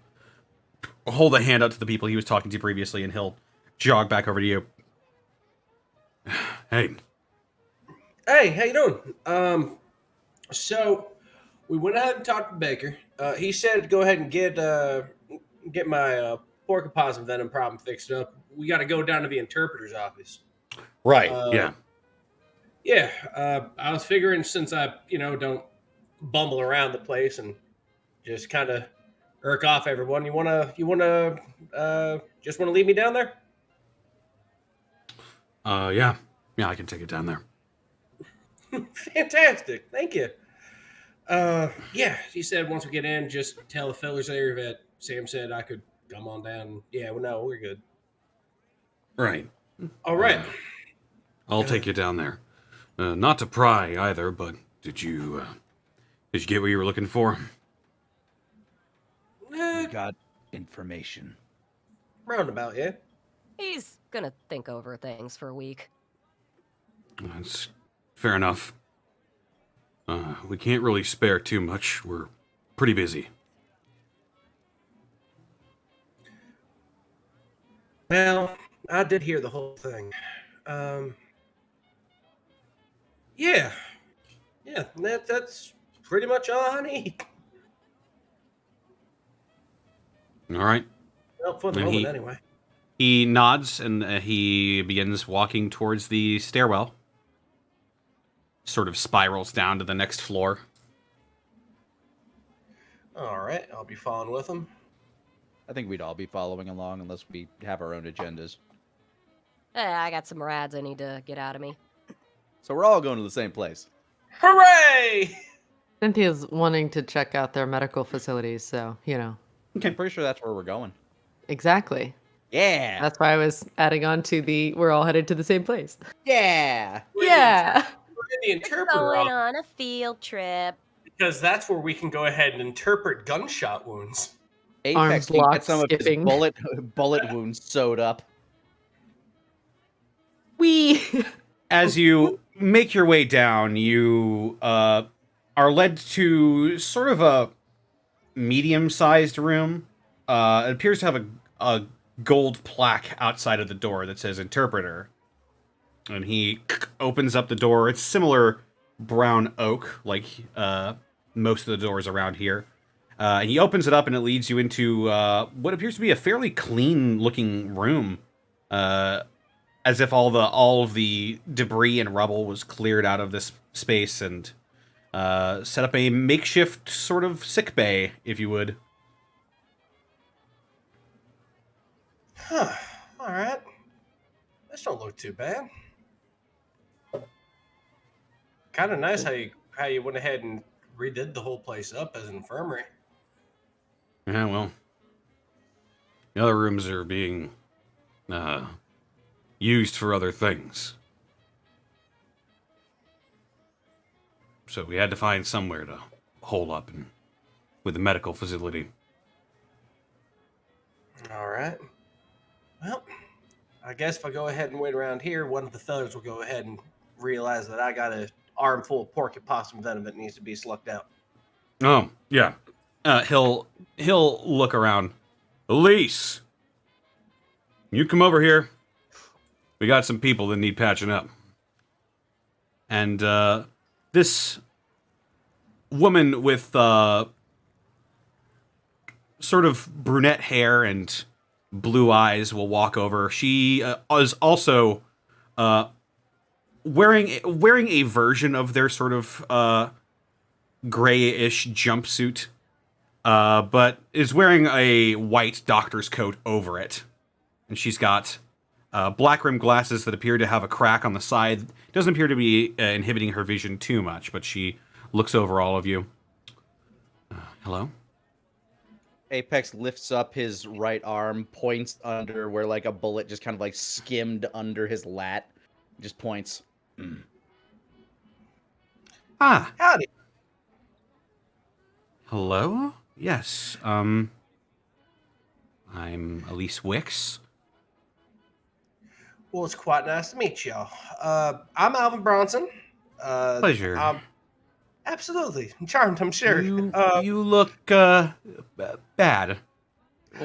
hold a hand up to the people he was talking to previously, and he'll jog back over to you. Hey. Hey, how you doing? So we went ahead and talked to Baker. He said to go ahead and get my porcupine venom problem fixed up. We got to go down to the interpreter's office. Right. Yeah. Yeah. I was figuring since I, don't bumble around the place and just kind of irk off everyone. You just want to leave me down there? Yeah. Yeah, I can take it down there. Fantastic. Thank you. Yeah, he said once we get in, just tell the fellas there that Sam said I could come on down. Yeah, well, no, we're good. Right. All right. I'll take you down there. Not to pry either, but did you get what you were looking for? Got information. Roundabout, yeah. He's gonna think over things for a week. That's fair enough. We can't really spare too much. We're pretty busy. Well, I did hear the whole thing. Yeah. Yeah, that's pretty much all I need. All right. Well, for the And moment, anyway. He nods and he begins walking towards the stairwell. Sort of spirals down to the next floor. All right, I'll be following with him. I think we'd all be following along unless we have our own agendas. I got some rads I need to get out of me. So we're all going to the same place. Hooray! Cynthia's wanting to check out their medical facilities, so, I'm pretty sure that's where we're going. Exactly. Yeah. That's why I was adding on to we're all headed to the same place. Yeah. Yeah. We're in the interpreter Going office on a field trip. because that's where we can go ahead and interpret gunshot wounds. Apex Arms can locked, get some skipping. of his bullet wounds sewed up. As you make your way down, you are led to sort of a medium-sized room. It appears to have a gold plaque outside of the door that says interpreter. And he opens up the door. It's similar brown oak, like most of the doors around here. He opens it up and it leads you into what appears to be a fairly clean-looking room. As if all of the debris and rubble was cleared out of this space and set up a makeshift sort of sick bay, if you would. Huh. All right. This don't look too bad. Kind of nice how you went ahead and redid the whole place up as an infirmary. Yeah, well, the other rooms are being used for other things. So we had to find somewhere to hole up with the medical facility. All right. Well, I guess if I go ahead and wait around here, one of the fellas will go ahead and realize that I got an armful of porcupine venom that needs to be slucked out. Oh, yeah. He'll look around. Elise! You come over here. We got some people that need patching up. And, this woman with, sort of brunette hair and blue eyes will walk over. She is also, wearing a version of their sort of, grayish jumpsuit, but is wearing a white doctor's coat over it. And she's got black rimmed glasses that appear to have a crack on the side. Doesn't appear to be inhibiting her vision too much, but she looks over all of you. Hello? Apex lifts up his right arm, points under where like a bullet just kind of like skimmed under his lat. Just points. Ah, Howdy. hello? Yes, I'm Elise Wicks. Well, it's quite nice to meet y'all. I'm Alvin Bronson. Pleasure. Absolutely. Charmed, I'm sure. You look bad.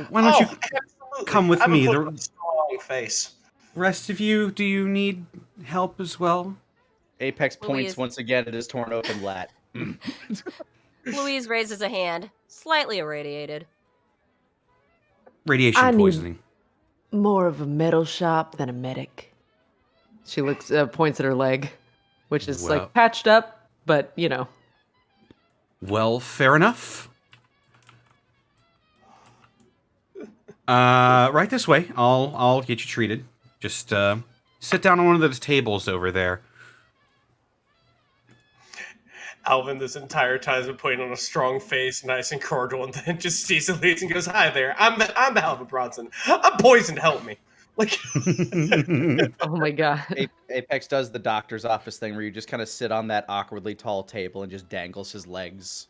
Why don't you Absolutely. come with I'm me? put The a strong face. rest of you, do you need help as well? Apex points Louise. once again at his torn open lat. Louise raises a hand, slightly irradiated. Radiation I need- poisoning. More of a metal shop than a medic. She looks, points at her leg, which is Well- like patched up, but you know. Well, fair enough. Right this way. I'll get you treated. Just sit down on one of those tables over there. Alvin, this entire time, has been putting on a strong face, nice and cordial, and then just sees Elise and goes, "Hi there, I'm Alvin Bronson. I'm poisoned. Help me!" Like, Oh my god. Apex does the doctor's office thing where you just kind of sit on that awkwardly tall table and just dangles his legs.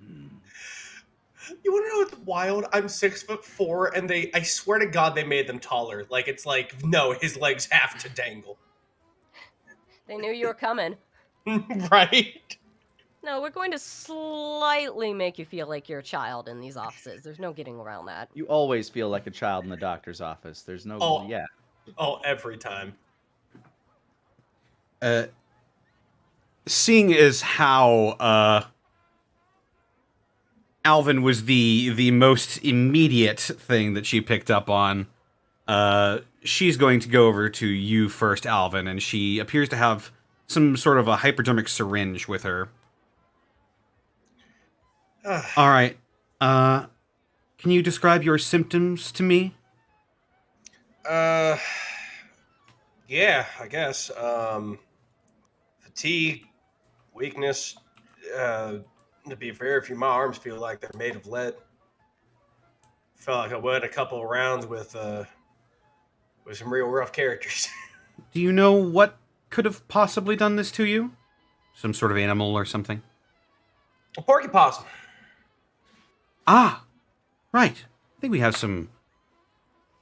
you want to know what's wild? I'm 6'4", and I swear to God, they made them taller. Like, it's like, no, his legs have to dangle, They knew you were coming. right? No, we're going to slightly make you feel like you're a child in these offices. There's no getting around that. You always feel like a child in the doctor's office. There's no, Oh. yeah. Oh, every time. Seeing as how Alvin was the most immediate thing that she picked up on, she's going to go over to you first, Alvin, and she appears to have some sort of a hypodermic syringe with her. All right. Can you describe your symptoms to me? Yeah, I guess. Fatigue, weakness. To be fair, my arms feel like they're made of lead. Felt like I went a couple of rounds with some real rough characters. Do you know what could have possibly done this to you? Some sort of animal or something? A porky possum. Ah, right. I think we have some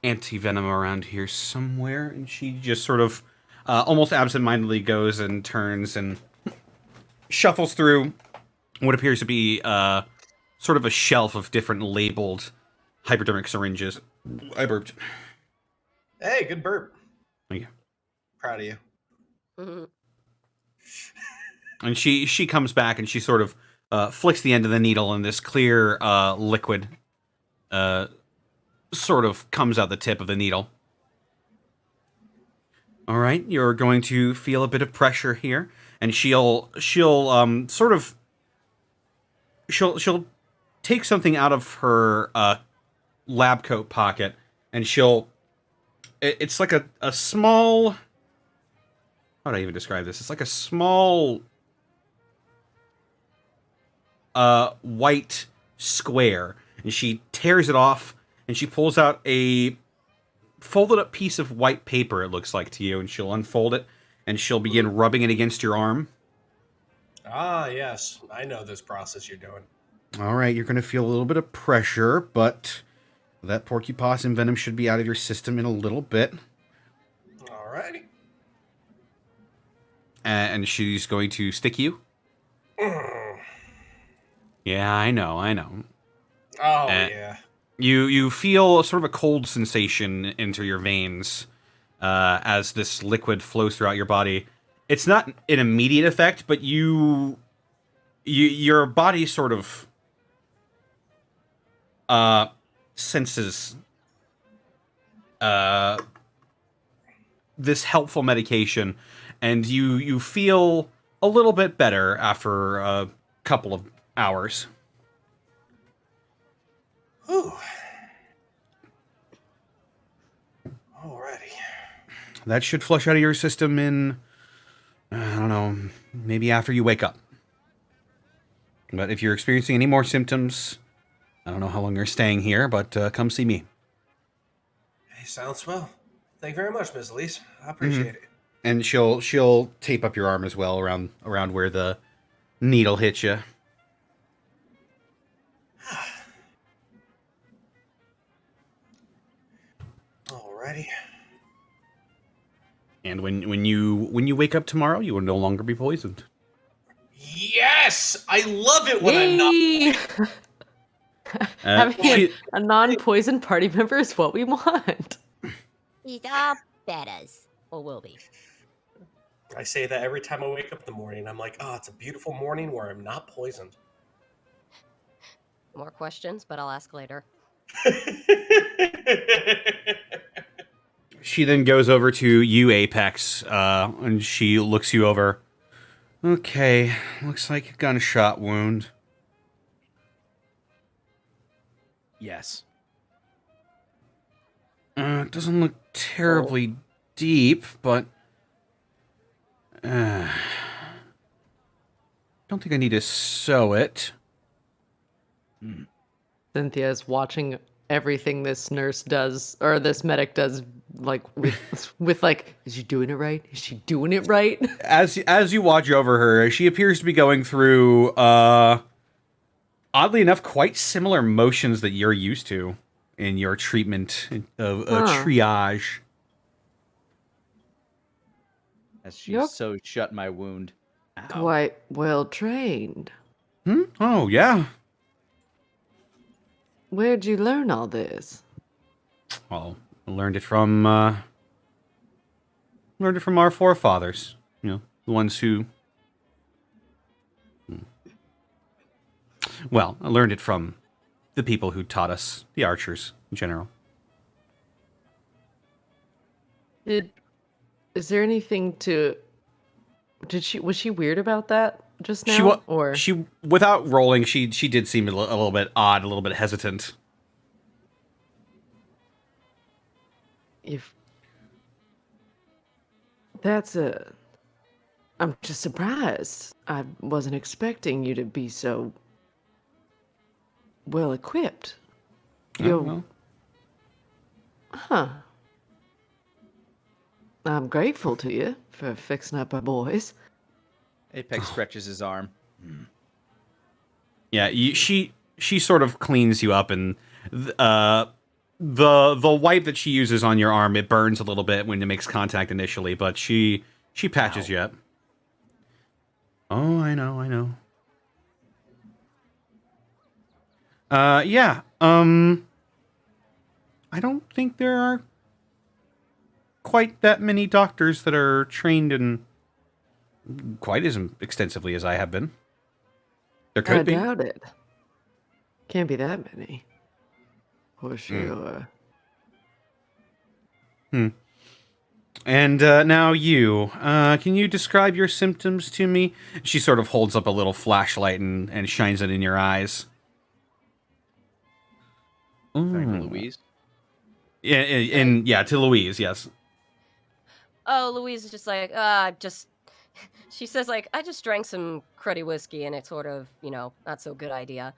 anti-venom around here somewhere. And she just sort of almost absentmindedly goes and turns and shuffles through what appears to be sort of a shelf of different labeled hypodermic syringes. I burped. Hey, good burp. Thank you. Proud of you. Mhm. And she comes back and she sort of flicks the end of the needle, and this clear liquid sort of comes out the tip of the needle. All right, you're going to feel a bit of pressure here, and she'll take something out of her lab coat pocket, and it's like a small, how would I even describe this? It's like a small white square, and she tears it off, and she pulls out a folded up piece of white paper, it looks like to you, and she'll unfold it, and she'll begin rubbing it against your arm. Ah, yes. I know this process you're doing. All right, you're going to feel a little bit of pressure, but that porcupine venom should be out of your system in a little bit. Alrighty. And she's going to stick you. Yeah, I know. Oh, yeah. You feel sort of a cold sensation enter your veins as this liquid flows throughout your body. It's not an immediate effect, but your body sort of senses this helpful medication, and you feel a little bit better after a couple of hours. Whew. Alrighty. That should flush out of your system in, I don't know, maybe after you wake up. But if you're experiencing any more symptoms, I don't know how long you're staying here, but come see me. Hey, sounds swell. Thank you very much, Miss Elise. I appreciate it. And she'll tape up your arm as well around where the needle hits you. Alrighty. And when you wake up tomorrow, you will no longer be poisoned. Yes, I love it when I'm not. Yay! Having She- a non-poison party member is what we want. He's all betters. Or will be. I say that every time I wake up in the morning. I'm like, oh, it's a beautiful morning where I'm not poisoned. More questions, but I'll ask later. She then goes over to you, Apex, and she looks you over. Okay, looks like a gunshot wound. Yes. It doesn't look terribly deep, but... don't think I need to sew it. Cynthia is watching everything this nurse does, or this medic does, like, with like, is she doing it right? Is she doing it right? As you watch over her, she appears to be going through, oddly enough, quite similar motions that you're used to in your treatment of triage. As she Yep. sews shut my wound. Ow. Quite well trained. Oh, yeah. Where'd you learn all this? Well, I learned it from our forefathers. You know, the ones who... Well, I learned it from the people who taught us, the archers in general. Is there anything to... Was she weird about that just now? She without rolling, she did seem a little bit odd, a little bit hesitant. If I'm just surprised. I wasn't expecting you to be so well equipped. Well. Huh. I'm grateful to you for fixing up our boys. Apex stretches his arm. Yeah, she sort of cleans you up, and the wipe that she uses on your arm, it burns a little bit when it makes contact initially, but she patches you up. Oh, I know. Yeah. I don't think there are quite that many doctors that are trained in quite as extensively as I have been. There could be. I doubt it. Can't be that many. For sure. And now you. Can you describe your symptoms to me? She sort of holds up a little flashlight and shines it in your eyes. Sorry, Louise. Yeah, to Louise, yes. Oh, Louise is just like, she says, like, I just drank some cruddy whiskey and it's sort of, not so good idea.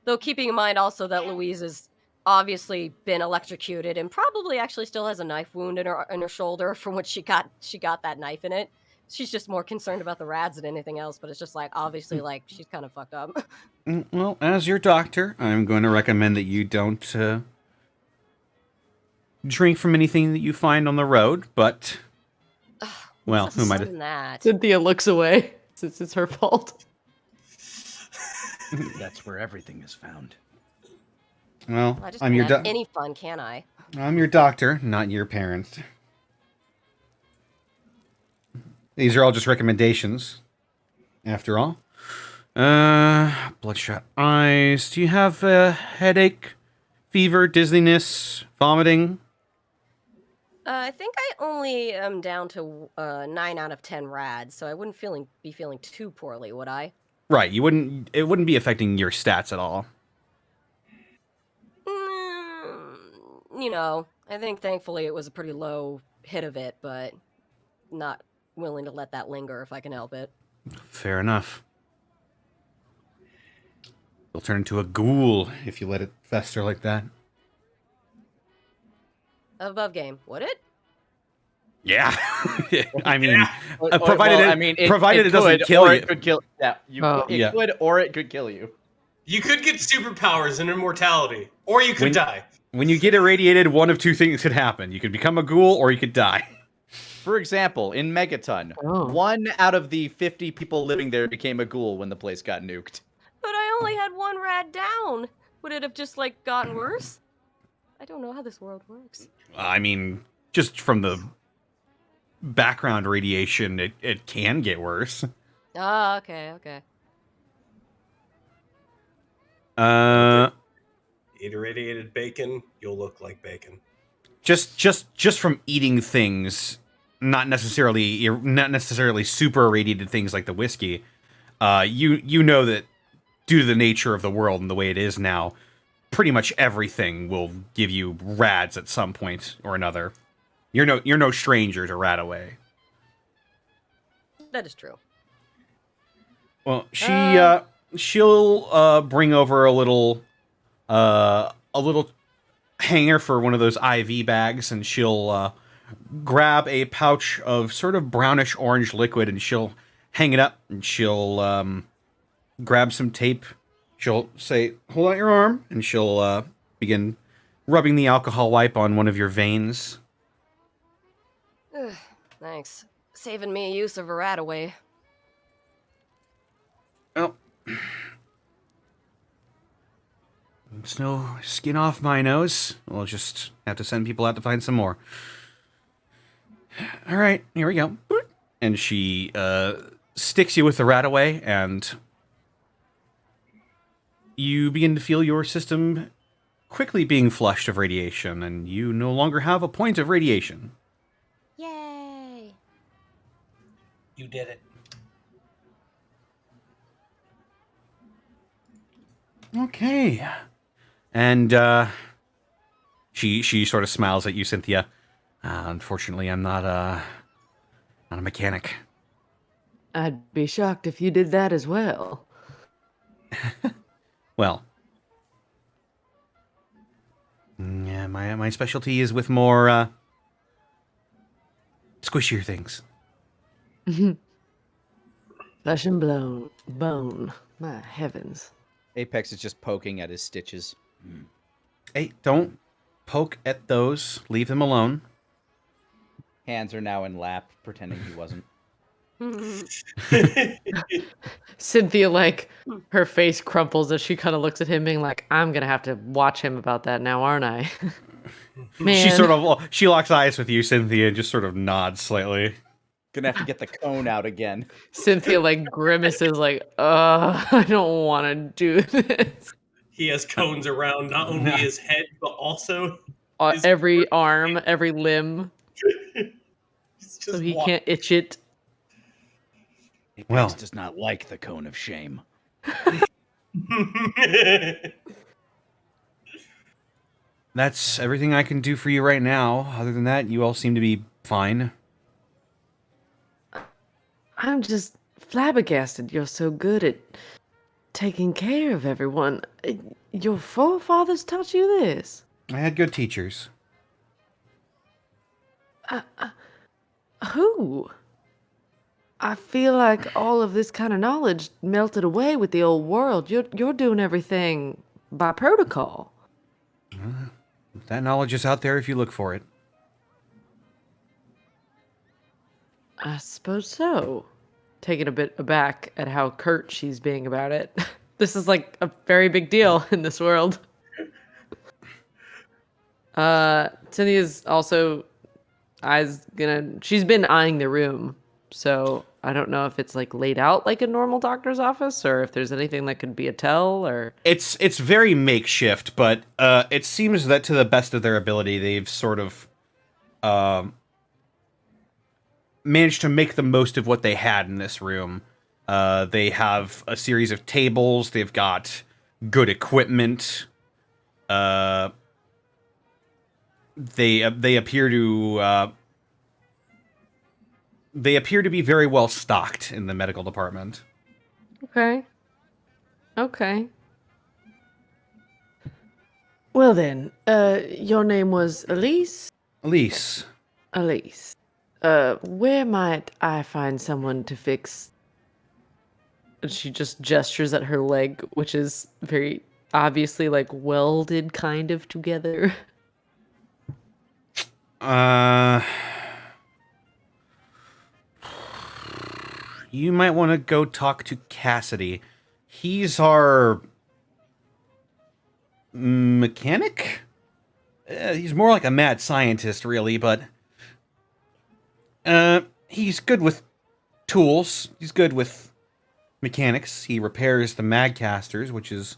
Though keeping in mind also that Louise has obviously been electrocuted and probably actually still has a knife wound in her shoulder from which she got that knife in it. She's just more concerned about the rads than anything else, but it's just like, obviously, like, she's kind of fucked up. Well, as your doctor, I'm going to recommend that you don't drink from anything that you find on the road, but... Well, who might have... that? Cynthia looks away since it's her fault. That's where everything is found. Well, I just I'm your can't have any fun, can I? I'm your doctor, not your parents. These are all just recommendations, after all. Bloodshot eyes. Do you have a headache, fever, dizziness, vomiting? I think I only am down to 9 out of 10 rads, so I wouldn't be feeling too poorly, would I? Right, it wouldn't be affecting your stats at all. I think thankfully it was a pretty low hit of it, but not willing to let that linger if I can help it. Fair enough. You'll turn into a ghoul if you let it fester like that. Above game, would it? Yeah. I mean, Well, provided it doesn't could, kill or you. It could kill. Yeah, Yeah. could, or it could kill you. You could get superpowers and immortality, or you could die. When you get irradiated, one of two things could happen. You could become a ghoul or you could die. For example, in Megaton, Oh. 1 out of the 50 people living there became a ghoul when the place got nuked. But I only had 1 rat down. Would it have just, like, gotten worse? I don't know how this world works. I mean, just from the background radiation, it can get worse. Ah, okay. Eat irradiated bacon, you'll look like bacon. Just from eating things, not necessarily super irradiated things like the whiskey. You know that due to the nature of the world and the way it is now, pretty much everything will give you rads at some point or another. You're no stranger to rat away. That is true. Well, she'll bring over a little hanger for one of those IV bags, and she'll grab a pouch of sort of brownish orange liquid, and she'll hang it up, and she'll grab some tape. She'll say, "Hold out your arm," and she'll begin rubbing the alcohol wipe on one of your veins. Ugh, thanks. Saving me a use of a rat away. Well, there's no skin off my nose. We'll just have to send people out to find some more. All right, here we go. And she sticks you with the rat away, and you begin to feel your system quickly being flushed of radiation, and you no longer have a point of radiation. Yay! You did it. Okay. And she sort of smiles at you, Cynthia. Unfortunately, I'm not a mechanic. I'd be shocked if you did that as well. Well, yeah, my specialty is with more squishier things. Flesh and bone. My heavens. Apex is just poking at his stitches. Hey, don't poke at those. Leave them alone. Hands are now in lap, pretending he wasn't. Cynthia, like, her face crumples as she kind of looks at him, being like, I'm gonna have to watch him about that now, aren't I? Man. She locks eyes with you, Cynthia, and just sort of nods slightly. Gonna have to get the cone out again. Cynthia, like, grimaces, like, I don't want to do this. He has cones around not only his head, but also his Every arm, every limb, He's so just he walking. can't itch it. Apex Well. does not like the cone of shame. That's everything I can do for you right now. Other than that, you all seem to be fine. I'm just flabbergasted you're so good at taking care of everyone. Your forefathers taught you this? I had good teachers. Who? I feel like all of this kind of knowledge melted away with the old world. You're doing everything by protocol. That knowledge is out there if you look for it. I suppose so. Taken a bit aback at how curt she's being about it. This is like a very big deal in this world. Cynthia's also she's been eyeing the room, so I don't know if it's like laid out like a normal doctor's office or if there's anything that could be a tell or It's very makeshift, but it seems that to the best of their ability, they've sort of managed to make the most of what they had in this room. They have a series of tables. They've got good equipment. They appear to be very well stocked in the medical department. Okay. Well then, your name was Elise? Elise. Elise. Where might I find someone to fix? And she just gestures at her leg, which is very obviously like welded kind of together. you might want to go talk to Cassidy. He's our mechanic? He's more like a mad scientist, really, but he's good with tools. He's good with mechanics. He repairs the magcasters, which is,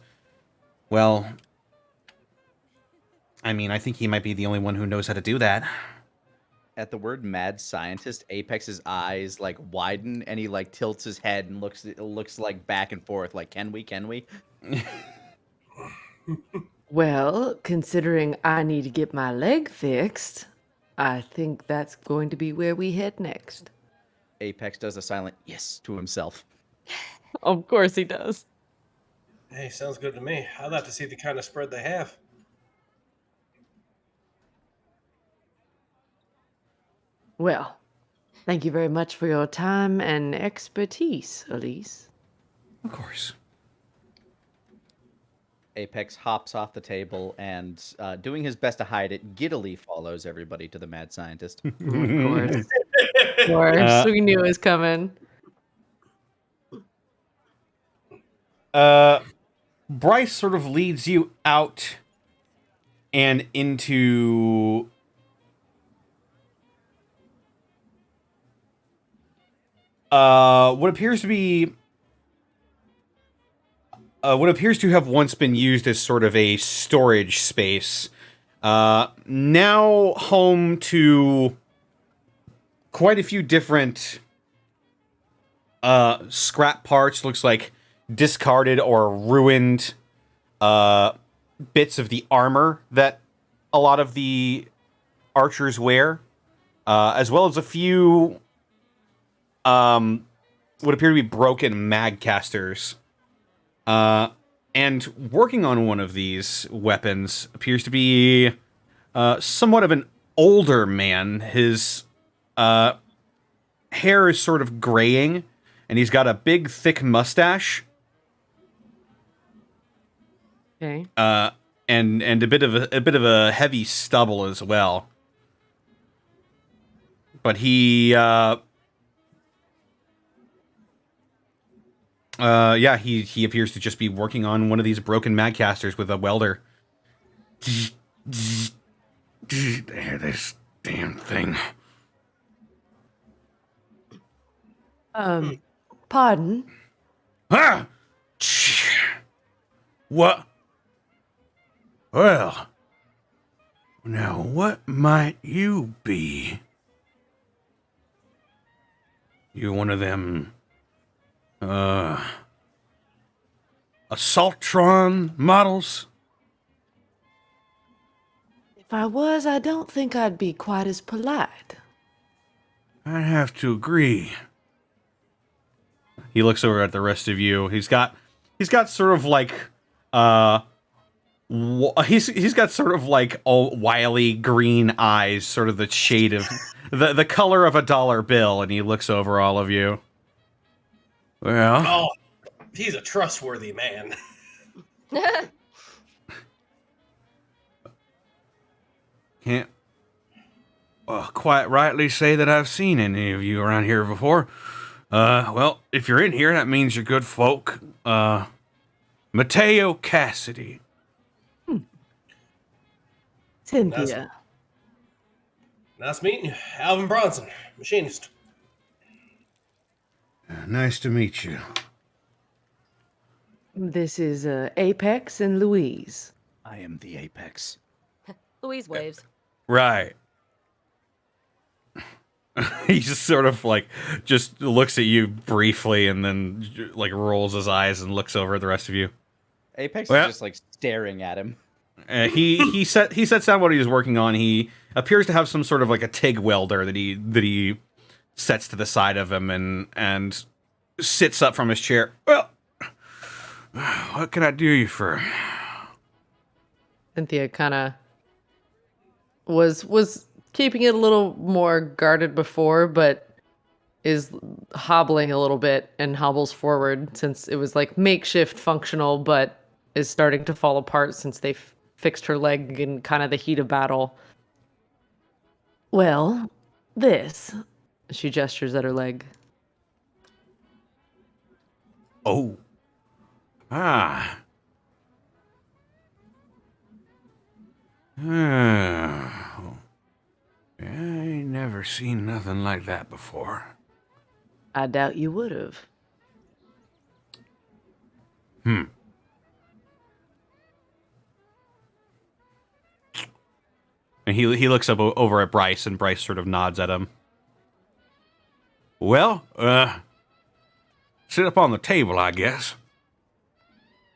well, I mean, I think he might be the only one who knows how to do that. At the word mad scientist, Apex's eyes like widen and he like tilts his head and looks like back and forth like, can we? Well, considering I need to get my leg fixed, I think that's going to be where we head next. Apex does a silent yes to himself. Of course he does. Hey, sounds good to me. I'd like to see the kind of spread they have. Well, thank you very much for your time and expertise, Elise. Of course. Apex hops off the table and, doing his best to hide it, giddily follows everybody to the mad scientist. Of course. Of course. We knew it was coming. Bryce sort of leads you out and into what appears to have once been used as sort of a storage space. Now home to quite a few different scrap parts. Looks like discarded or ruined bits of the armor that a lot of the archers wear, as well as a few what appear to be broken magcasters. And working on one of these weapons appears to be somewhat of an older man. His hair is sort of graying, and he's got a big, thick mustache. Okay. And a bit of a heavy stubble as well. But he he appears to just be working on one of these broken magcasters with a welder. This damn thing. Pardon? Ah! What? Well, now what might you be? You one of them, Assaultron models? If I was, I don't think I'd be quite as polite. I have to agree. He looks over at the rest of you. He's got sort of like he's got sort of like wily green eyes, sort of the shade of the color of a dollar bill, and he looks over all of you. Well, Oh, he's a trustworthy man. can't quite rightly say that I've seen any of you around here before. Well, if you're in here, that means you're good folk. Mateo Cassidy. Cynthia. Nice meeting you. Alvin Bronson, machinist. Nice to meet you. This is Apex and Louise. I am the Apex. Louise waves. Right. He just sort of like just looks at you briefly and then like rolls his eyes and looks over at the rest of you. Apex Well- is just like staring at him. He sets down what he was working on. He appears to have some sort of like a TIG welder that he sets to the side of him and sits up from his chair. Well, what can I do you for? Cynthia kind of was keeping it a little more guarded before, but is hobbling a little bit and hobbles forward since it was like makeshift functional, but is starting to fall apart since they fixed her leg in kind of the heat of battle. Well, this. She gestures at her leg. Oh. Ah. Oh. I ain't never seen nothing like that before. I doubt you would have. And he looks up over at Bryce, and Bryce sort of nods at him. Well, sit up on the table, I guess.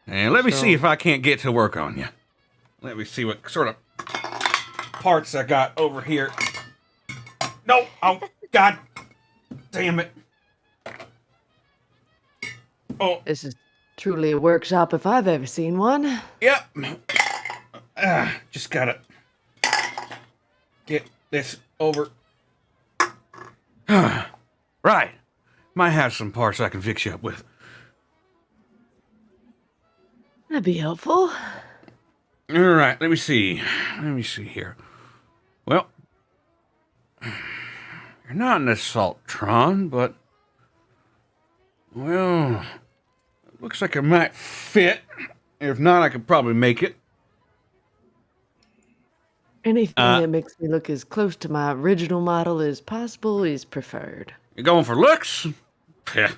And let me see if I can't get to work on you. Let me see what sort of parts I got over here. No! Oh, God damn it. Oh, This is truly a workshop if I've ever seen one. yep. Just gotta get this over. Right. Might have some parts I can fix you up with. That'd be helpful. All right, let me see. Let me see here. Well, you're not an assaultron, but well, it looks like it might fit. If not, I could probably make it. Anything that makes me look as close to my original model as possible is preferred. You're going for looks? Yeah.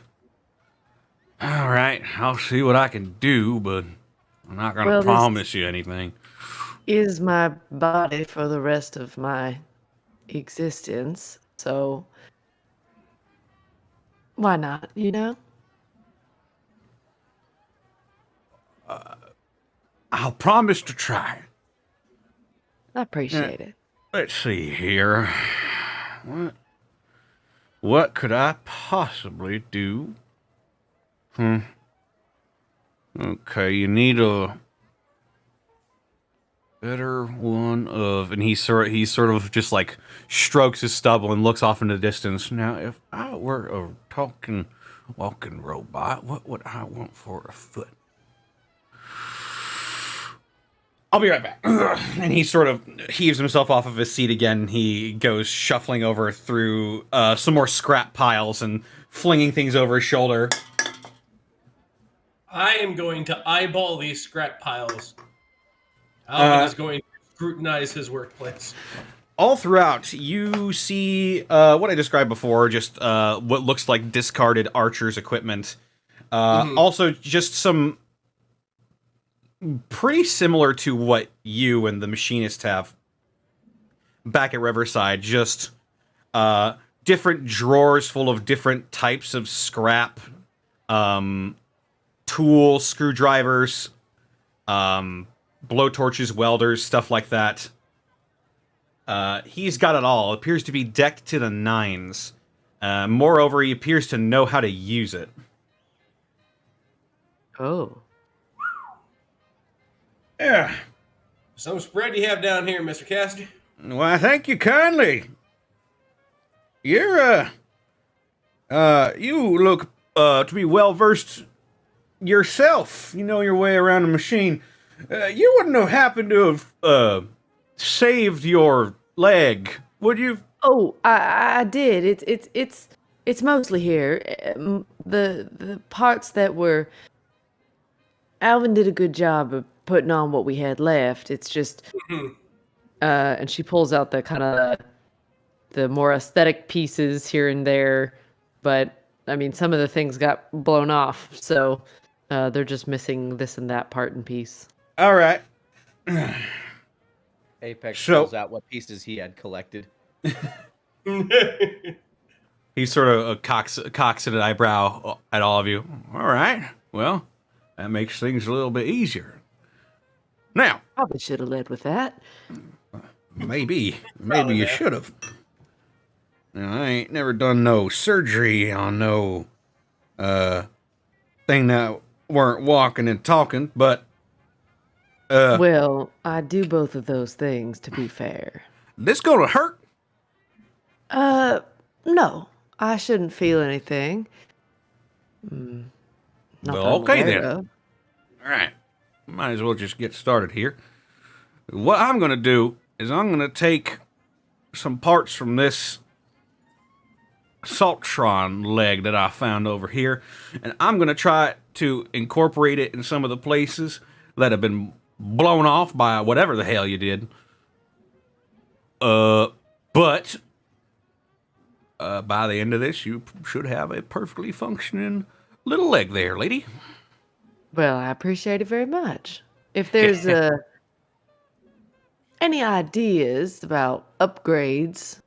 All right, I'll see what I can do, but I'm not gonna Well, this- promise you anything. Is my body for the rest of my existence, so why not, you know? I'll promise to try. I appreciate it. Let's see here. What could I possibly do? Okay, you need a better one of, and he sort of just like strokes his stubble and looks off into the distance. Now, if I were a talking, walking robot, what would I want for a foot? I'll be right back. And he sort of heaves himself off of his seat again. He goes shuffling over through some more scrap piles and flinging things over his shoulder. I am going to eyeball these scrap piles. Alvin is going to scrutinize his workplace. All throughout, you see what I described before, just what looks like discarded archer's equipment. Also, just some pretty similar to what you and the machinist have back at Riverside. Just different drawers full of different types of scrap, tools, screwdrivers, blowtorches, welders, stuff like that. He's got it all. Appears to be decked to the nines. Moreover, he appears to know how to use it. Oh. Yeah. Some spread you have down here, Mr. Cassidy? Why, thank you kindly. You're, you look, to be well-versed yourself. You know your way around a machine. You wouldn't have happened to have, saved your leg, would you? Oh, I did. It's mostly here. The parts that were Alvin did a good job of putting on what we had left. It's just and she pulls out the kind of the more aesthetic pieces here and there, but I mean some of the things got blown off, so they're just missing this and that part and piece. All right. Apex So- pulls out what pieces he had collected. He sort of cocks at an eyebrow at all of you. All right. Well, that makes things a little bit easier. Now, Probably should have led with that. maybe Probably you there. should have. Now, I ain't never done no surgery on no thing that weren't walking and talking, but Well, I do both of those things, to be fair. this gonna hurt. No, I shouldn't feel anything. Not Well, that I'm okay aware then. of. All right. Might as well just get started here. What I'm going to do is I'm going to take some parts from this Saltron leg that I found over here, and I'm gonna try to incorporate it in some of the places that have been blown off by whatever the hell you did. But by the end of this, you should have a perfectly functioning little leg there, lady. Well, I appreciate it very much. If there's any ideas about upgrades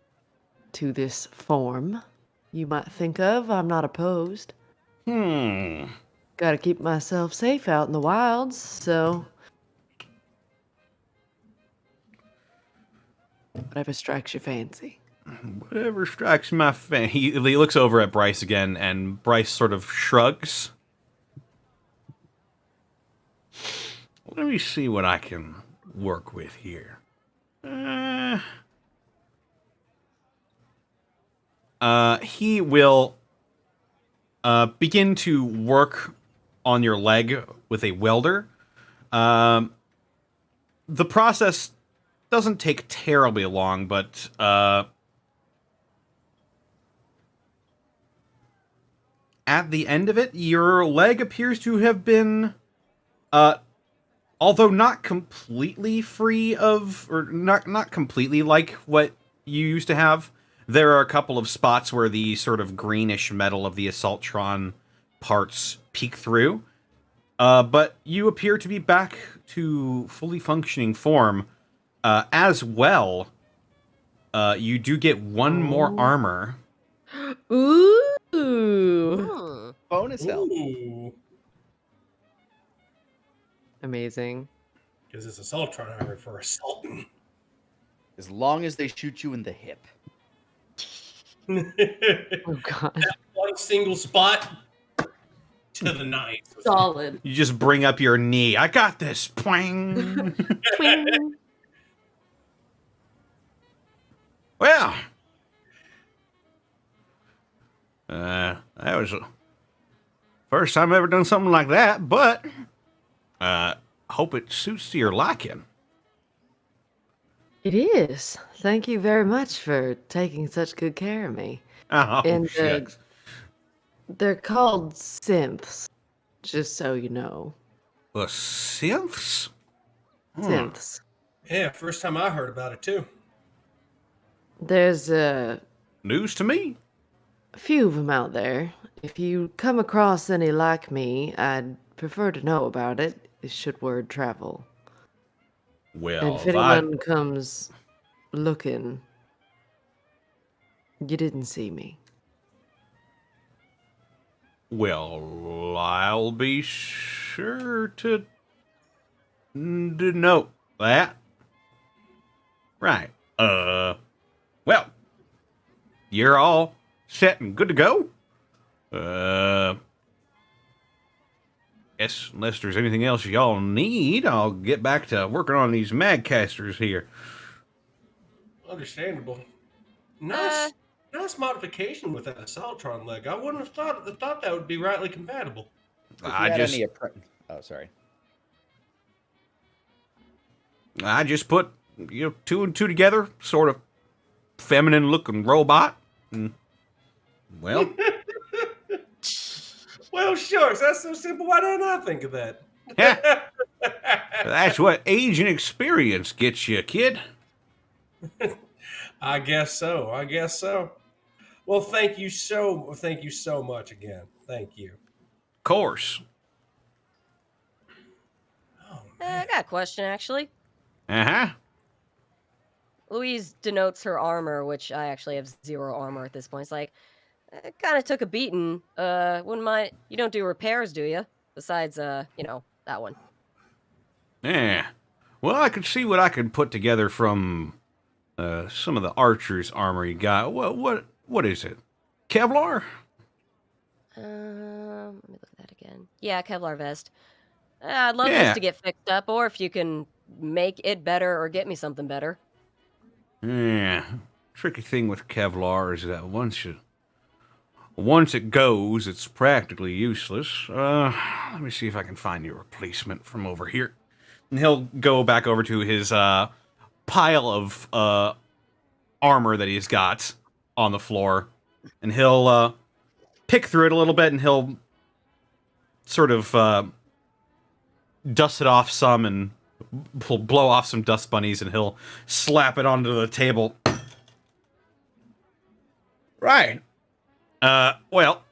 to this form you might think of, I'm not opposed. Gotta keep myself safe out in the wilds, so whatever strikes your fancy. Whatever strikes my fancy. He looks over at Bryce again, and Bryce sort of shrugs. Let me see what I can work with here. He will begin to work on your leg with a welder. The process doesn't take terribly long, but at the end of it, your leg appears to have been, although not completely free of, or not completely like what you used to have. There are a couple of spots where the sort of greenish metal of the Assaultron parts peek through. But you appear to be back to fully functioning form. As well, you do get one more armor. Ooh. Bonus health. Ooh. Amazing. Because it's Assaultron armor for assaulting. As long as they shoot you in the hip. Oh god. One single spot to the knife. Solid. You just bring up your knee. I got this. Twang. Twing. Well, that was the first time I've ever done something like that, but hope it suits to your liking. It is. Thank you very much for taking such good care of me. Oh, And, shucks. They're called synths, just so you know. The synths? Synths. Yeah, first time I heard about it too. There's a News to me. few of them out there. If you come across any like me, I'd prefer to know about it, should word travel. Well, And if if I, anyone comes looking, you didn't see me. well, I'll be sure to note that. Right. Well, you're all set and good to go. Guess unless there's anything else y'all need, I'll get back to working on these magcasters here. Understandable. Nice modification with that Assaultron leg. I wouldn't have thought that would be rightly compatible. If you I had just any oh, sorry. put two and two together, sort of feminine looking robot. And, well, Well, shucks, that's so simple. Why didn't I think of that? that's what age and experience gets you, kid. I guess so. I guess so. Well, thank you so much again. Thank you. Of course. Oh, I got a question, actually. Uh-huh. Louise denotes her armor, which I actually have 0 armor at this point. It's like, it kind of took a beating. Wouldn't mind. You don't do repairs, do you? Besides, that one. Yeah. Well, I could see what I could put together from some of the archer's armor you got. What is it? Kevlar? Let me look at that again. Yeah, Kevlar vest. I'd love Yeah. this to get fixed up, or if you can make it better or get me something better. Yeah. Tricky thing with Kevlar is that once it goes, it's practically useless. Let me see if I can find you a replacement from over here. And he'll go back over to his pile of armor that he's got on the floor. and he'll pick through it a little bit, and he'll sort of dust it off some, and he'll blow off some dust bunnies, and he'll slap it onto the table. Right. Well,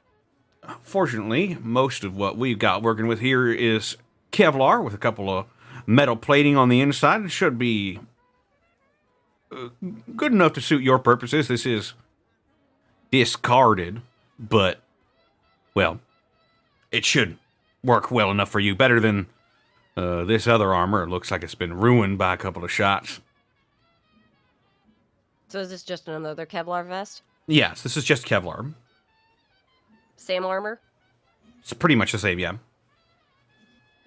fortunately, most of what we've got working with here is Kevlar with a couple of metal plating on the inside. It should be good enough to suit your purposes. This is discarded, but, well, it should work well enough for you. Better than this other armor. It looks like it's been ruined by a couple of shots. So is this just another Kevlar vest? Yes, this is just Kevlar. Same armor? It's pretty much the same, yeah.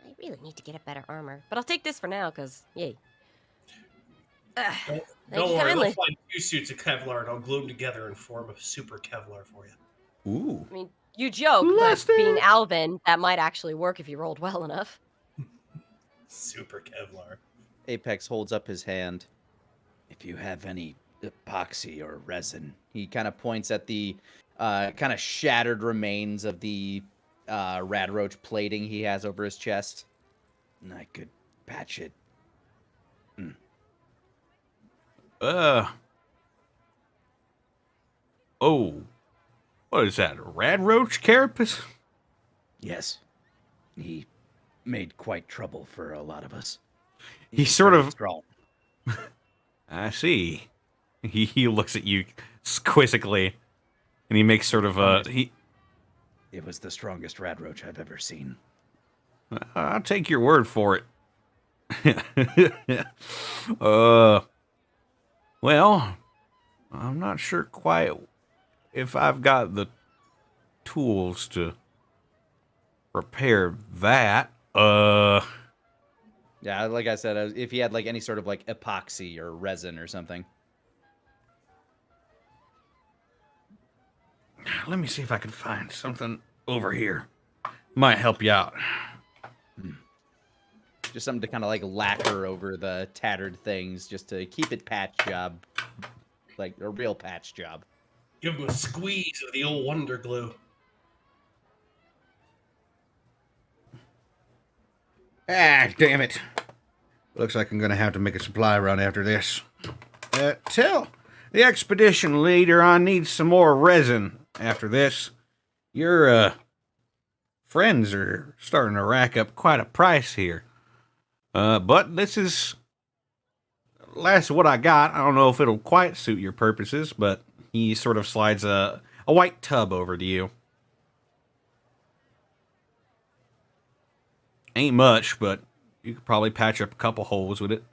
I really need to get a better armor. But I'll take this for now, because, yay. Thank Don't you worry, kindly. we'll find 2 suits of Kevlar and I'll glue them together and form a super Kevlar for you. Ooh. I mean, you joke, Blast but being it. Alvin, that might actually work if you rolled well enough. Super Kevlar. Apex holds up his hand. If you have any epoxy or resin, he kind of points at the kind of shattered remains of the radroach plating he has over his chest. And I could patch it. Oh. What is that, a radroach carapace? Yes. He made quite trouble for a lot of us. He's sort very of... strong. I see. He looks at you quizzically, and he makes sort of a... It was the strongest radroach I've ever seen. I'll take your word for it. Well, I'm not sure quite if I've got the tools to repair that. Yeah, like I said, if he had like any sort of like epoxy or resin or something. Let me see if I can find something over here. Might help you out. Just something to kind of like lacquer over the tattered things just to keep it patch job. Like a real patch job. Give him a squeeze of the old Wonder Glue. Ah, damn it. Looks like I'm going to have to make a supply run after this. Tell the expedition leader I need some more resin after this. Your friends are starting to rack up quite a price here. But this is last of what I got. I don't know if it'll quite suit your purposes, but he sort of slides a white tub over to you. Ain't much, but you could probably patch up a couple holes with it.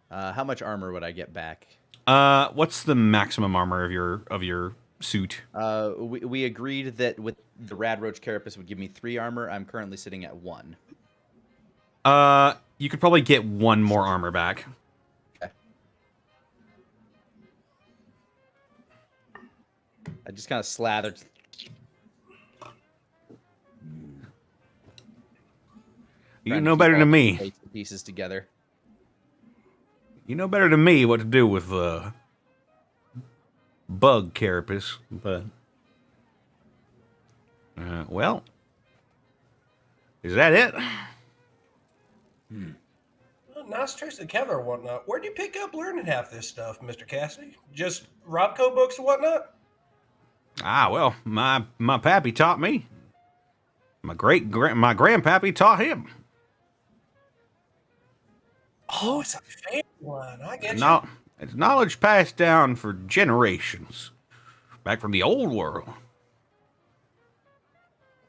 How much armor would I get back? What's the maximum armor of your suit? We agreed that with the radroach carapace would give me 3 armor. I'm currently sitting at 1. You could probably get 1 more armor back. Okay. I just kind of slathered. You know better than me. Paste the pieces together. You know better than me what to do with bug carapace, but well, is that it? Well, nice trace of Kevlar and whatnot. Where'd you pick up learning half this stuff, Mr. Cassidy? Just Robco books and whatnot? Ah, well, my pappy taught me. My grandpappy taught him. Oh, it's a family line. I get you. No, it's knowledge passed down for generations, back from the old world.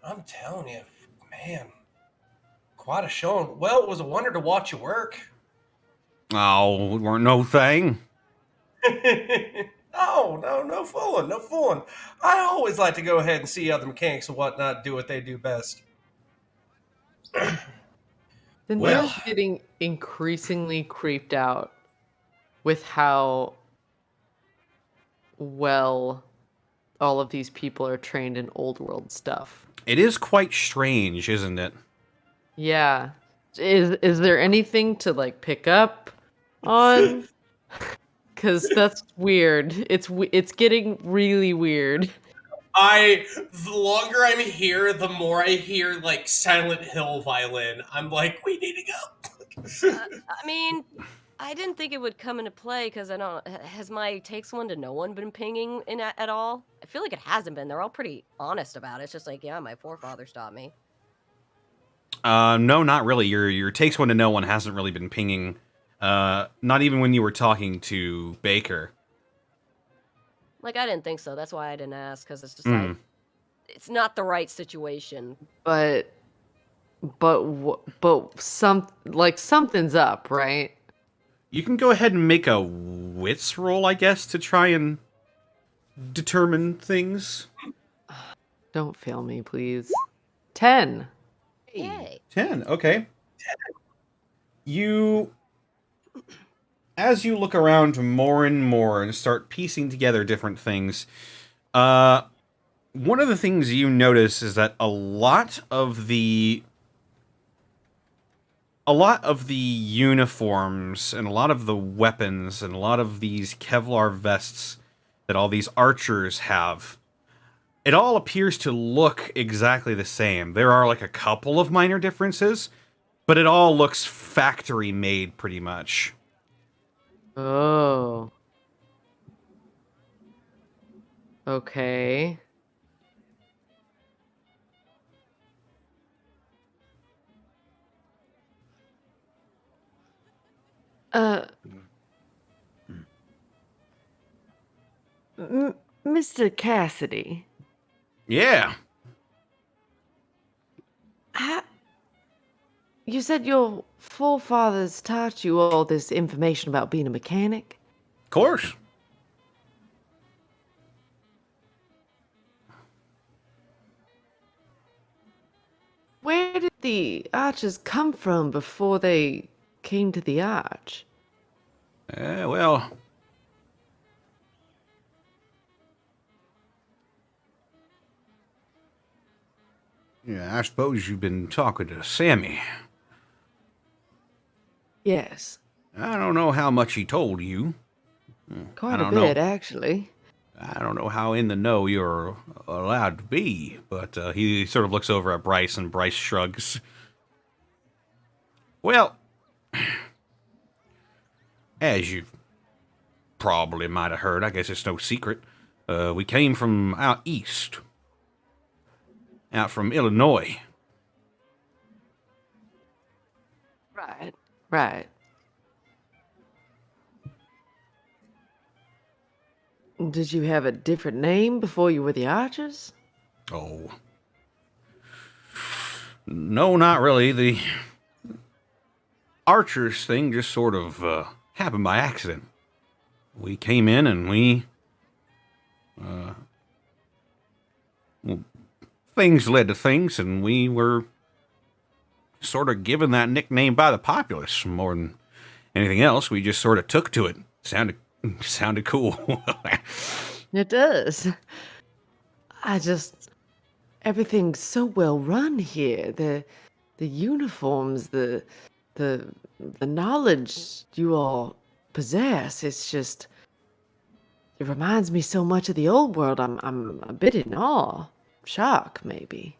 I'm telling you, man, quite a showing. Well, it was a wonder to watch you work. Oh, it weren't no thing. No fooling, no fooling. I always like to go ahead and see other mechanics and whatnot do what they do best. Then Well- they're getting increasingly creeped out with how well all of these people are trained in old world stuff. It is quite strange, isn't it? Yeah. Is there anything to like pick up on? because that's weird. It's getting really weird. The longer I'm here, the more I hear like Silent Hill violin. I'm like, we need to go. I mean, I didn't think it would come into play because I don't. Has my takes one to no one been pinging in at all? I feel like it hasn't been. They're all pretty honest about it. It's just like, yeah, my forefathers taught me. No, not really. Your takes one to no one hasn't really been pinging. Not even when you were talking to Baker. Like, I didn't think so. That's why I didn't ask, because it's just like, it's not the right situation. But something's up, right? You can go ahead and make a wits roll, I guess, to try and determine things. Don't fail me, please. 10. Yay. 10, okay. As you look around more and more and start piecing together different things, one of the things you notice is that a lot of the uniforms and a lot of the weapons and a lot of these Kevlar vests that all these archers have, it all appears to look exactly the same. There are like a couple of minor differences, but it all looks factory made pretty much. Oh. Okay. Mr. Cassidy. Yeah. You said your forefathers taught you all this information about being a mechanic? Of course. Where did the archers come from before they came to the arch? Well... Yeah, I suppose you've been talking to Sammy. Yes. I don't know how much he told you. Quite a bit, actually. I don't know how in the know you're allowed to be, but he sort of looks over at Bryce, and Bryce shrugs. Well, as you probably might have heard, I guess it's no secret, we came from out east. Out from Illinois. Right. Did you have a different name before you were the archers? Oh. No, not really. The archers thing just sort of happened by accident. We came in and things led to things, and we were sort of given that nickname by the populace more than anything else. We just sort of took to it. Sounded cool. It does. Everything's so well run here. The uniforms, the knowledge you all possess. It reminds me so much of the old world. I'm a bit in awe. Shock, maybe.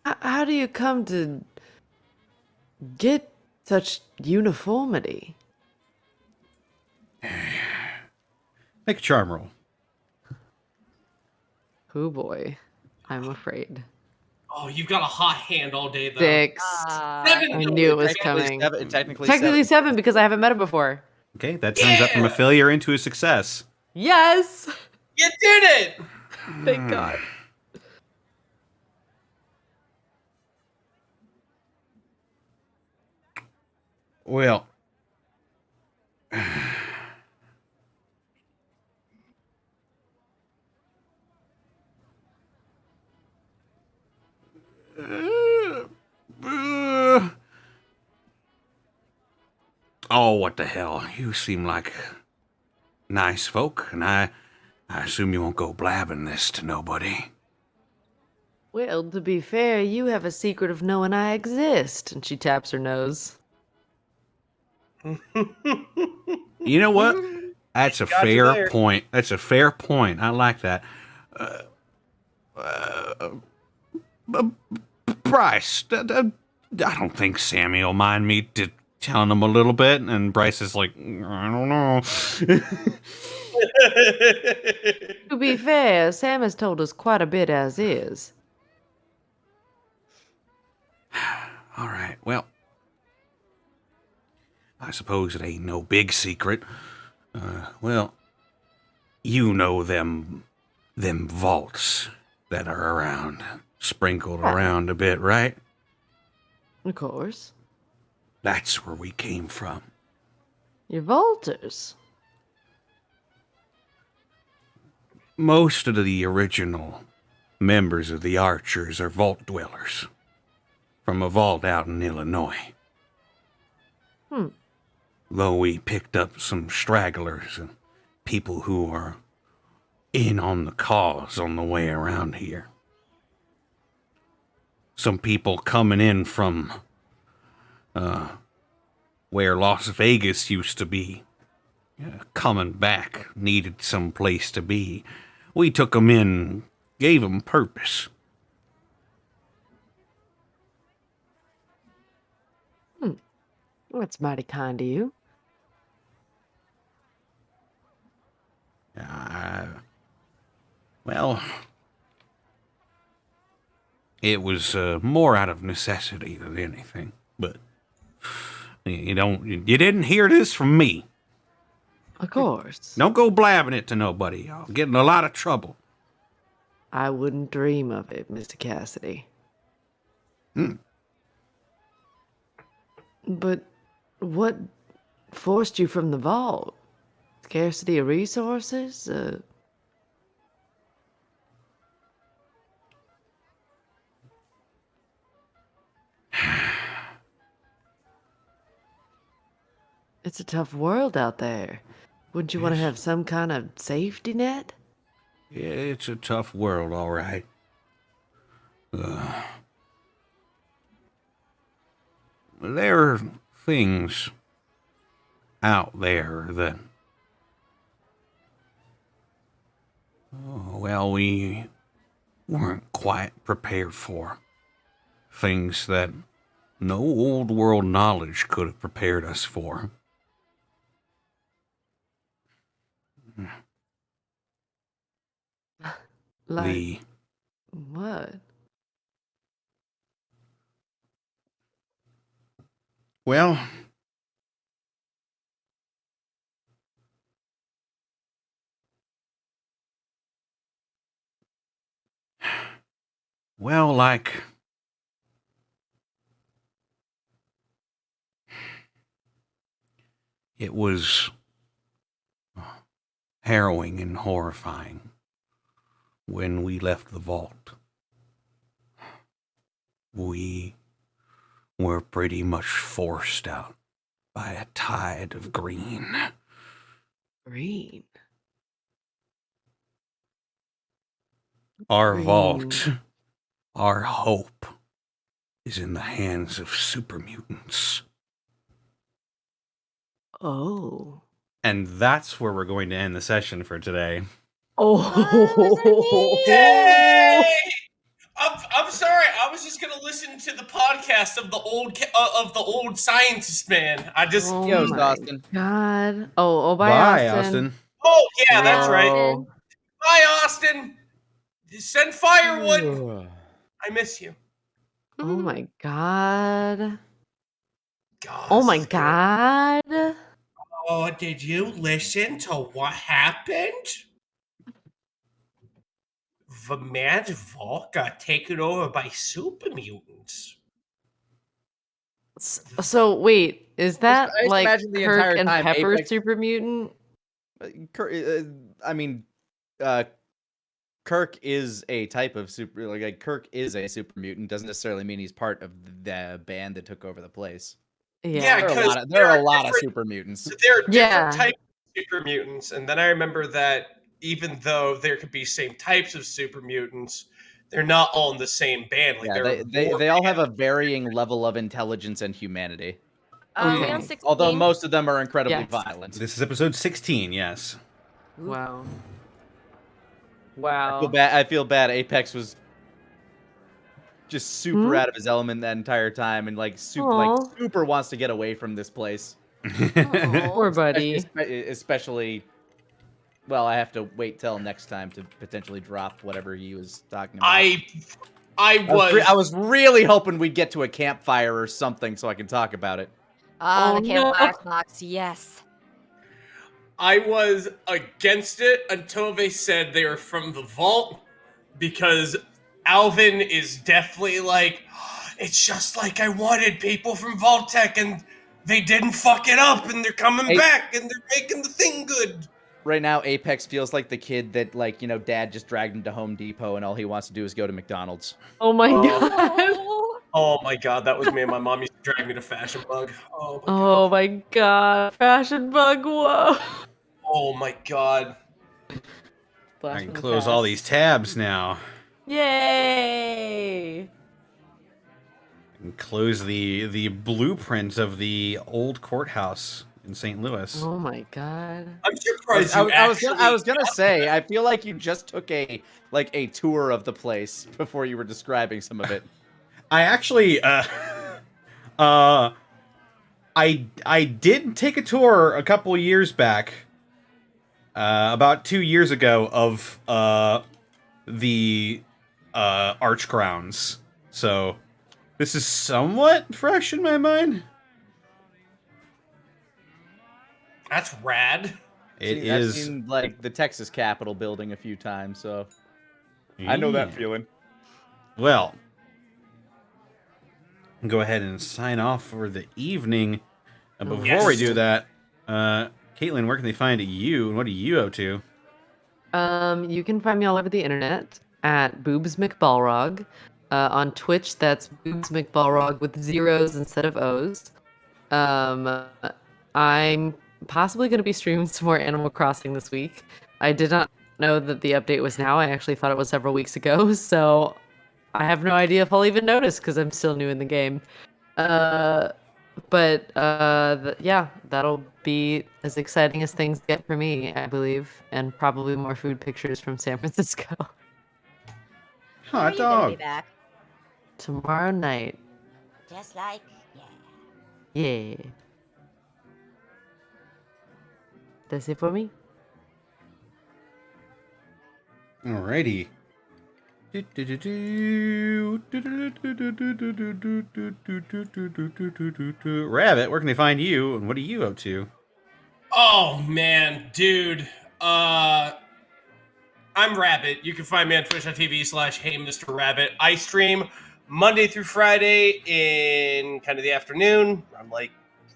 How do you come to get such uniformity? Make a charm roll. Oh boy, I'm afraid. Oh, you've got a hot hand all day, though. 6. Seven, I no, knew it was Technically coming. technically 7 because I haven't met her before. Okay, that turns up from a failure into a success. Yes! You did it! Thank God. Well, oh, what the hell? You seem like nice folk, and I assume you won't go blabbing this to nobody. Well, to be fair, you have a secret of knowing I exist. And she taps her nose. You know what? That's a Got you fair there. point. That's a fair point. I like that. Bryce, I don't think Sammy will mind me telling him a little bit. And Bryce is like, I don't know. To be fair, Sam has told us quite a bit as is. All right, well, I suppose it ain't no big secret. Well, you know them vaults that are around, sprinkled around a bit, right? Of course. That's where we came from. You're vaulters. Most of the original members of the Archers are vault dwellers from a vault out in Illinois. Though we picked up some stragglers and people who are in on the cause on the way around here. Some people coming in from where Las Vegas used to be, coming back, needed some place to be. We took them in, gave them purpose. That's mighty kind of you. Well, it was more out of necessity than anything. But you didn't hear this from me. Of course. Don't go blabbing it to nobody. I'll get in a lot of trouble. I wouldn't dream of it, Mr. Cassidy. But what forced you from the vault? Scarcity of resources? It's a tough world out there. Wouldn't you want to have some kind of safety net? Yeah, it's a tough world, all right. There are things out there that, well, we weren't quite prepared for. Things that no old world knowledge could have prepared us for. Like what? Well, like it was harrowing and horrifying when we left the vault. We were pretty much forced out by a tide of green. Green. Our Green. vault, our hope, is in the hands of super mutants. Oh. And that's where we're going to end the session for today. Oh. Yay! I'm sorry. I was just gonna listen to the podcast of the old scientist man. I just. Oh Yo, my Austin. God. Oh, bye, Bye, Austin. Austin. Oh yeah, that's right. Oh. Bye, Austin. Send firewood. I miss you. Oh my God. God. Oh my God. Oh, did you listen to what happened? The man's vault got taken over by super mutants. So wait, is that I just like imagine the Kirk entire and time Pepper Apex- super mutant? Kirk is a type of super. Like Kirk is a super mutant. Doesn't necessarily mean he's part of the band that took over the place. Yeah, There are a 'cause lot of, there are a lot of different- super mutants. There are different Yeah. types of super mutants, and then I remember that even though there could be same types of super mutants, they're not all in the same band. Like Yeah, they all have a varying level of intelligence and humanity. Are we Okay. on 16? Although most of them are incredibly Yes. violent. This is episode 16, yes. Wow. I Wow. feel bad. I feel bad. Apex was just super out of his element that entire time, and like Aw. super wants to get away from this place. Poor buddy. Especially, well, I have to wait till next time to potentially drop whatever he was talking about. I was really hoping we'd get to a campfire or something so I can talk about it. Ah, Oh, the no. campfire talks. Yes. I was against it until they said they were from the vault, because Alvin is definitely like, it's just like I wanted people from Vault-Tec and they didn't fuck it up and they're coming back and they're making the thing good. Right now, Apex feels like the kid that, like, you know, dad just dragged him to Home Depot and all he wants to do is go to McDonald's. Oh my Oh. god. Oh my god, that was me and my mom used to drag me to Fashion Bug. Oh my god. Oh my god. Fashion bug. Whoa. Oh my god. I Blast can from the close all past. these tabs now. Yay. And close the blueprint of the old courthouse in St. Louis. Oh my god. I'm surprised I was gonna say, I feel like you just took a tour of the place before you were describing some of it. I actually, I did take a tour a couple years back, about 2 years ago, of the arch grounds. So this is somewhat fresh in my mind. That's rad. It I've is. seen like the Texas Capitol building a few times, so I know that Yeah. feeling. Well, go ahead and sign off for the evening. Before we Yes. do that, Caitlin, where can they find you, and what are you up to? You can find me all over the internet at Boobs McBalrog. On Twitch, that's Boobs McBalrog with zeros instead of O's. I'm possibly going to be streaming some more Animal Crossing this week. I did not know that the update was now. I actually thought it was several weeks ago, so I have no idea if I'll even notice because I'm still new in the game. Yeah, that'll be as exciting as things get for me, I believe, and probably more food pictures from San Francisco When are Hot you gonna be dog. back? tomorrow night. Just like, Yeah. That's it for me. Alrighty. Rabbit, where can they find you, and what are you up to? Oh man, dude. I'm Rabbit. You can find me on twitch.tv/HeyMrRabbit. I stream Monday through Friday in kind of the afternoon. I'm like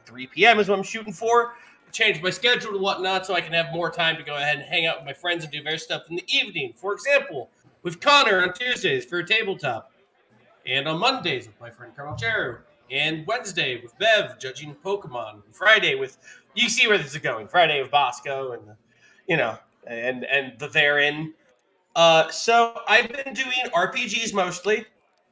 3 p.m. is what I'm shooting for. I changed my schedule and whatnot so I can have more time to go ahead and hang out with my friends and do various stuff in the evening. For example, with Connor on Tuesdays for a tabletop. And on Mondays with my friend Colonel Cheru. And Wednesday with Bev judging Pokemon. And Friday with, you see where this is going. Friday with Bosco and, and the therein. So I've been doing RPGs mostly.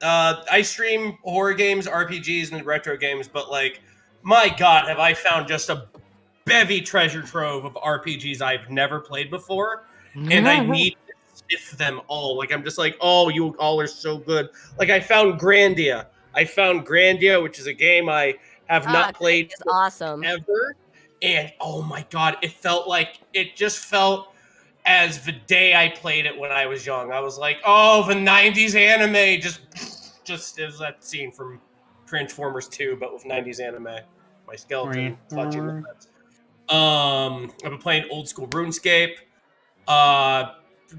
I stream horror games, RPGs, and retro games, but like, my God, have I found just a bevy treasure trove of RPGs I've never played before, and I need to sniff them all. Like, I'm just like, oh, you all are so good. Like, I found Grandia. Which is a game I have not played It's awesome. ever, and oh my God, it just felt as the day I played it when I was young. I was like, oh, the 90s anime, just it was that scene from Transformers 2, but with 90s anime. My skeleton clutching the fence. I've been playing old school RuneScape,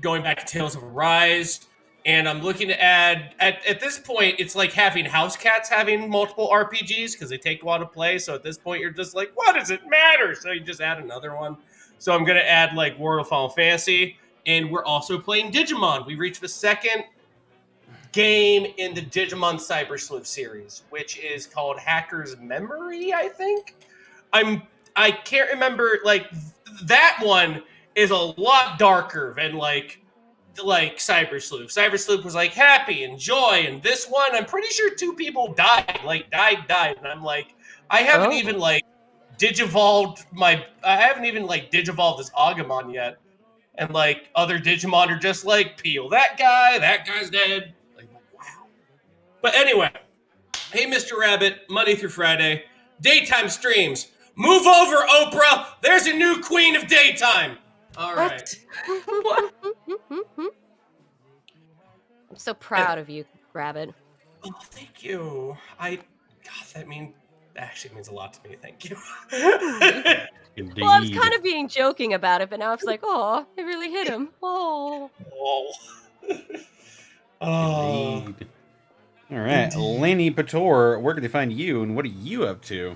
going back to Tales of Arise, and I'm looking to add, at this point, it's like having house cats having multiple RPGs, because they take a while to play, so at this point, you're just like, what does it matter? So you just add another one. So I'm going to add, like, World of Final Fantasy, and we're also playing Digimon. We reached the second game in the Digimon Cyber Sleuth series, which is called Hacker's Memory, I think. I can't remember, like, that one is a lot darker than, like, like Cyber Sleuth. Cyber Sleuth was like happy and joy, and this one, I'm pretty sure 2 people died. And I'm like, I haven't even like digivolved this Agumon yet. And like other Digimon are just like, peel that guy's dead. Like, wow. But anyway, hey Mr. Rabbit, Monday through Friday, daytime streams. Move over, Oprah. There's a new queen of daytime. All right. What? I'm so proud of you, Rabbit. Oh, thank you. God, that actually means a lot to me. Thank you. Indeed. Well, I was kind of being joking about it, but now it's like, oh, it really hit him. Oh. Indeed. All right, Lanny Pator, where can they find you, and what are you up to?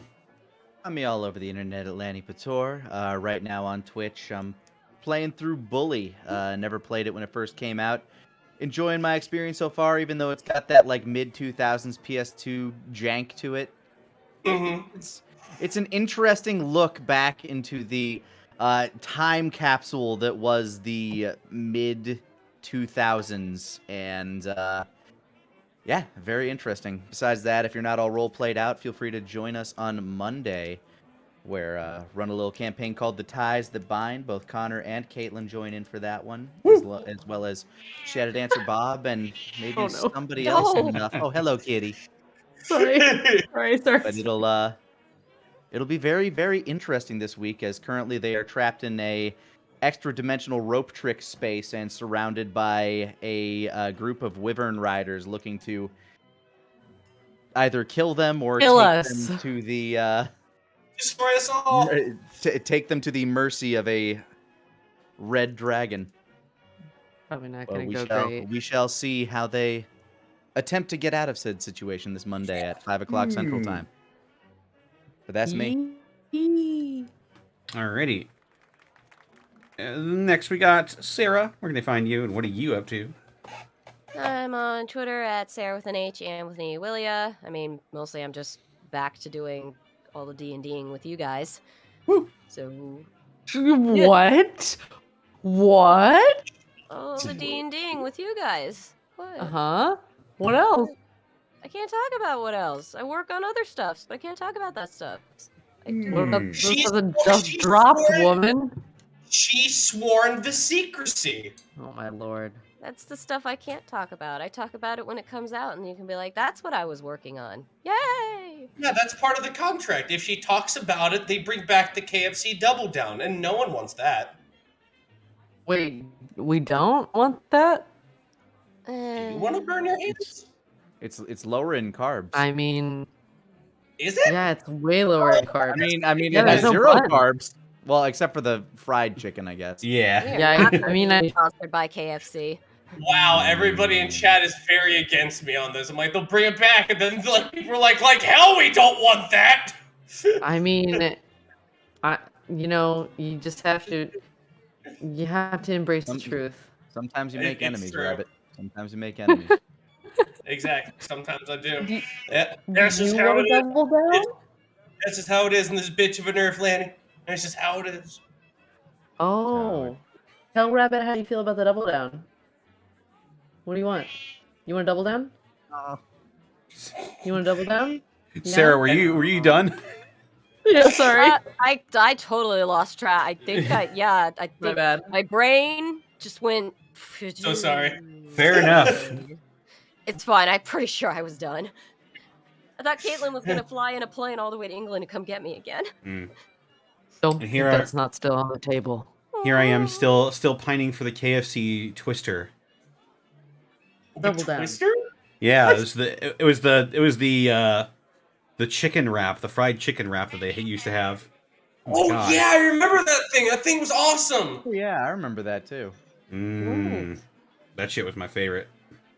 Find me all over the internet at Lanny Pator. Right now on Twitch, I'm playing through Bully. Never played it when it first came out. Enjoying my experience so far, even though it's got that like mid-2000s PS2 jank to it. Mm-hmm. It's an interesting look back into the time capsule that was the mid-2000s, and yeah, very interesting. Besides that, if you're not all role-played out, feel free to join us on Monday, where run a little campaign called The Ties That Bind. Both Connor and Caitlin join in for that one, as well as Shadow Dancer Bob and maybe Oh, no. somebody else. No. Enough. Oh, hello, kitty. Sorry. Sorry. But it'll be very, very interesting this week, as currently they are trapped in a extra-dimensional rope trick space and surrounded by a group of wyvern riders looking to either kill them or Kill take us. them to the Destroy us all. take them to the mercy of a red dragon. Probably not Well, gonna go great. we shall see how they attempt to get out of said situation this Monday at 5 o'clock Central Time. But that's me. Alrighty. Next we got Sarah. Where can they find you, and what are you up to? I'm on Twitter at Sarah with an H and with an E Willia. I mean, mostly I'm just back to doing all the D&Ding with you guys. Woo. So, What? What? all the D&Ding with you guys. What? Uh-huh. What else? I can't talk about what else. I work on other stuff, but I can't talk about that stuff. I do. What about She's- the just she's dropped sworn- woman? She sworn the secrecy. Oh my lord. That's the stuff I can't talk about. I talk about it when it comes out, and you can be like, that's what I was working on. Yay! Yeah, that's part of the contract. If she talks about it, they bring back the KFC Double Down, and no one wants that. Wait, we don't want that? Do you want to burn your hands? It's lower in carbs. I mean, Is it? yeah, it's way lower in carbs. I mean, Yeah, it has there's no 0 bun. carbs. Well, except for the fried chicken, I guess. Yeah. We are Yeah, not I mean, I- sponsored by KFC. Wow, everybody in chat is very against me on this. I'm like, they'll bring it back, and then like people are like hell, we don't want that. I mean, you just have to embrace the truth. Sometimes you make It's enemies, true. Rabbit. Sometimes you make enemies. Exactly. Sometimes I do. Do- Yeah, that's just You how wanna it is. double down? That's just how it is in this bitch of a nerf landing. That's just how it is. Oh. Tell Rabbit how you feel about the double down. What do you want? You want to double down? You want to double down? Sarah, were you done? Yeah, sorry. I totally lost track. I think My think bad. my brain just went. So sorry. Fair enough. It's fine. I'm pretty sure I was done. I thought Caitlin was gonna fly in a plane all the way to England to come get me again. Don't And think here that's not still on the table. Here I am, still pining for the KFC Twister. Double down. Twister? Yeah, it was the chicken wrap, the fried chicken wrap that they used to have. Oh God. yeah, I remember that thing. That thing was awesome. Oh, yeah, I remember that too. That shit was my favorite.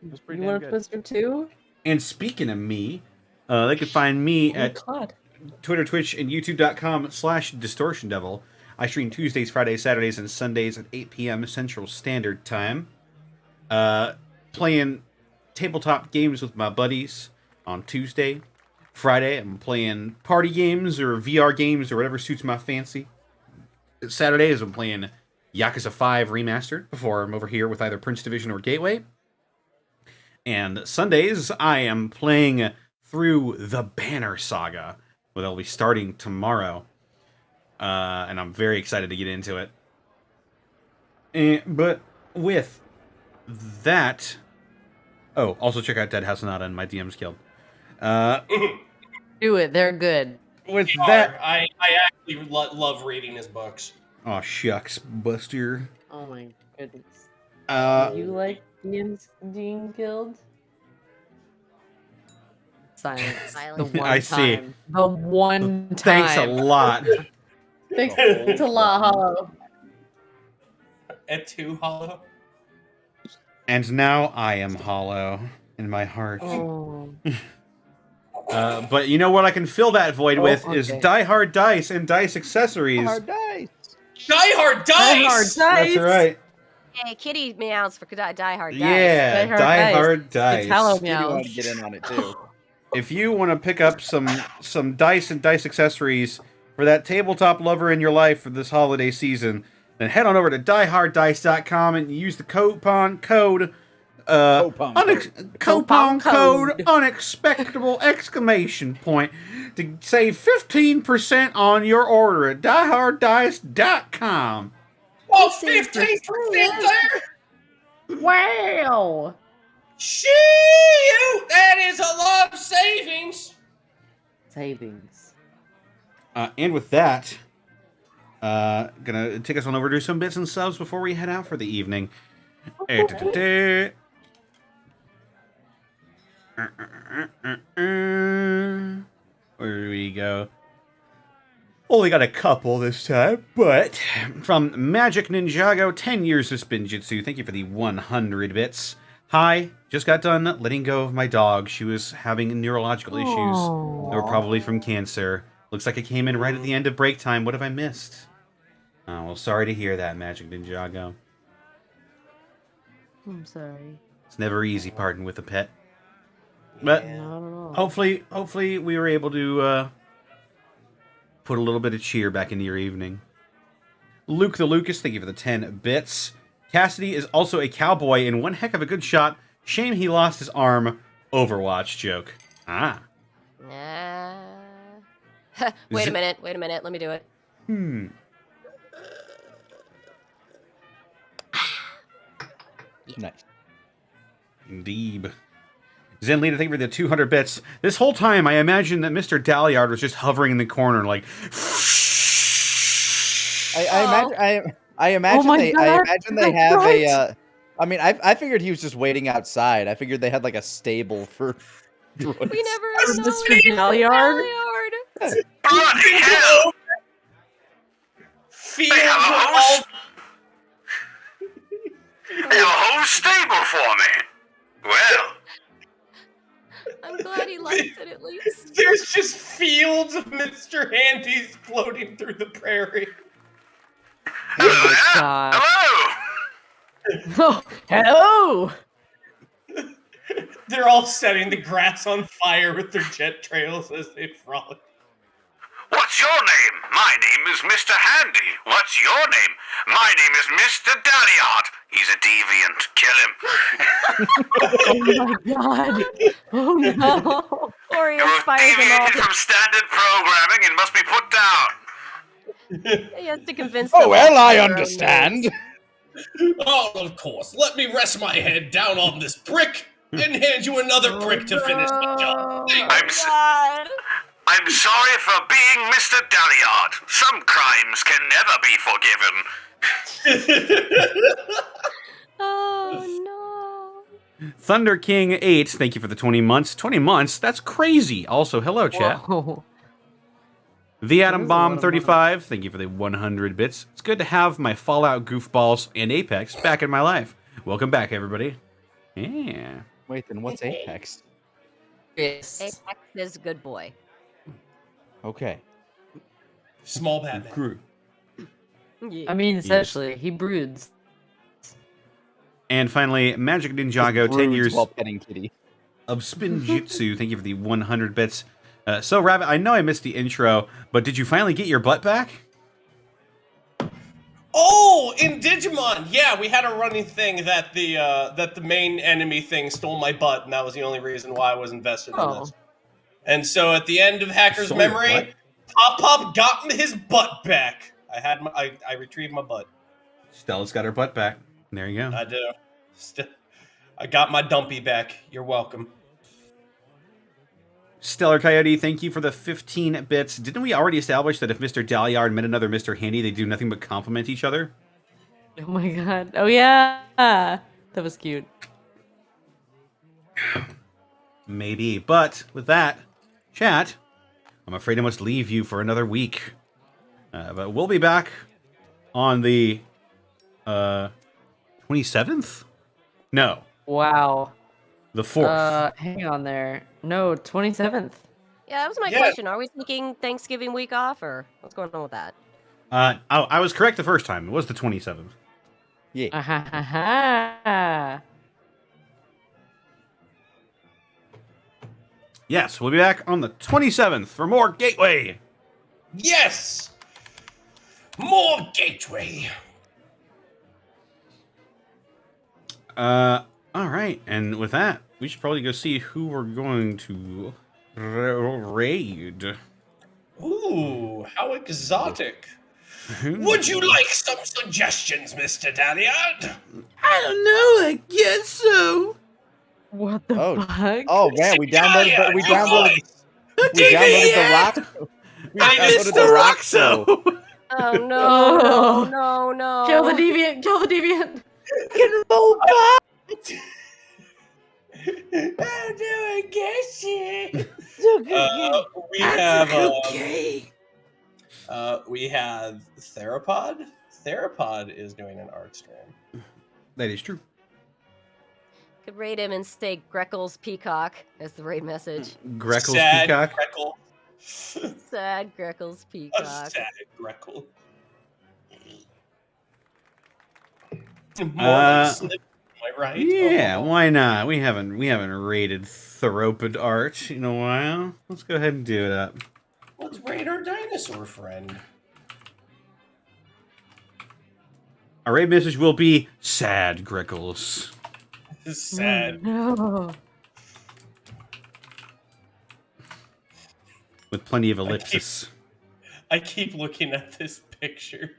It was pretty You damn want a good. Twister too? And speaking of me, they can find me at God. Twitter, Twitch, and YouTube.com/DistortionDevil. I stream Tuesdays, Fridays, Saturdays, and Sundays at 8 p.m. Central Standard Time. Playing tabletop games with my buddies on Tuesday. Friday, I'm playing party games or VR games or whatever suits my fancy. Saturdays, I'm playing Yakuza 5 Remastered before I'm over here with either Prince Division or Gateway. And Sundays, I am playing through the Banner Saga, where they'll be starting tomorrow. And I'm very excited to get into it. But with that... Oh, also check out Dead House Sonata and my DM's Guild. Do it. They're good. With They that... are. I actually love reading his books. Oh, shucks, Buster. Oh my goodness. Uh, You like Dean Guild? Silence. Silence. The one I see. time. The one time. Thanks a lot. Thanks a lot, Hollow. At 2 Hollow. And now I am hollow in my heart. Oh. But you know what I can fill that void with is okay. Diehard Dice and Dice Accessories. Hard dice. Diehard Dice! Diehard Dice! That's right. Hey, Kitty meows for Die Hard Dice. Yeah, Diehard Dice. It's Hello You want Meow. to get in on it too. If you want to pick up some dice and dice accessories for that tabletop lover in your life for this holiday season, then head on over to dieharddice.com and use the coupon code Coupon code. unexpectable exclamation point to save 15% on your order at dieharddice.com. Oh, 15% there? Wow. Shoot! That is a lot of savings. Savings. And with that, gonna take us on over to some bits and subs before we head out for the evening. Where do we go? Only got a couple this time, but from Magic Ninjago, 10 years of Spinjitzu. Thank you for the 100 bits. Hi, just got done letting go of my dog. She was having neurological issues. They were probably from cancer. Looks like it came in right at the end of break time. What have I missed? Oh, well, sorry to hear that, Magic Ninjago. I'm sorry. It's never easy parting with a pet. But Not at all. hopefully we were able to put a little bit of cheer back into your evening. Luke the Lucas, thank you for the 10 bits. Cassidy is also a cowboy and one heck of a good shot. Shame he lost his arm. Overwatch joke. Ah. Wait a minute. Let me do it. Nice. Indeed. Zen Leader, thank you for the 200 bits. This whole time, I imagined that Mr. Daliard was just hovering in the corner, like... I imagine my they God, have right. a. I mean, I figured he was just waiting outside. I figured they had like a stable for. Droids. We never Is know. this for Galliard? Bloody hell! Fields They have a of host. all They have a whole stable for me. Well, I'm glad he liked it at least. There's just fields of Mr. Handies floating through the prairie. hello there. God. Hello. Oh, hello! They're all setting the grass on fire with their jet trails as they frolic. What's your name? My name is Mr. Handy. What's your name? My name is Mr. Daliard. He's a deviant. Kill him. Oh my God! Oh no! Or he You have inspires them all. deviated from standard programming and must be put down. He has to convince Oh them well, all I their own understand. Oh, of course. Let me rest my head down on this brick and hand you another brick to finish the job. God. I'm sorry for being Mr. Daliard. Some crimes can never be forgiven. Oh no. Thunder King 8, thank you for the 20 months. 20 months? That's crazy. Also, hello, chat. Whoa. The Atom That is a Bomb lot of 35, thank you for the 100 bits. It's good to have my Fallout goofballs and Apex back in my life. Welcome back, everybody. Yeah. Wait, then what's Apex? Yes. Apex is a good boy. Okay. Small Batman. Yeah. I mean, essentially, he broods. And finally, Magic Ninjago, 10 Broods years while petting Kitty. of Spinjitzu. Thank you for the 100 bits. So, Rabbit, I know I missed the intro, but did you finally get your butt back? Oh, in Digimon, yeah, we had a running thing that the main enemy thing stole my butt, and that was the only reason why I was invested in Oh. this. And so at the end of Hacker's Stole your Memory, butt? Pop got his butt back. I retrieved my butt. Stella's got her butt back. There you go. I do. I got my dumpy back. You're welcome. Stellar Coyote, thank you for the 15 bits. Didn't we already establish that if Mr. Dalyard met another Mr. Handy, they do nothing but compliment each other? Oh my god. Oh yeah. That was cute. Maybe. But with that, chat, I'm afraid I must leave you for another week. But we'll be back on the 27th? No, Wow. the 4th. Hang on there. No, 27th. Yeah, that was my Yeah. question. Are we taking Thanksgiving week off, or what's going on with that? I was correct the first time. It was the 27th. Yeah. Ah. Yes, we'll be back on the 27th for more Gateway. Yes! More Gateway! All right, and with that, we should probably go see who we're going to raid. Ooh, how exotic. Would you like some suggestions, Mr. Dalyard? I don't know. I guess so. What the Oh. fuck? Oh man, we downloaded Yeah, the, we you downloaded guys. we downloaded the rock. We downloaded the rock. So Oh no, Oh. no, no. Kill the deviant! Kill the deviant! I'm doing good shit. We have Theropod. Theropod is doing an art stream. That is true. Could raid him and say Greckle's Peacock as the raid message. Greckle's Sad Peacock. Greckle. Sad Greckle's A Peacock. sad Greckle. More like Snip, am I right? Yeah, Oh. why not? We haven't raided Theropod art in a while. Let's go ahead and do that. Let's raid our dinosaur friend. Our raid message will be sad Greckles. This is sad. No. With plenty of ellipsis. I keep looking at this picture,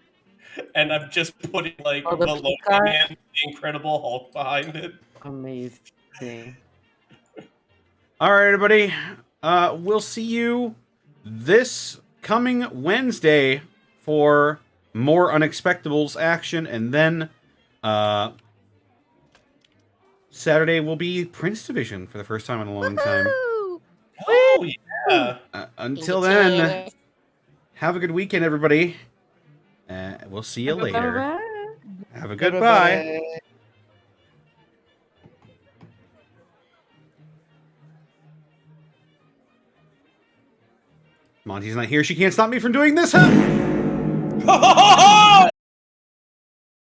and I'm just putting like Oh, the the logo peacock. man, the Incredible Hulk behind it. Amazing. All right, everybody. We'll see you this coming Wednesday for more Unexpectables action, and then Saturday will be Prince Division for the first time in a long time. Woo! Oh yeah. Until then, have a good weekend, everybody. We'll see you later. Bye-bye. Have a good bye. Monty's not here. She can't stop me from doing this. Huh?